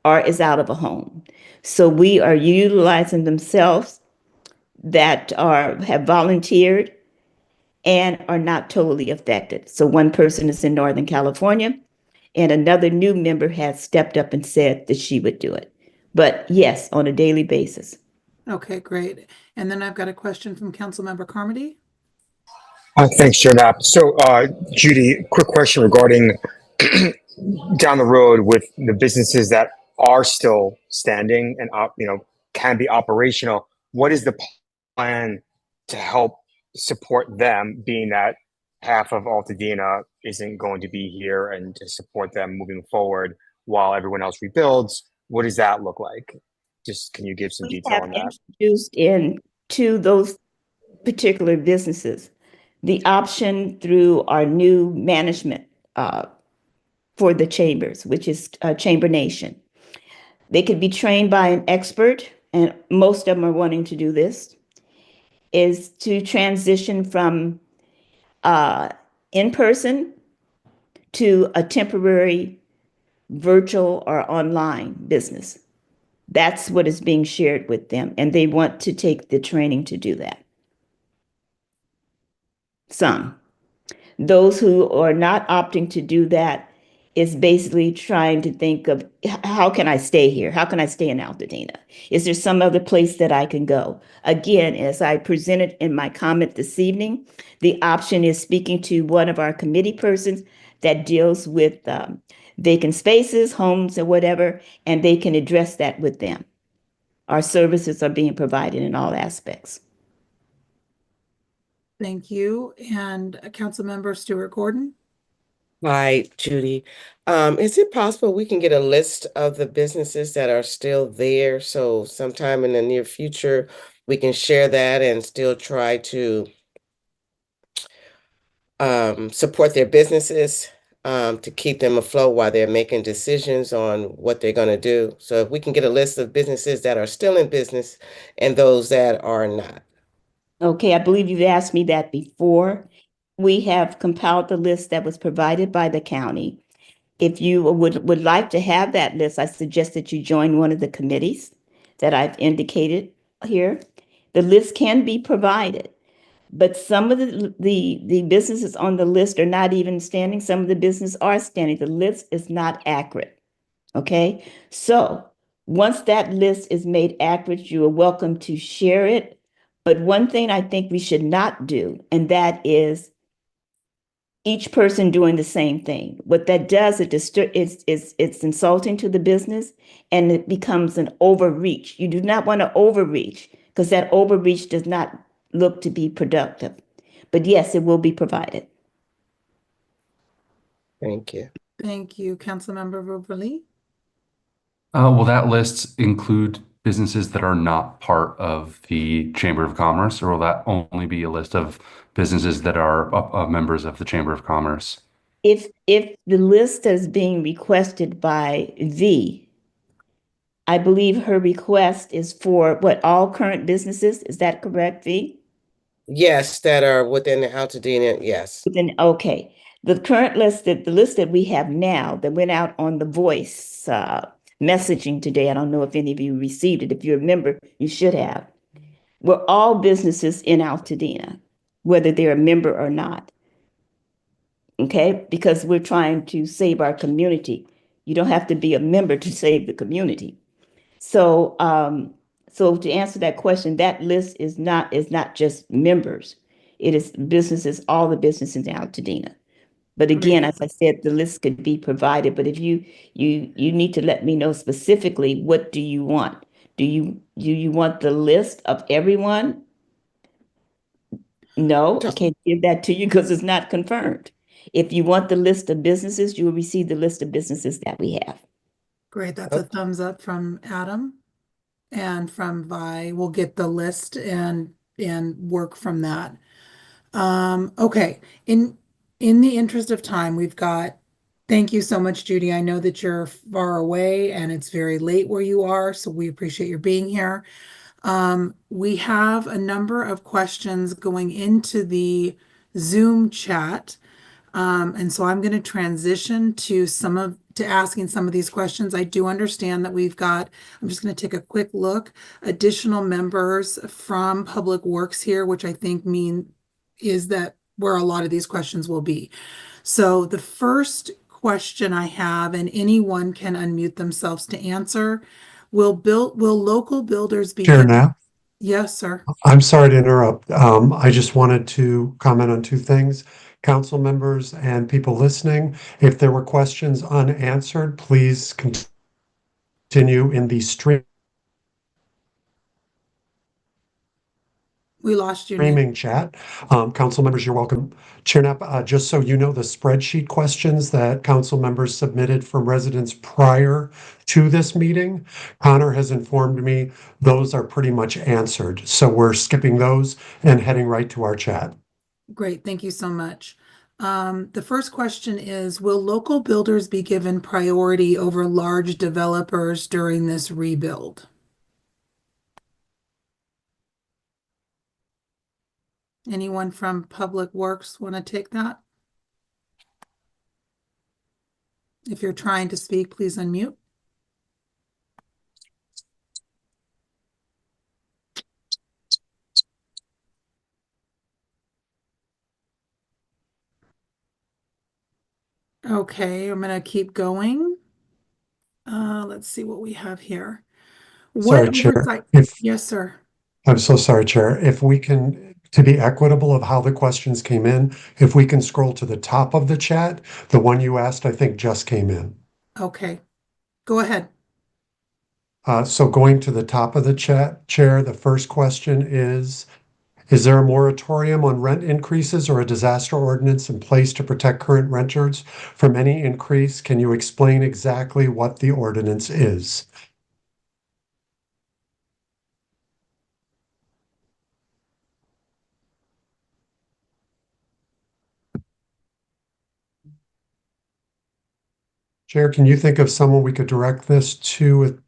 or is out of a home. So we are utilizing themselves that have volunteered and are not totally affected. So one person is in Northern California, and another new member has stepped up and said that she would do it. But yes, on a daily basis. Okay, great. And then I've got a question from Councilmember Carmody. Thanks, Chair Knapp. So, Judy, quick question regarding down the road with the businesses that are still standing and can be operational. What is the plan to help support them, being that half of Altadena isn't going to be here, and to support them moving forward while everyone else rebuilds? What does that look like? Just can you give some detail on that? We have introduced into those particular businesses the option through our new management for the chambers, which is Chamber Nation. They could be trained by an expert, and most of them are wanting to do this, is to transition from in-person to a temporary virtual or online business. That's what is being shared with them, and they want to take the training to do that. Some. Those who are not opting to do that is basically trying to think of, how can I stay here? How can I stay in Altadena? Is there some other place that I can go? Again, as I presented in my comment this evening, the option is speaking to one of our committee persons that deals with vacant spaces, homes, or whatever, and they can address that with them. Our services are being provided in all aspects. Thank you. And Councilmember Stuart Gordon. Hi, Judy. Is it possible we can get a list of the businesses that are still there? So sometime in the near future, we can share that and still try to support their businesses, to keep them afloat while they're making decisions on what they're going to do. So if we can get a list of businesses that are still in business and those that are not. Okay, I believe you've asked me that before. We have compiled the list that was provided by the county. If you would like to have that list, I suggest that you join one of the committees that I've indicated here. The list can be provided, but some of the businesses on the list are not even standing. Some of the businesses are standing. The list is not accurate. Okay, so once that list is made accurate, you are welcome to share it. But one thing I think we should not do, and that is each person doing the same thing. What that does, it's insulting to the business, and it becomes an overreach. You do not want to overreach, because that overreach does not look to be productive. But yes, it will be provided. Thank you. Thank you, Councilmember Roverly. Will that list include businesses that are not part of the Chamber of Commerce, or will that only be a list of businesses that are members of the Chamber of Commerce? if the list is being requested by V, I believe her request is for what, all current businesses? Is that correct, V? Yes, that are within the Altadena, yes. Then, okay. The current list, the list that we have now that went out on the voice messaging today, I don't know if any of you received it. If you remember, you should have. Were all businesses in Altadena, whether they're a member or not. Okay, because we're trying to save our community. You don't have to be a member to save the community. So, so to answer that question, that list is not just members. It is businesses, all the businesses in Altadena. But again, as I said, the list could be provided. But if you need to let me know specifically, what do you want? Do you want the list of everyone? No, I can't give that to you because it's not confirmed. If you want the list of businesses, you will receive the list of businesses that we have. Great, that's a thumbs up from Adam. And from Vi, we'll get the list and work from that. Okay, in the interest of time, we've got, thank you so much, Judy. I know that you're far away and it's very late where you are, so we appreciate your being here. We have a number of questions going into the Zoom chat. And so I'm going to transition to asking some of these questions. I do understand that I'm just going to take a quick look, additional members from Public Works here, which I think is that where a lot of these questions will be. So the first question I have, and anyone can unmute themselves to answer, will local builders be Chair Knapp? Yes, sir. I'm sorry to interrupt. I just wanted to comment on two things. Council members and people listening, if there were questions unanswered, please continue in the We lost you, Nick. streaming chat. Council members, you're welcome. Chair Knapp, just so you know, the spreadsheet questions that council members submitted from residents prior to this meeting, Connor has informed me those are pretty much answered. So we're skipping those and heading right to our chat. Great, thank you so much. The first question is, will local builders be given priority over large developers during this rebuild? Anyone from Public Works want to take that? If you're trying to speak, please unmute. Okay, I'm going to keep going. Let's see what we have here. Sorry, Chair. Yes, sir. I'm so sorry, Chair. If we can, to be equitable of how the questions came in, if we can scroll to the top of the chat, the one you asked, I think just came in. Okay, go ahead. So going to the top of the chat, Chair, the first question is there a moratorium on rent increases or a disaster ordinance in place to protect current renters from any increase? Can you explain exactly what the ordinance is? Chair, can you think of someone we could direct this to with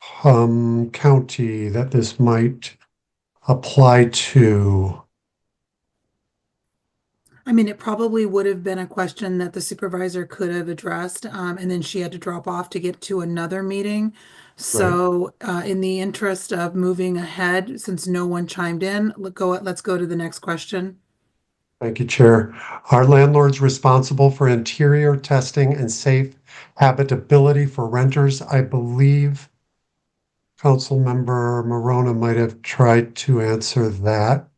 county that this might apply to? I mean, it probably would have been a question that the supervisor could have addressed, and then she had to drop off to get to another meeting. So, in the interest of moving ahead, since no one chimed in, let's go to the next question. Thank you, Chair. Are landlords responsible for interior testing and safe habitability for renters? I believe Councilmember Morona might have tried to answer that.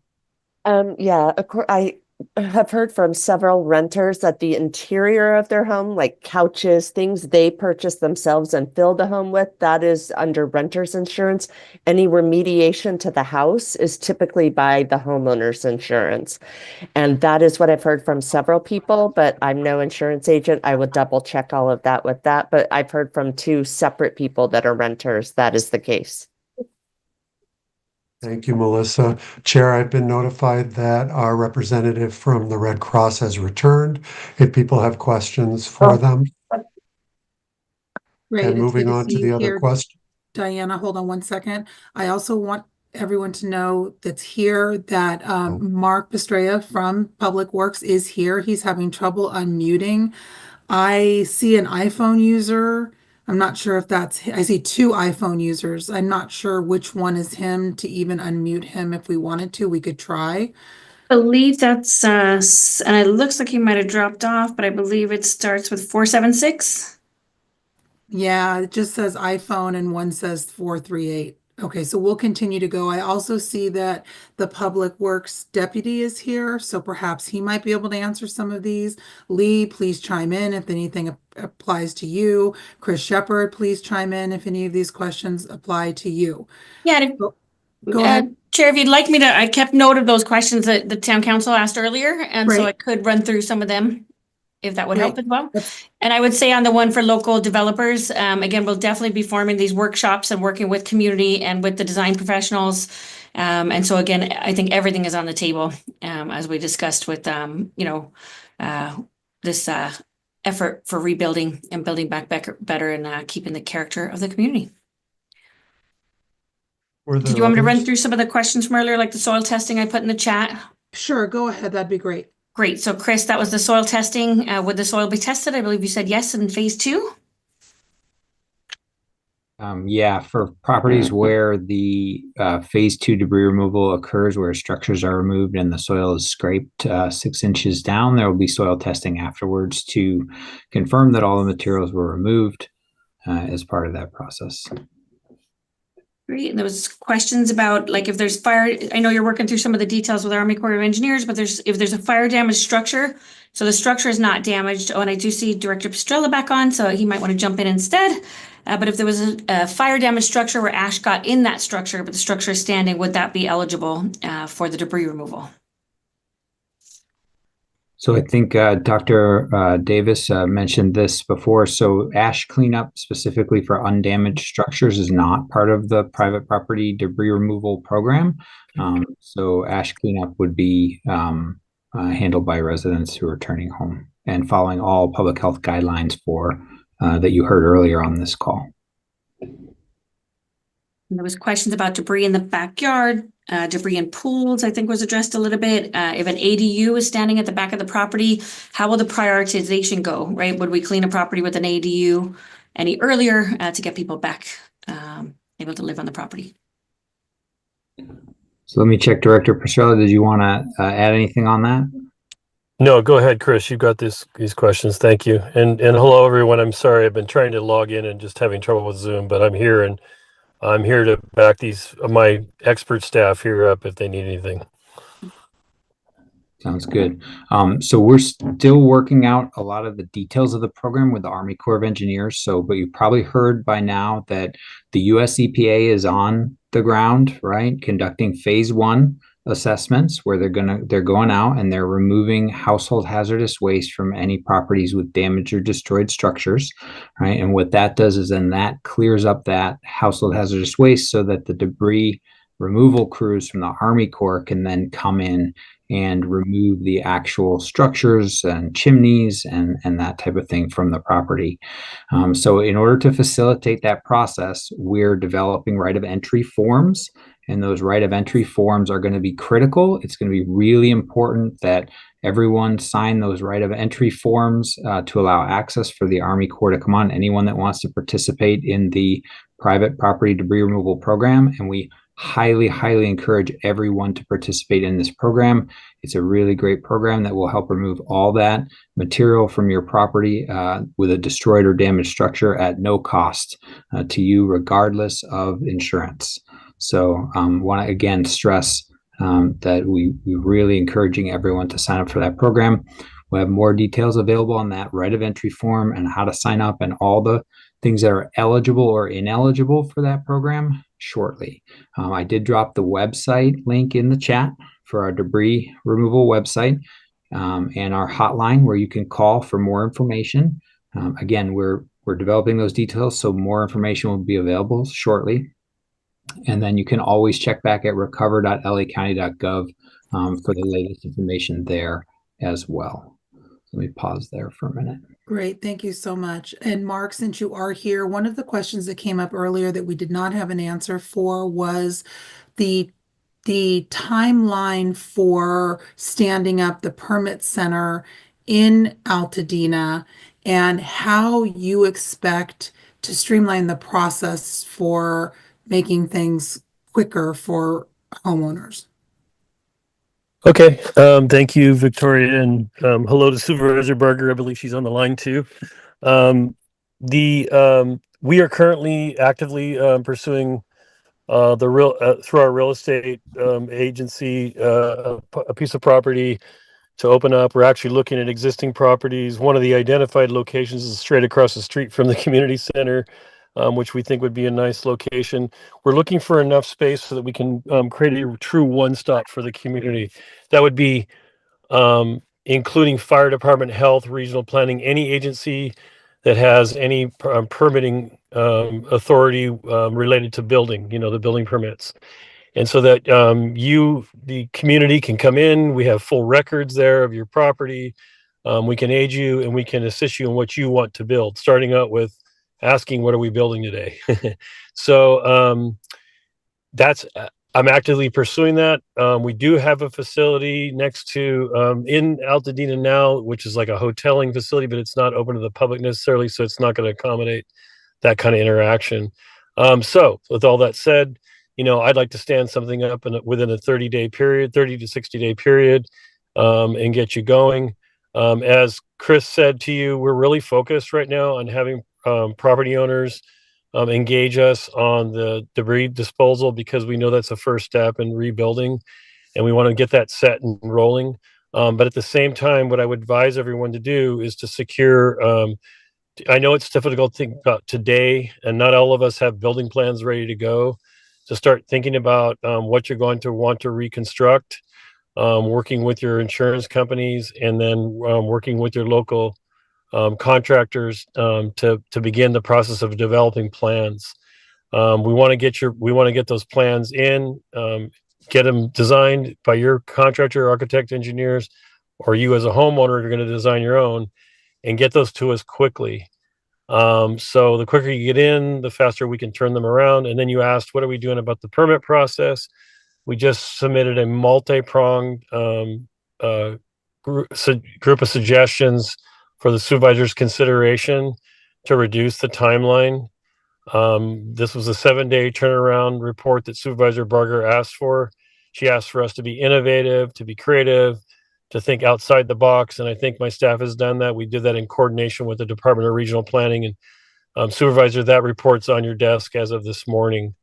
Yeah, I have heard from several renters that the interior of their home, like couches, things they purchase themselves and fill the home with, that is under renter's insurance. Any remediation to the house is typically by the homeowner's insurance. And that is what I've heard from several people, but I'm no insurance agent. I would double check all of that with that. But I've heard from two separate people that are renters, that is the case. Thank you, Melissa. Chair, I've been notified that our representative from the Red Cross has returned. If people have questions for them. Great. And It's moving good to on see to the you other here, question. Diana, hold on one second. I also want everyone to know that's here that Mark Pistrella from Public Works is here. He's having trouble unmuting. I see an iPhone user. I'm not sure if I see two iPhone users. I'm not sure which one is him to even unmute him. If we wanted to, we could try. Believe that's and it looks like he might have dropped off, but I believe it starts with 476. Yeah, it just says iPhone and one says 438. Okay, so we'll continue to go. I also see that the Public Works deputy is here, so perhaps he might be able to answer some of these. Lee, please chime in if anything applies to you. Chris Shepard, please chime in if any of these questions apply to you. Yeah, Go ahead. Chair, if you'd like me to, I kept note of those questions that the town council asked earlier, and so I could run through some of them if that would help as well. And I would say on the one for local developers, again, we'll definitely be forming these workshops and working with community and with the design professionals. And so again, I think everything is on the table, as we discussed with, this effort for rebuilding and building back better and keeping the character of the community. Did you want me to run through some of the questions from earlier, like the soil testing I put in the chat? Sure, go ahead. That'd be great. Great. So Chris, that was the soil testing. Would the soil be tested? I believe you said yes in phase 2. Yeah, for properties where the phase 2 debris removal occurs, where structures are removed and the soil is scraped 6 inches down, there will be soil testing afterwards to confirm that all the materials were removed as part of that process. Great. And there was questions about like if there's fire. I know you're working through some of the details with Army Corps of Engineers, but if there's a fire damaged structure, so the structure is not damaged. Oh, and I do see Director Pistrella back on, so he might want to jump in instead. But if there was a fire damaged structure where ash got in that structure, but the structure is standing, would that be eligible for the debris removal? So I think Dr. Davis mentioned this before. So ash cleanup specifically for undamaged structures is not part of the private property debris removal program. So ash cleanup would be handled by residents who are returning home and following all public health guidelines for that you heard earlier on this call. And there was questions about debris in the backyard, debris in pools, I think was addressed a little bit. If an ADU is standing at the back of the property, how will the prioritization go, right? Would we clean a property with an ADU any earlier to get people back able to live on the property? So let me check, Director Pistrella, did you want to add anything on that? No, go ahead, Chris. You've got these questions. Thank you. And hello, everyone. I'm sorry. I've been trying to log in and just having trouble with Zoom, but I'm here and I'm here to back my expert staff here up if they need anything. Sounds good. So we're still working out a lot of the details of the program with the Army Corps of Engineers. But you've probably heard by now that the US EPA is on the ground, right? Conducting phase 1 assessments where they're going out and they're removing household hazardous waste from any properties with damaged or destroyed structures, right? And what that does is then that clears up that household hazardous waste so that the debris removal crews from the Army Corps can then come in and remove the actual structures and chimneys and that type of thing from the property. So in order to facilitate that process, we're developing right of entry forms, and those right of entry forms are going to be critical. It's going to be really important that everyone sign those right of entry forms to allow access for the Army Corps to come on, anyone that wants to participate in the private property debris removal program. And we highly, highly encourage everyone to participate in this program. It's a really great program that will help remove all that material from your property with a destroyed or damaged structure at no cost to you, regardless of insurance. So want to again stress that we're really encouraging everyone to sign up for that program. We'll have more details available on that right of entry form and how to sign up and all the things that are eligible or ineligible for that program shortly. I did drop the website link in the chat for our debris removal website and our hotline where you can call for more information. Again, we're developing those details, so more information will be available shortly. And then you can always check back at recover.lacounty.gov for the latest information there as well. Let me pause there for a minute. Great, thank you so much. And Mark, since you are here, one of the questions that came up earlier that we did not have an answer for was the timeline for standing up the permit center in Altadena and how you expect to streamline the process for making things quicker for homeowners. Okay, thank you, Victoria, and hello to Supervisor Barger. I believe she's on the line too. We are currently actively pursuing through our real estate agency a piece of property to open up. We're actually looking at existing properties. One of the identified locations is straight across the street from the community center, which we think would be a nice location. We're looking for enough space so that we can create a true one-stop for the community. That would be including fire department, health, regional planning, any agency that has any permitting authority related to building, the building permits. And so that the community can come in, we have full records there of your property. We can aid you and we can assist you in what you want to build, starting out with asking, what are we building today? So I'm actively pursuing that. We do have a facility next to in Altadena now, which is like a hoteling facility, but it's not open to the public necessarily, so it's not going to accommodate that kind of interaction. So with all that said, I'd like to stand something up within a 30 to 60 day period, and get you going. As Chris said to you, we're really focused right now on having property owners engage us on the debris disposal, because we know that's a first step in rebuilding and we want to get that set and rolling. But at the same time, what I would advise everyone to do is to secure, I know it's difficult to think about today, and not all of us have building plans ready to go, to start thinking about what you're going to want to reconstruct, working with your insurance companies, and then working with your local contractors to begin the process of developing plans. We want to get those plans in, get them designed by your contractor, architect, engineers, or you as a homeowner are going to design your own, and get those to us quickly. So the quicker you get in, the faster we can turn them around. And then you asked, what are we doing about the permit process? We just submitted a multi-pronged group of suggestions for the supervisor's consideration to reduce the timeline. This was a 7-day turnaround report that Supervisor Barger asked for. She asked for us to be innovative, to be creative, to think outside the box, and I think my staff has done that. We did that in coordination with the Department of Regional Planning, and Supervisor, that report's on your desk as of this morning.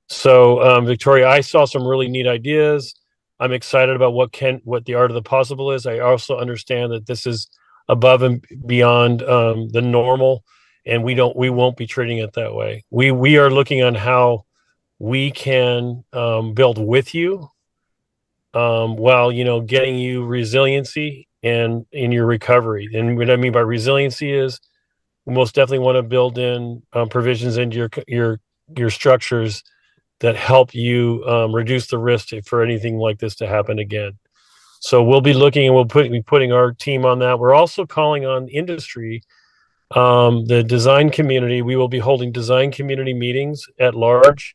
So Victoria, I saw some really neat ideas. I'm excited about what the art of the possible is. I also understand that this is above and beyond the normal, and we won't be treating it that way. We are looking on how we can build with you, while getting you resiliency and in your recovery. And what I mean by resiliency is we most definitely want to build in provisions into your structures that help you reduce the risk for anything like this to happen again. So we'll be looking, and we'll be putting our team on that. We're also calling on industry, the design community. We will be holding design community meetings at large,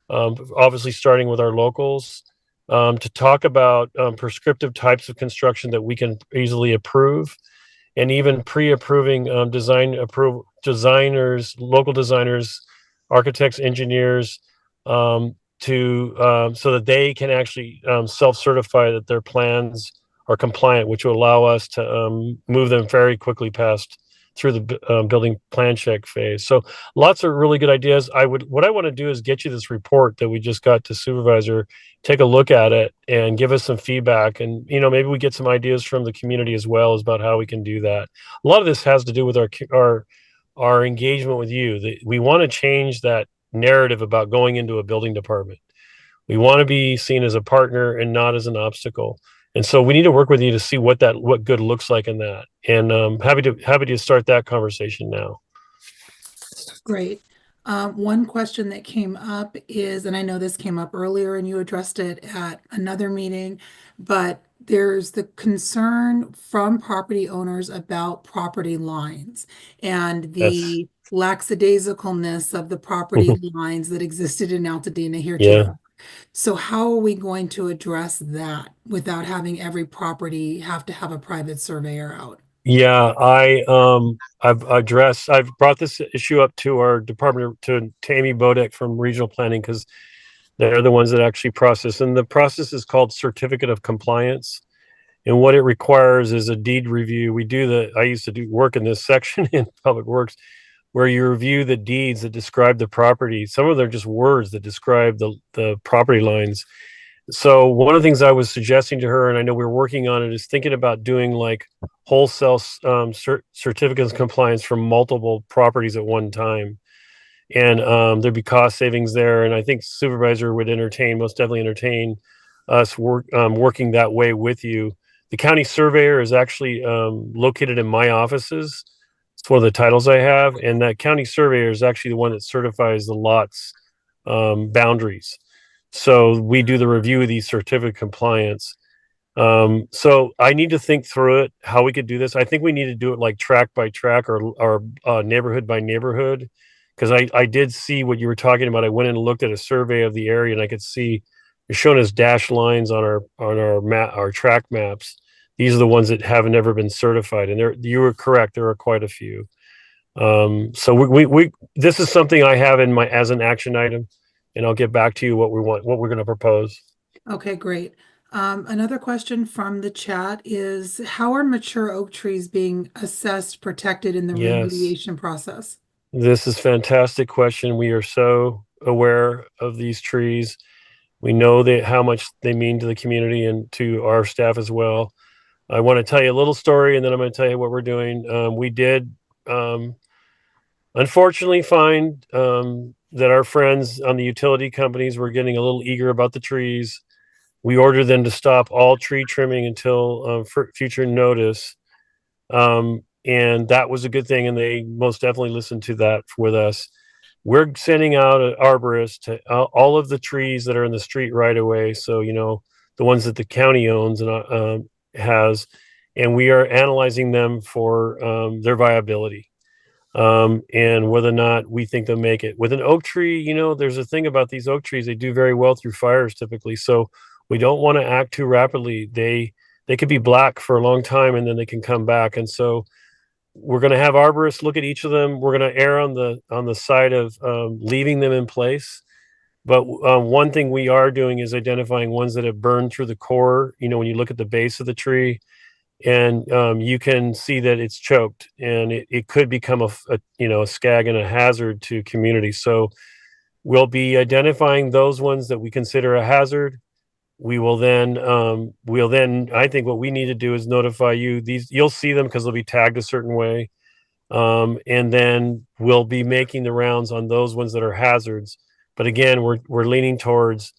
obviously starting with our locals, to talk about prescriptive types of construction that we can easily approve, and even pre-approving designers, local designers, architects, engineers, so that they can actually self-certify that their plans are compliant, which will allow us to move them very quickly through the building plan check phase. So lots of really good ideas. What I want to do is get you this report that we just got to Supervisor, take a look at it and give us some feedback. And, maybe we get some ideas from the community as well about how we can do that. A lot of this has to do with our engagement with you. We want to change that narrative about going into a building department. We want to be seen as a partner and not as an obstacle. And so we need to work with you to see what good looks like in that. And happy to start that conversation now. Great. One question that came up is, and I know this came up earlier and you addressed it at another meeting, but there's the concern from property owners about property lines and Yes. the lackadaisicalness of the property lines that existed in Altadena here too. Yeah. So how are we going to address that without having every property have to have a private surveyor out? Yeah, I've brought this issue up to our department, to Tammy Bodek from Regional Planning, because they're the ones that actually process. And the process is called Certificate of Compliance. And what it requires is a deed review. I used to do work in this section in Public Works, where you review the deeds that describe the property. Some of them are just words that describe the property lines. So one of the things I was suggesting to her, and I know we're working on it, is thinking about doing like wholesale certificates of compliance from multiple properties at one time. And there'd be cost savings there. And I think Supervisor would most definitely entertain us working that way with you. The county surveyor is actually located in my offices. It's one of the titles I have. And that county surveyor is actually the one that certifies the lots boundaries. So we do the review of these certificate of compliance. So I need to think through it, how we could do this. I think we need to do it like track by track or neighborhood by neighborhood. Because I did see what you were talking about. I went and looked at a survey of the area, and I could see you're showing us dashed lines on our track maps. These are the ones that have never been certified, and you were correct. There are quite a few. So we this is something I have as an action item, and I'll get back to you what we're going to propose. Okay, great. Another question from the chat is, how are mature oak trees being assessed, protected in the Yes. remediation process? This is a fantastic question. We are so aware of these trees. We know how much they mean to the community and to our staff as well. I want to tell you a little story, and then I'm going to tell you what we're doing. We did, unfortunately, find that our friends on the utility companies were getting a little eager about the trees. We ordered them to stop all tree trimming until future notice. And that was a good thing, and they most definitely listened to that with us. We're sending out an arborist to all of the trees that are in the street right away. So, the ones that the county owns and has, and we are analyzing them for their viability and whether or not we think they'll make it. With an oak tree, there's a thing about these oak trees; they do very well through fires typically. So we don't want to act too rapidly. They could be black for a long time, and then they can come back. And so we're going to have arborists look at each of them. We're going to err on the side of leaving them in place. But one thing we are doing is identifying ones that have burned through the core. When you look at the base of the tree, and you can see that it's choked, and it could become a scag and a hazard to community. So we'll be identifying those ones that we consider a hazard. We will then, I think what we need to do is notify you. You'll see them because they'll be tagged a certain way. And then we'll be making the rounds on those ones that are hazards. But again, we're leaning towards,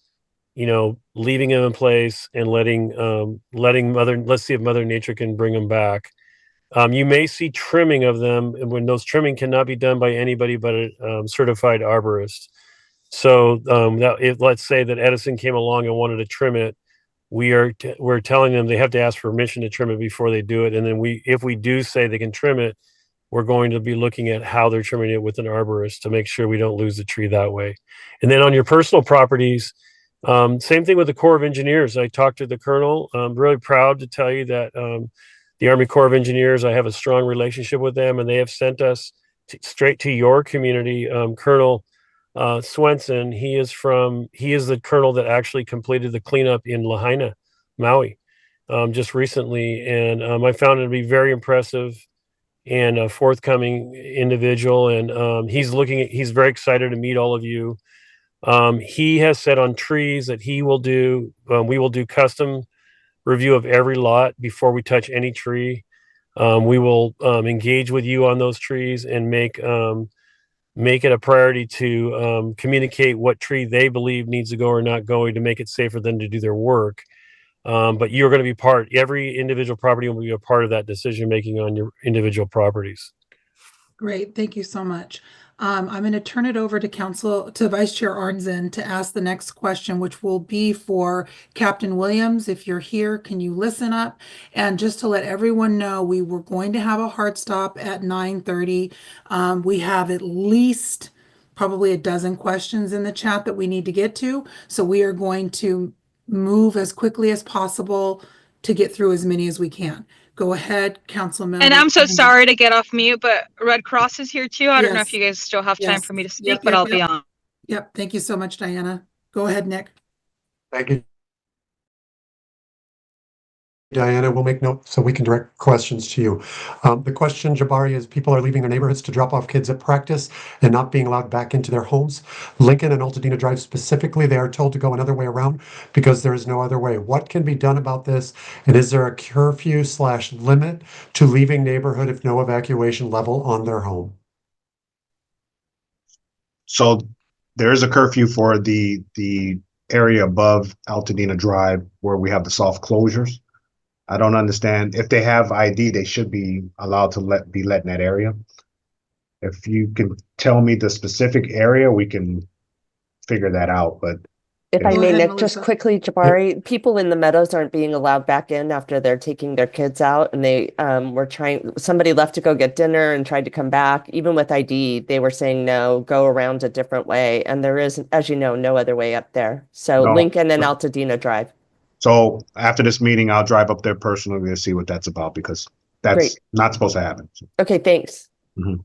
leaving them in place and let's see if Mother Nature can bring them back. You may see trimming of them, and when those trimming cannot be done by anybody but a certified arborist. So let's say that Edison came along and wanted to trim it, we're telling them they have to ask permission to trim it before they do it. And then if we do say they can trim it, we're going to be looking at how they're trimming it with an arborist to make sure we don't lose the tree that way. And then on your personal properties, same thing with the Corps of Engineers. I talked to the Colonel. I'm really proud to tell you that the Army Corps of Engineers, I have a strong relationship with them, and they have sent us straight to your community. Colonel Swenson, he is the colonel that actually completed the cleanup in Lahaina, Maui, just recently. And I found it to be very impressive and a forthcoming individual. And he's very excited to meet all of you. He has said on trees that we will do custom review of every lot before we touch any tree. We will engage with you on those trees and make it a priority to communicate what tree they believe needs to go or not going to make it safe for them to do their work. But you're going to be every individual property will be a part of that decision making on your individual properties. Great, thank you so much. I'm going to turn it over to Vice Chair Arnzen to ask the next question, which will be for Captain Williams. If you're here, can you listen up? And just to let everyone know, we were going to have a hard stop at 9:30. We have at least probably a dozen questions in the chat that we need to get to. So we are going to move as quickly as possible to get through as many as we can. Go ahead, council member. And I'm so sorry to get off mute, but Red Cross is here too. I don't know if Yes. you guys still have time Yes. for me to speak, Yep, but yep, I'll be yep. on. Yep. Thank you so much, Diana. Go ahead, Nick. Thank you, Diana. We'll make note so we can direct questions to you. The question, Jabari, is people are leaving their neighborhoods to drop off kids at practice and not being allowed back into their homes. Lincoln and Altadena Drive specifically, they are told to go another way around because there is no other way. What can be done about this? And is there a curfew/limit to leaving neighborhood if no evacuation level on their home? So there is a curfew for the area above Altadena Drive where we have the soft closures. I don't understand. If they have ID, they should be allowed to be let in that area. If you can tell me the specific area, we can figure that out. But if I may, Nick, just quickly, Jabari, people in the meadows aren't being allowed back in after they're taking their kids out, and they somebody left to go get dinner and tried to come back. Even with ID, they were saying no, go around a different way. And there is, as you know, no other way up there. So No. Lincoln and Altadena Drive. So after this meeting, I'll drive up there personally to see what that's about because that's Great. not supposed to happen. Okay, thanks. Mm-hmm.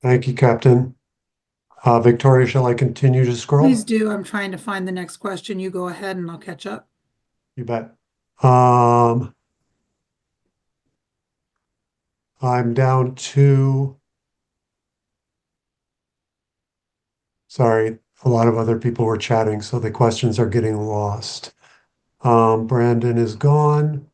Thank you, Captain. Victoria, shall I continue to scroll? Please do. I'm trying to find the next question. You go ahead and I'll catch up. You bet. I'm down to, sorry, a lot of other people were chatting, so the questions are getting lost. Brandon is gone.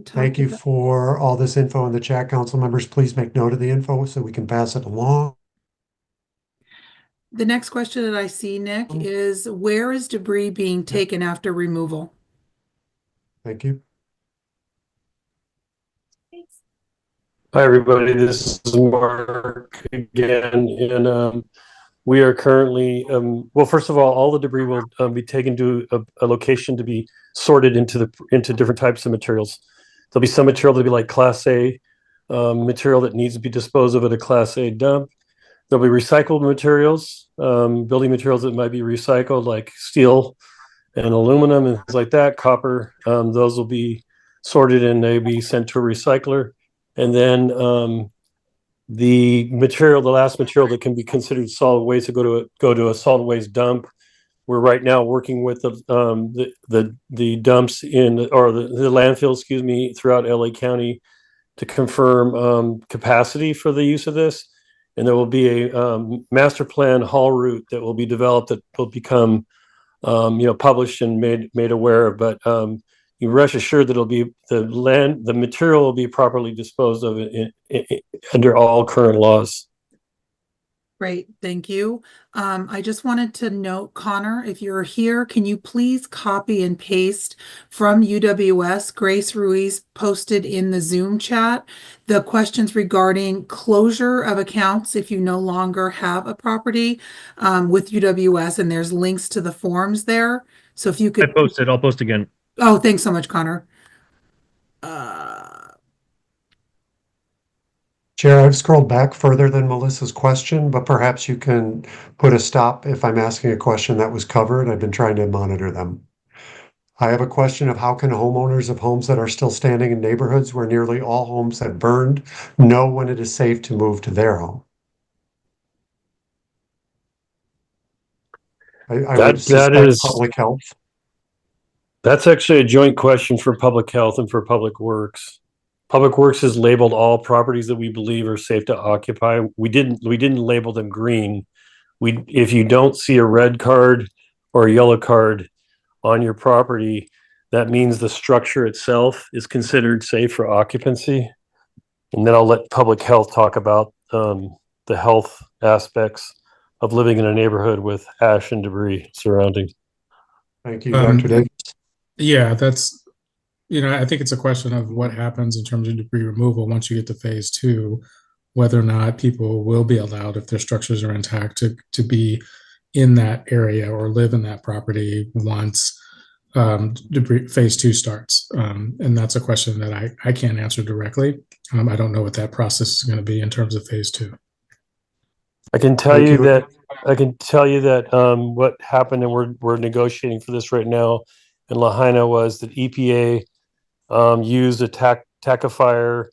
Thank you for all this info in the chat. Council members, please make note of the info so we can pass it along. The next question that I see, Nick, is where is debris being taken after removal? Thank you. Hi, everybody. This is Mark again. And we are currently, well, first of all the debris will be taken to a location to be sorted into different types of materials. There'll be some material that'll be like Class A material that needs to be disposed of at a Class A dump. There'll be recycled materials, building materials that might be recycled, like steel and aluminum and things like that, copper. Those will be sorted and they'll be sent to a recycler. And then the last material that can be considered solid waste to go to a solid waste dump. We're right now working with the dumps the landfill, throughout LA County to confirm capacity for the use of this. And there will be a master plan haul route that will be developed that will become, published and made aware of. But you rest assured that the material will be properly disposed of under all current laws. Great, thank you. I just wanted to note, Connor, if you're here, can you please copy and paste from UWS, Grace Ruiz posted in the Zoom chat, the questions regarding closure of accounts if you no longer have a property with UWS, and there's links to the forms there. So if you could. I posted, I'll post again. Oh, thanks so much, Connor. Chair, I've scrolled back further than Melissa's question, but perhaps you can put a stop if I'm asking a question that was covered. I've been trying to monitor them. I have a question of how can homeowners of homes that are still standing in neighborhoods where nearly all homes have burned know when it is safe to move to their home? I would suspect public health. That's actually a joint question for public health and for public works. Public Works has labeled all properties that we believe are safe to occupy. We didn't label them green. If you don't see a red card or a yellow card on your property, that means the structure itself is considered safe for occupancy. And then I'll let public health talk about the health aspects of living in a neighborhood with ash and debris surrounding. Thank you, Dr. Davis. Yeah, that's I think it's a question of what happens in terms of debris removal once you get to phase two, whether or not people will be allowed, if their structures are intact, to be in that area or live in that property once debris phase two starts. And that's a question that I can't answer directly. I don't know what that process is going to be in terms of phase two. I can tell Thank you you. that what happened, and we're negotiating for this right now in Lahaina, was that EPA used a tackifier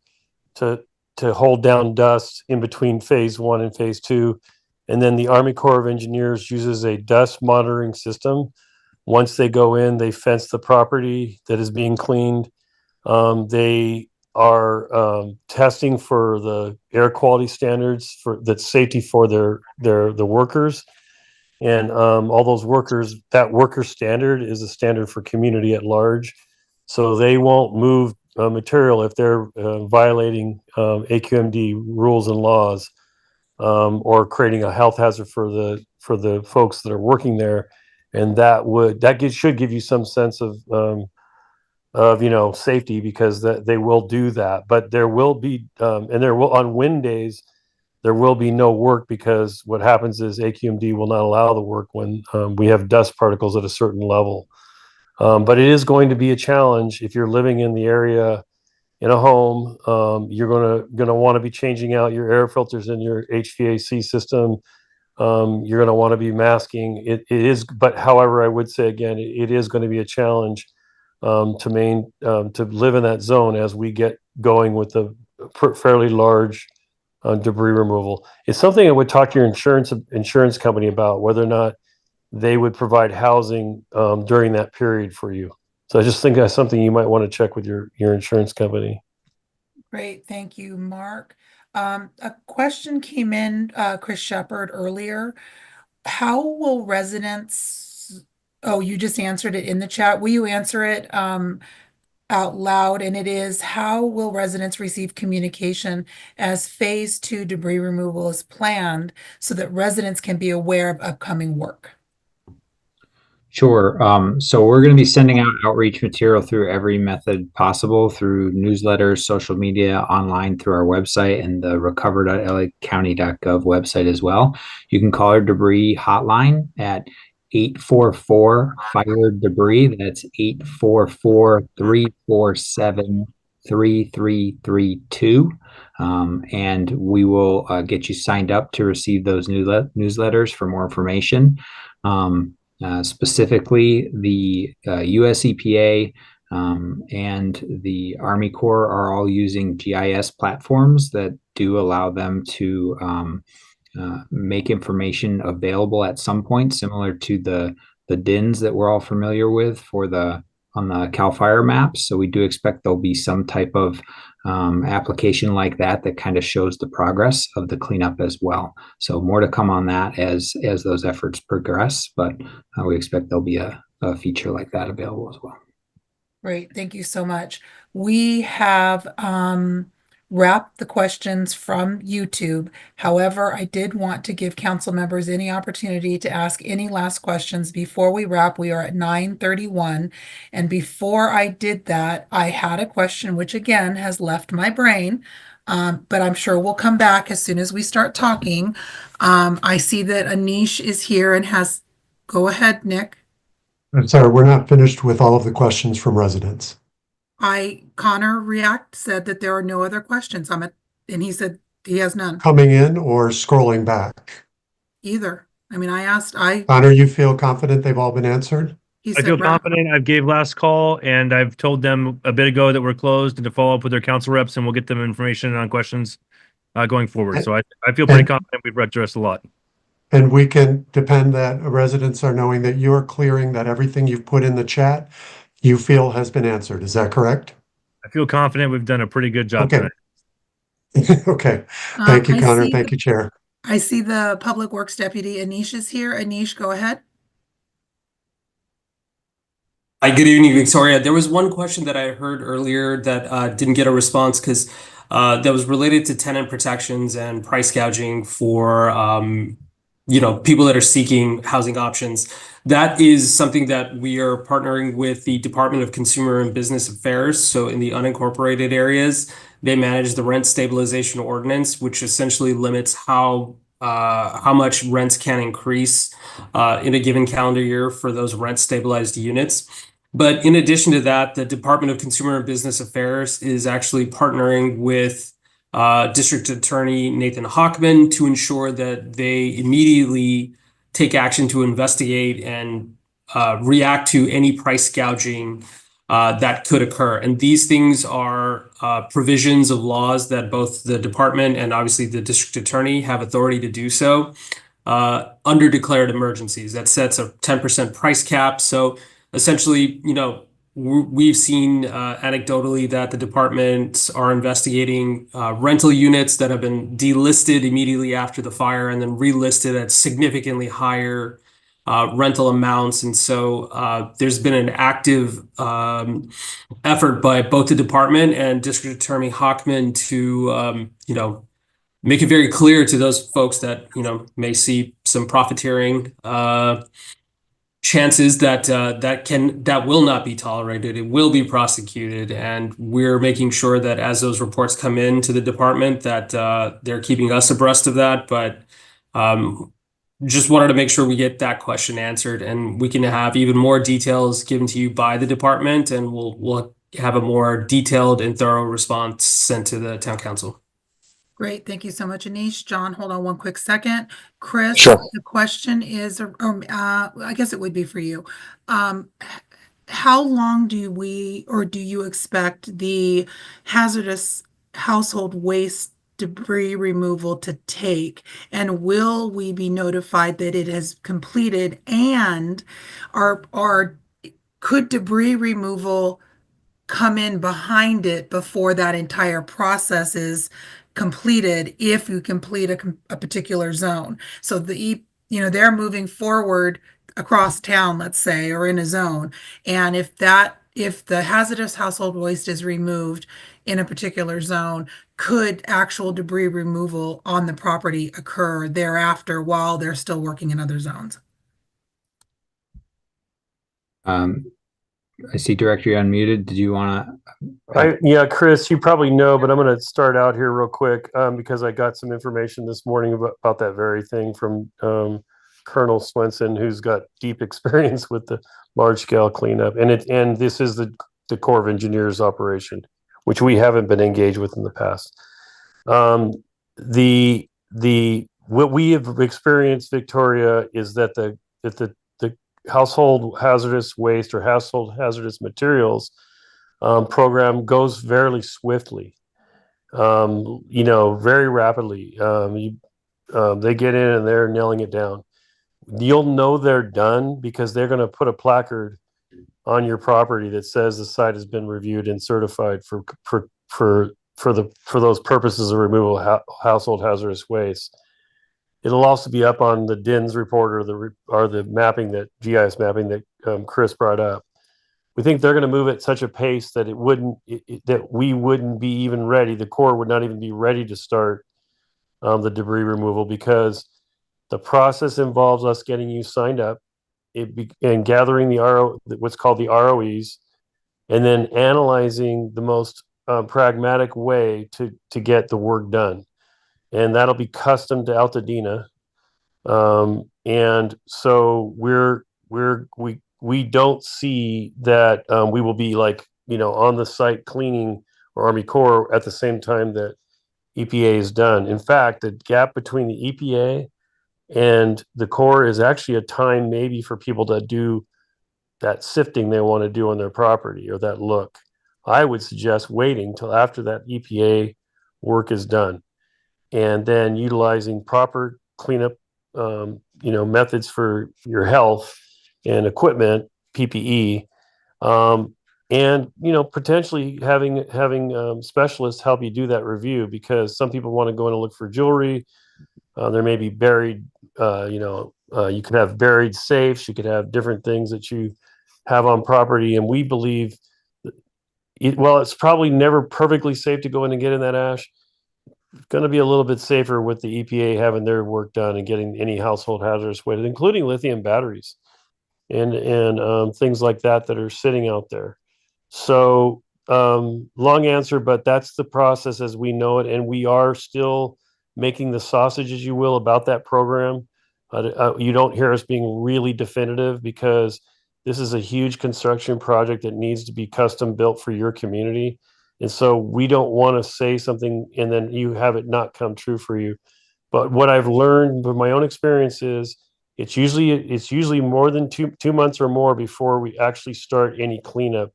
to hold down dust in between phase one and phase two, and then the Army Corps of Engineers uses a dust monitoring system. Once they go in, they fence the property that is being cleaned. They are testing for the air quality standards that's safety for the workers, and all those workers. That worker standard is a standard for community at large, so they won't move material if they're violating AQMD rules and laws, or creating a health hazard for the folks that are working there, and should give you some sense of safety, because they will do that. But there will be on wind days there will be no work, because what happens is AQMD will not allow the work when we have dust particles at a certain level. But it is going to be a challenge if you're living in the area in a home. You're gonna want to be changing out your air filters in your HVAC system. You're going to want to be masking. It is, but however, I would say again, it is going to be a challenge to live in that zone as we get going with the fairly large debris removal. It's something I would talk to your insurance company about, whether or not they would provide housing during that period for you. So I just think that's something you might want to check with your insurance company. Great, thank you, Mark. A question came in, Chris Shepard, earlier. How will residents, oh, you just answered it in the chat. Will you answer it out loud? And it is, how will residents receive communication as phase two debris removal is planned so that residents can be aware of upcoming work? Sure. So we're going to be sending out outreach material through every method possible, through newsletters, social media, online, through our website, and the recover.lacounty.gov website as well. You can call our debris hotline at 844-FIRE-DEBRIS. That's 844-347-3332. And we will get you signed up to receive those newsletters for more information. Specifically, the US EPA and the Army Corps are all using GIS platforms that do allow them to make information available at some point, similar to the DINs that we're all familiar with on the CAL FIRE maps. So we do expect there'll be some type of application like that kind of shows the progress of the cleanup as well. So more to come on that as those efforts progress, but we expect there'll be a feature like that available as well. Great, thank you so much. We have wrapped the questions from YouTube. However, I did want to give council members any opportunity to ask any last questions before we wrap. We are at 9:31. And before I did that, I had a question, which again has left my brain, but I'm sure we'll come back as soon as we start talking. I see that Anish is here and go ahead, Nick. I'm sorry, we're not finished with all of the questions from residents. Connor React said that there are no other questions. And he said he has none. Coming in or scrolling back? Either. I mean, Connor, you feel confident they've all been answered? He I feel said, confident. I've gave last call, and I've told them a bit ago that we're closed and to follow up with their council reps, and we'll get them information on questions going forward. So I feel pretty confident we've addressed a lot. And we can depend that residents are knowing that you're clearing that everything you've put in the chat you feel has been answered. Is that correct? I feel confident we've done a pretty good job Okay. tonight. Okay. Thank you, Connor. Thank you, Chair. I see the Public Works Deputy Anish is here. Anish, go ahead. Hi, good evening, Victoria. There was one question that I heard earlier that didn't get a response because that was related to tenant protections and price gouging for people that are seeking housing options. That is something that we are partnering with the Department of Consumer and Business Affairs. So in the unincorporated areas, they manage the rent stabilization ordinance, which essentially limits how much rents can increase in a given calendar year for those rent stabilized units. But in addition to that, the Department of Consumer and Business Affairs is actually partnering with District Attorney Nathan Hochman to ensure that they immediately take action to investigate and react to any price gouging that could occur. And these things are provisions of laws that both the department and obviously the district attorney have authority to do so under declared emergencies. That sets a 10% price cap. So essentially, we've seen anecdotally that the departments are investigating rental units that have been delisted immediately after the fire and then relisted at significantly higher rental amounts. And so there's been an active effort by both the department and District Attorney Hochman to, make it very clear to those folks that, may see some profiteering chances that that will not be tolerated. It will be prosecuted, and we're making sure that as those reports come in to the department, that they're keeping us abreast of that. But just wanted to make sure we get that question answered, and we can have even more details given to you by the department, and we'll have a more detailed and thorough response sent to the town council. Great. Thank you so much, Anish. John, hold on one quick second. Chris, Sure. the question is, I guess it would be for you. How long do you expect the hazardous household waste debris removal to take? And will we be notified that it has completed? And could debris removal come in behind it before that entire process is completed if you complete a particular zone? So they're moving forward across town, let's say, or in a zone. And if the hazardous household waste is removed in a particular zone, could actual debris removal on the property occur thereafter while they're still working in other zones? I see Director, you're unmuted. Did you want to? Yeah, Chris, you probably know, but I'm going to start out here real quick because I got some information this morning about that very thing from Colonel Swenson, who's got deep experience with the large scale cleanup. And this is the Corps of Engineers operation, which we haven't been engaged with in the past. What we have experienced, Victoria, is that the household hazardous waste or household hazardous materials program goes very swiftly, very rapidly. They get in and they're nailing it down. You'll know they're done because they're going to put a placard on your property that says the site has been reviewed and certified for those purposes of removal of household hazardous waste. It'll also be up on the DINS report or the mapping GIS mapping that Chris brought up. We think they're going to move at such a pace that that we wouldn't be even ready. The Corps would not even be ready to start the debris removal because the process involves us getting you signed up and gathering what's called the ROEs, and then analyzing the most pragmatic way to get the work done. And that'll be custom to Altadena. And so we don't see that we will be on the site cleaning or Army Corps at the same time that EPA is done. In fact, the gap between the EPA and the Corps is actually a time maybe for people to do that sifting they want to do on their property or that look. I would suggest waiting till after that EPA work is done, and then utilizing proper cleanup, methods for your health and equipment, PPE, and potentially having specialists help you do that review, because some people want to go in and look for jewelry. There may be buried, you could have buried safes, you could have different things that you have on property, and we believe it's probably never perfectly safe to go in and get in that ash. going to be a little bit safer with the EPA having their work done and getting any household hazardous waste, including lithium batteries and things like that that are sitting out there. So long answer, but that's the process as we know it, and we are still making the sausage, as you will, about that program. You don't hear us being really definitive because this is a huge construction project that needs to be custom built for your community. And so we don't want to say something and then you have it not come true for you. But what I've learned from my own experience is it's usually more than two months or more before we actually start any cleanup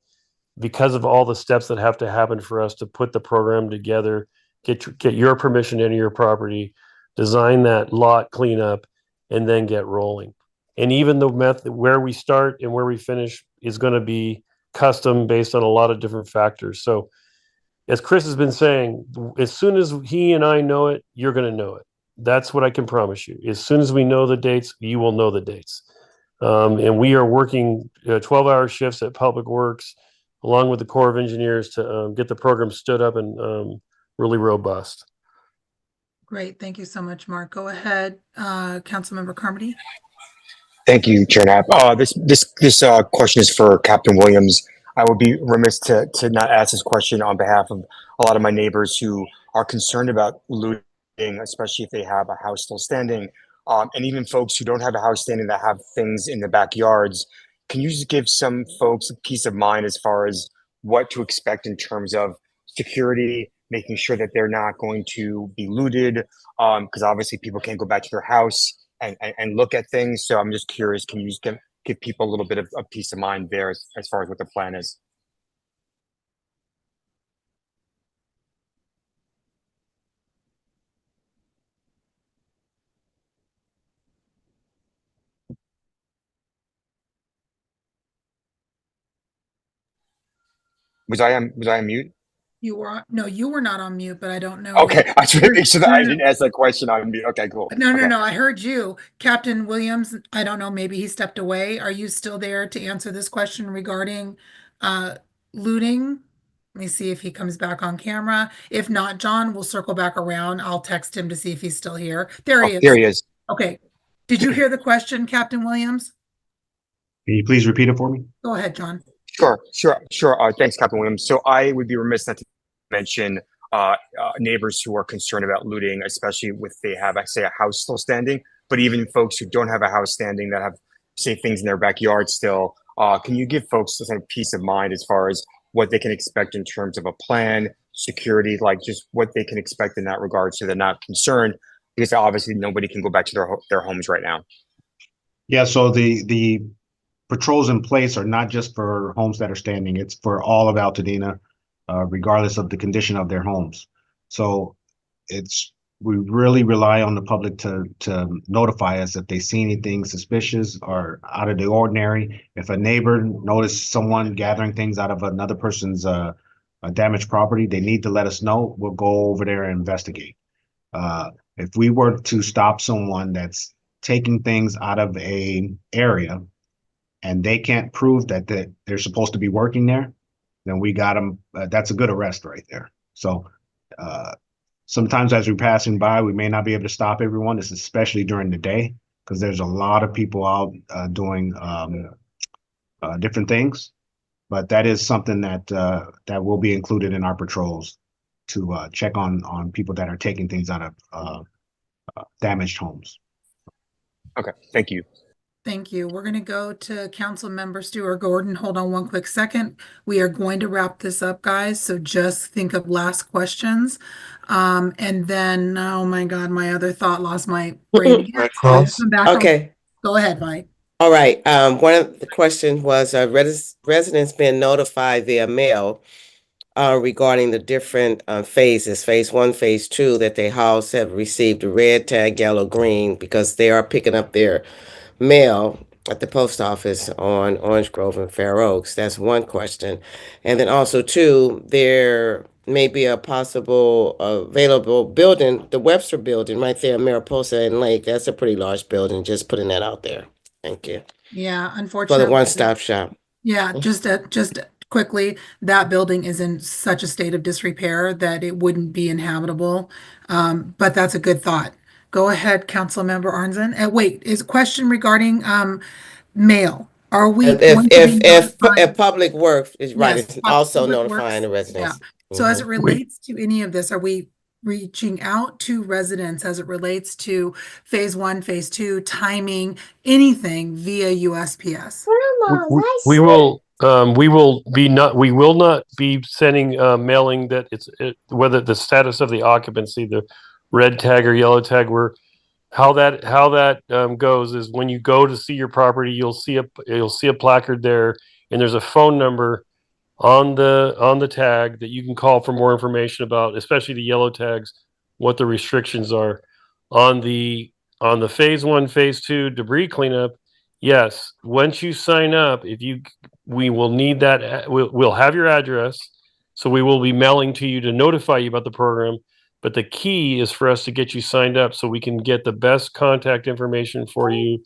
because of all the steps that have to happen for us to put the program together, get your permission into your property, design that lot cleanup, and then get rolling. And even the method where we start and where we finish is going to be custom based on a lot of different factors. So as Chris has been saying, as soon as he and I know it, you're going to know it. That's what I can promise you. As soon as we know the dates, you will know the dates. And we are working 12-hour shifts at Public Works, along with the Corps of Engineers, to get the program stood up and really robust. Great. Thank you so much, Mark. Go ahead, Councilmember Carmody. Thank you, Chair Knapp. This question is for Captain Williams. I would be remiss to not ask this question on behalf of a lot of my neighbors who are concerned about looting, especially if they have a house still standing, and even folks who don't have a house standing that have things in the backyards. Can you just give some folks peace of mind as far as what to expect in terms of security, making sure that they're not going to be looted? Because obviously people can't go back to their house and look at things. So I'm just curious, can you just give people a little bit of peace of mind there as far as what the plan is? Was I on mute? You were you were not on mute, but I don't know. Okay, I just want to make sure that I didn't ask that question on mute. Okay, cool. No, I heard you. Captain Williams, I don't know, maybe he stepped away. Are you still there to answer this question regarding looting? Let me see if he comes back on camera. If not, John, we'll circle back around. I'll text him to see if he's still here. There he is. There he is. Okay. Did you hear the question, Captain Williams? Can you please repeat it for me? Go ahead, John. Sure. Thanks, Captain Williams. So I would be remiss not to mention neighbors who are concerned about looting, especially if they have, say, a house still standing, but even folks who don't have a house standing that have, say, things in their backyard still. Can you give folks some peace of mind as far as what they can expect in terms of a plan, security, like just what they can expect in that regard so they're not concerned? Because obviously nobody can go back to their homes right now. Yeah, so the patrols in place are not just for homes that are standing, it's for all of Altadena, regardless of the condition of their homes. So we really rely on the public to notify us if they see anything suspicious or out of the ordinary. If a neighbor noticed someone gathering things out of another person's damaged property, they need to let us know. We'll go over there and investigate. If we were to stop someone that's taking things out of a area and they can't prove that they're supposed to be working there, then we got them. That's a good arrest right there. So sometimes as we're passing by, we may not be able to stop everyone. This is especially during the day because there's a lot of people out doing different things. But that is something that will be included in our patrols to check on people that are taking things out of damaged homes. Okay, thank you. Thank you. We're going to go to Council Member Stuart Gordon. Hold on one quick second. We are going to wrap this up, guys. So just think of last questions. And then, oh my God, my other thought lost my brain again. So come back. Okay. Go ahead, Mike. All right. One of the questions was residents being notified via mail regarding the different phases, phase 1, phase 2, that their house have received a red tag, yellow, green, because they are picking up their mail at the post office on Orange Grove and Fair Oaks. That's one question. And then also, two, there may be a possible available building, the Webster building right there in Mariposa and Lake. That's a pretty large building. Just putting that out there. Thank you. Yeah, For unfortunately. the one-stop shop. Yeah, just quickly, that building is in such a state of disrepair that it wouldn't be inhabitable. But that's a good thought. Go ahead, Councilmember Arnzen. Wait, is a question regarding mail. Are we going to be notifying? If Public Works is right, Yes, it's also Public notifying the Works, yeah. residents. So as it Mhm. relates to any of this, are we reaching out to residents as it relates to phase 1, phase 2, timing, anything via USPS? We will not be sending mailing that whether the status of the occupancy, the red tag or yellow tag, how that goes is when you go to see your property, you'll see a placard there, and there's a phone number on the tag that you can call for more information about, especially the yellow tags, what the restrictions are. On the phase 1, phase 2 debris cleanup, yes, once you sign up, we will need that, we'll have your address, so we will be mailing to you to notify you about the program. But the key is for us to get you signed up so we can get the best contact information for you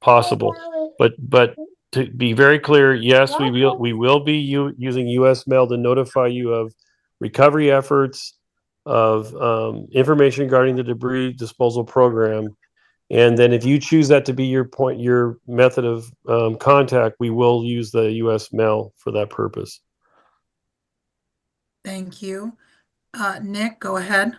possible. But to be very clear, yes, we will be using US mail to notify you of recovery efforts, of information regarding the debris disposal program. And then if you choose that to be your method of contact, we will use the US mail for that purpose. Thank you. Nick, go ahead.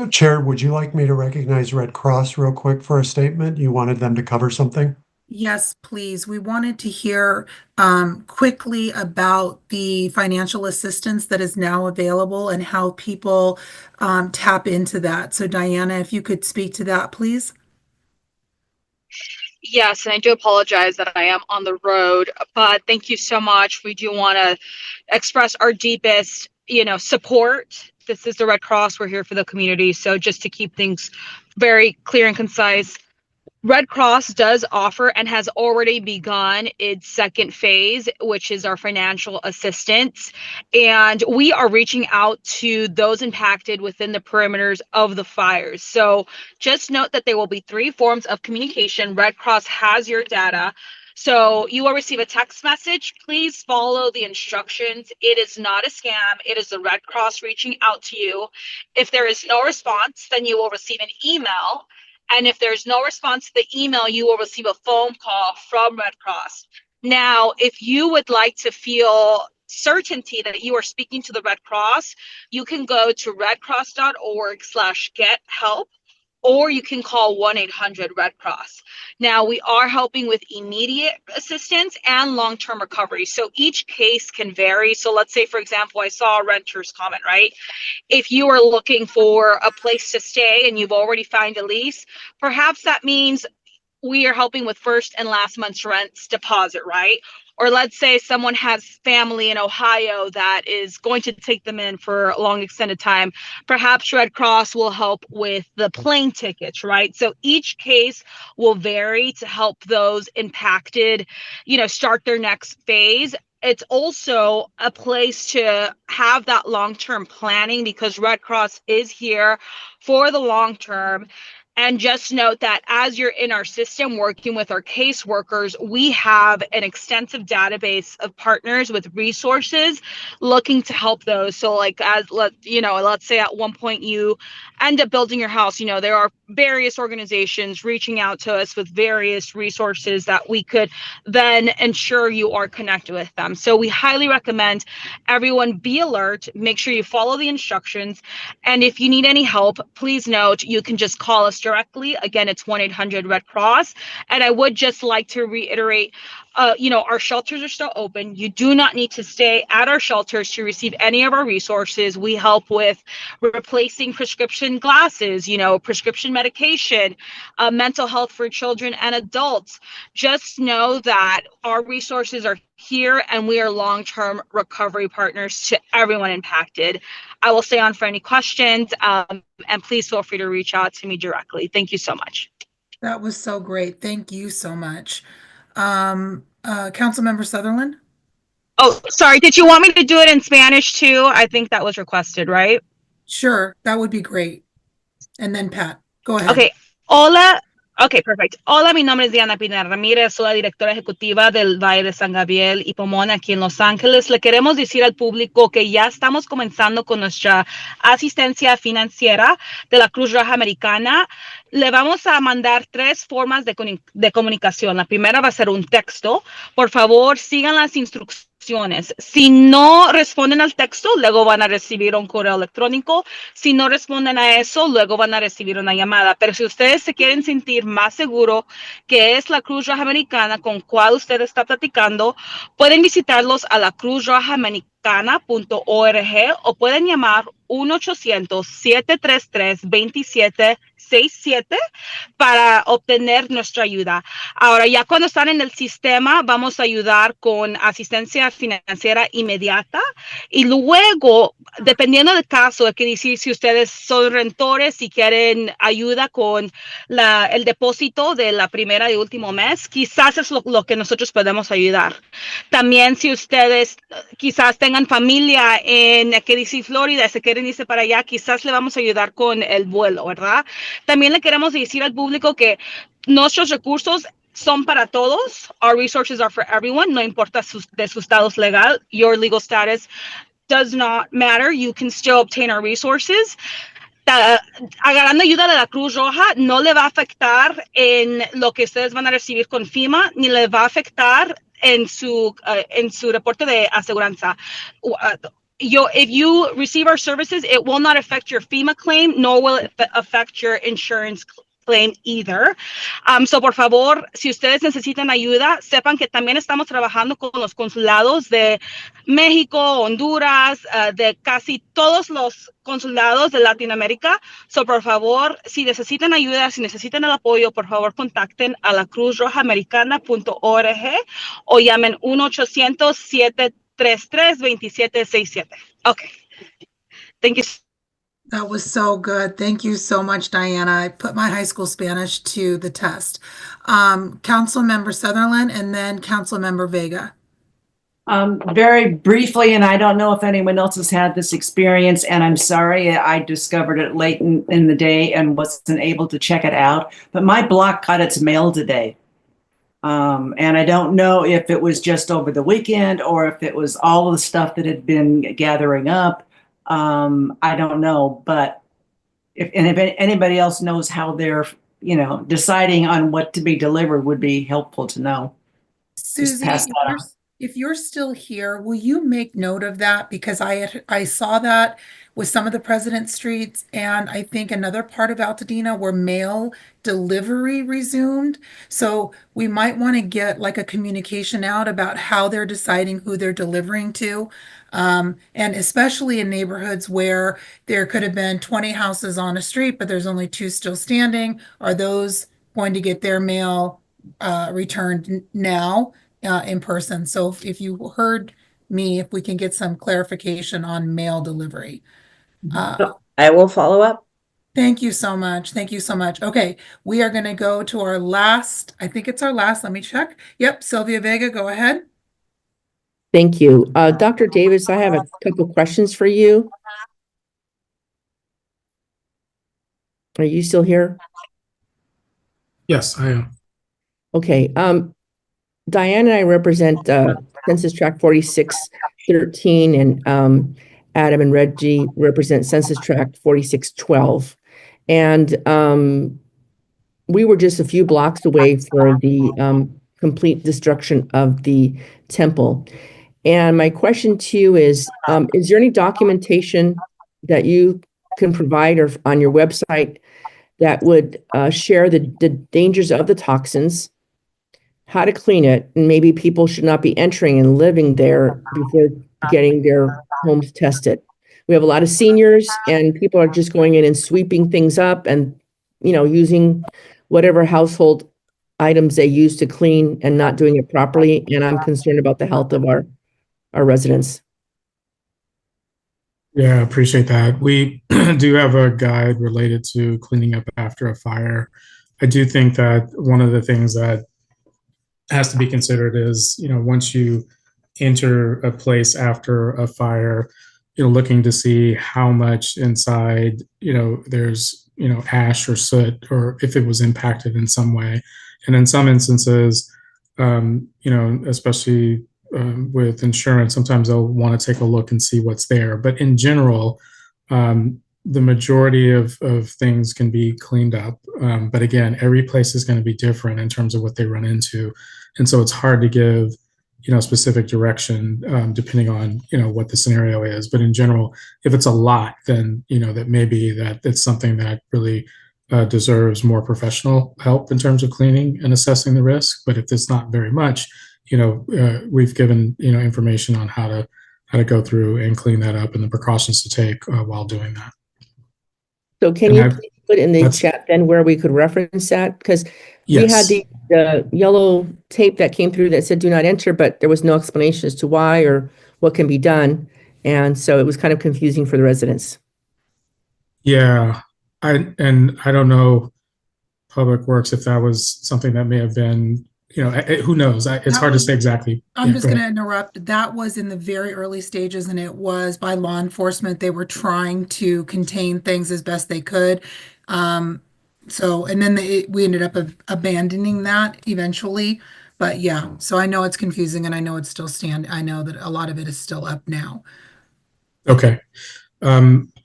Chair, would you like me to recognize Red Cross real quick for a statement? You wanted them to cover something? Yes, please. We wanted to hear quickly about the financial assistance that is now available and how people tap into that. So Diana, if you could speak to that, please. Yes, and I do apologize that I am on the road, but thank you so much. We do want to express our deepest, support. This is the Red Cross. We're here for the community. So just to keep things very clear and concise, Red Cross does offer and has already begun its second phase, which is our financial assistance. And we are reaching out to those impacted within the perimeters of the fires. So just note that there will be 3 forms of communication. Red Cross has your data. So you will receive a text message. Please follow the instructions. It is not a scam. It is the Red Cross reaching out to you. If there is no response, then you will receive an email. And if there's no response to the email, you will receive a phone call from Red Cross. Now, if you would like to feel certainty that you are speaking to the Red Cross, you can go to redcross.org/get-help, or you can call 1-800-RED-CROSS. Now, we are helping with immediate assistance and long-term recovery. So each case can vary. So let's say, for example, I saw a renter's comment, right? If you are looking for a place to stay and you've already found a lease, perhaps that means we are helping with first and last month's rent's deposit, right? Or let's say someone has family in Ohio that is going to take them in for a long extended time. Perhaps Red Cross will help with the plane tickets, right? So each case will vary to help those impacted, start their next phase. It's also a place to have that long-term planning because Red Cross is here for the long term. And just note that as you're in our system working with our caseworkers, we have an extensive database of partners with resources looking to help those. So let's say at one point you end up building your house, there are various organizations reaching out to us with various resources that we could then ensure you are connected with them. So we highly recommend everyone be alert, make sure you follow the instructions. And if you need any help, please note you can just call us directly. Again, it's 1-800-RED-CROSS. And I would just like to reiterate, our shelters are still open. You do not need to stay at our shelters to receive any of our resources. We help with replacing prescription glasses, prescription medication, mental health for children and adults. Just know that our resources are here and we are long-term recovery partners to everyone impacted. I will stay on for any questions, and please feel free to reach out to me directly. Thank you so much. That was so great. Thank you so much. Councilmember Sutherland? Oh, sorry. Did you want me to do it in Spanish too? I think that was requested, right? Sure, that would be great. And then Pat, go ahead. Okay. Hola. Ok, perfecto. Hola, mi nombre es Diana Pina Ramírez, soy la directora ejecutiva del Valle de San Gabriel y Pomona aquí en Los Ángeles. Le queremos decir al público que ya estamos comenzando con nuestra asistencia financiera de la Cruz Roja Americana. Le vamos a mandar 3 formas de comunicación. La primera va a ser un texto. Por favor, sigan las instrucciones. Si no responden al texto, luego van a recibir un correo electrónico. Si no responden a eso, luego van a recibir una llamada. Pero si ustedes se quieren sentir más seguro que es la Cruz Roja Americana con cual usted está platicando, pueden visitarlos a la cruzrojaamericana.org o pueden llamar 1-800-733-2767 para obtener nuestra ayuda. Ahora, ya cuando están en el sistema, vamos a ayudar con asistencia financiera inmediata y luego, dependiendo del caso, hay que decir si ustedes son rentores y quieren ayuda con el depósito de la primera y último mes, quizás es lo que nosotros podemos ayudar. También si ustedes quizás tengan familia en Florida, se quieren irse para allá, quizás le vamos a ayudar con el vuelo, ¿verdad? También le queremos decir al público que nuestros recursos son para todos. Our resources are for everyone, no importa de su estatus legal. Your legal status does not matter. You can still obtain our resources. Agarrando ayuda de la Cruz Roja no le va a afectar en lo que ustedes van a recibir con FEMA, ni le va a afectar en su reporte de aseguranza. If you receive our services, it will not affect your FEMA claim, nor will it affect your insurance claim either. So, por favor, si ustedes necesitan ayuda, sepan que también estamos trabajando con los consulados de México, Honduras, de casi todos los consulados de Latinoamérica. So, por favor, si necesitan ayuda, si necesitan el apoyo, por favor, contacten a la cruzrojaamericana.org o llamen 1-800-733-2767. Okay. Thank you. That was so good. Thank you so much, Diana. I put my high school Spanish to the test. Councilmember Sutherland and then Councilmember Vega. Very briefly, and I don't know if anyone else has had this experience, and I'm sorry, I discovered it late in the day and wasn't able to check it out, but my block got its mail today. And I don't know if it was just over the weekend or if it was all of the stuff that had been gathering up. I don't know, but if anybody else knows how they're, deciding on what to be delivered would be helpful to know. Susie, if you're still here, will you make note of that? Because I saw that with some of the President's Streets and I think another part of Altadena where mail delivery resumed. So we might want to get like a communication out about how they're deciding who they're delivering to. And especially in neighborhoods where there could have been 20 houses on a street, but there's only 2 still standing. Are those going to get their mail returned now? In person. So if you heard me, if we can get some clarification on mail delivery. I will follow up. Thank you so much. Thank you so much. Okay, we are going to go to our last, I think it's our last, let me check. Yep, Sylvia Vega, go ahead. Thank you. Dr. Davis, I have a couple questions for you. Are you still here? Yes, I am. Okay. Diane and I represent Census Tract 4613, and Adam and Reggie represent Census Tract 4612. And we were just a few blocks away for the complete destruction of the temple. And my question to you is there any documentation that you can provide or on your website that would share the dangers of the toxins, how to clean it, and maybe people should not be entering and living there before getting their homes tested? We have a lot of seniors and people are just going in and sweeping things up and, using whatever household items they use to clean and not doing it properly. And I'm concerned about the health of our residents. Yeah, I appreciate that. We do have a guide related to cleaning up after a fire. I do think that one of the things that has to be considered is, once you enter a place after a fire, looking to see how much inside, there's, ash or soot, or if it was impacted in some way. And in some instances, especially with insurance, sometimes they'll want to take a look and see what's there. But in general, the majority of things can be cleaned up. But again, every place is going to be different in terms of what they run into. And so it's hard to give, specific direction depending on, what the scenario is. But in general, if it's a lot, then, that maybe that it's something that really deserves more professional help in terms of cleaning and assessing the risk. But if it's not very much, we've given, information on how to go through and clean that up and the precautions to take while doing that. So can you please put in the chat then where we could reference that? Because we had the yellow tape that came through that said do not enter, but there was no explanation as to why or what can be done. And so it was kind of confusing for the residents. Yeah. I don't know, Public Works, if that was something that may have been, who knows? It's hard to say exactly. I'm just going to interrupt. That was in the very early stages, and it was by law enforcement. They were trying to contain things as best they could. And then we ended up abandoning that eventually. But yeah, so I know it's confusing, and I know it's still I know that a lot of it is still up now. Okay.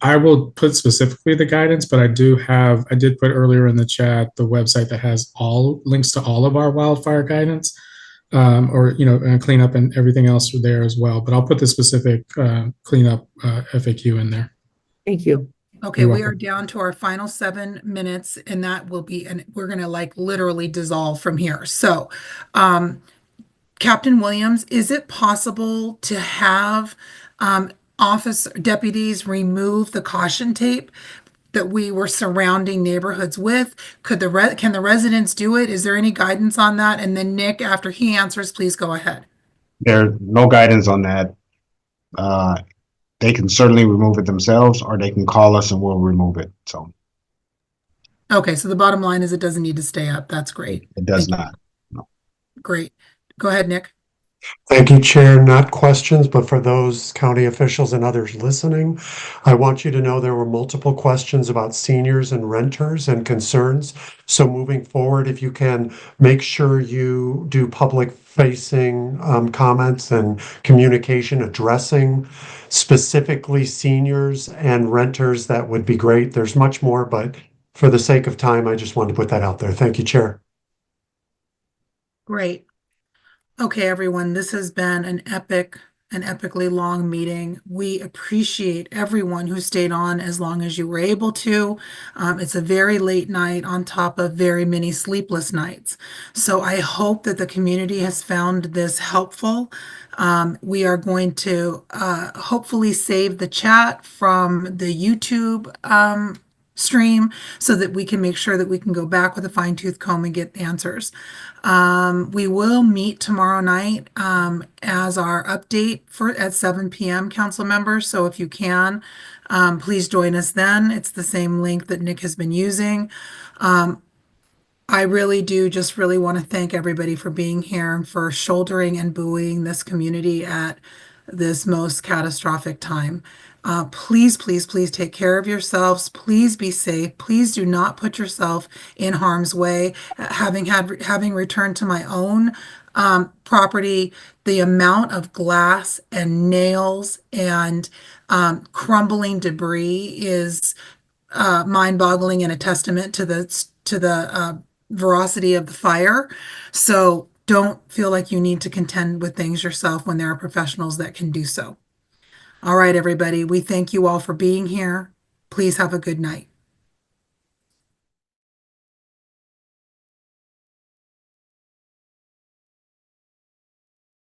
I will put specifically the guidance, but I did put earlier in the chat the website that has all links to all of our wildfire guidance, and cleanup and everything else there as well. But I'll put the specific cleanup FAQ in there. Thank you. Okay, we are down to our final 7 minutes, and that will be, and we're going to literally dissolve from here. So, Captain Williams, is it possible to have office deputies remove the caution tape that we were surrounding neighborhoods with? Can the residents do it? Is there any guidance on that? And then Nick, after he answers, please go ahead. There's no guidance on that. They can certainly remove it themselves, or they can call us and we'll remove it. So. Okay, so the bottom line is it doesn't need to stay up. That's great. It does not. No. Great. Go ahead, Nick. Thank you, Chair. Not questions, but for those county officials and others listening, I want you to know there were multiple questions about seniors and renters and concerns. So moving forward, if you can make sure you do public facing comments and communication addressing specifically seniors and renters, that would be great. There's much more, but for the sake of time, I just wanted to put that out there. Thank you, Chair. Great. Okay, everyone, this has been an epically long meeting. We appreciate everyone who stayed on as long as you were able to. It's a very late night on top of very many sleepless nights. So I hope that the community has found this helpful. We are going to hopefully save the chat from the YouTube stream so that we can make sure that we can go back with a fine-tooth comb and get answers. We will meet tomorrow night as our update at 7 p.m. council members. So if you can, please join us then. It's the same link that Nick has been using. I really do just really want to thank everybody for being here and for shouldering and buoying this community at this most catastrophic time. Please, please, please take care of yourselves. Please be safe. Please do not put yourself in harm's way. Having returned to my own property, the amount of glass and nails and crumbling debris is mind-boggling and a testament to the veracity of the fire. So don't feel like you need to contend with things yourself when there are professionals that can do so. All right, everybody, we thank you all for being here. Please have a good night.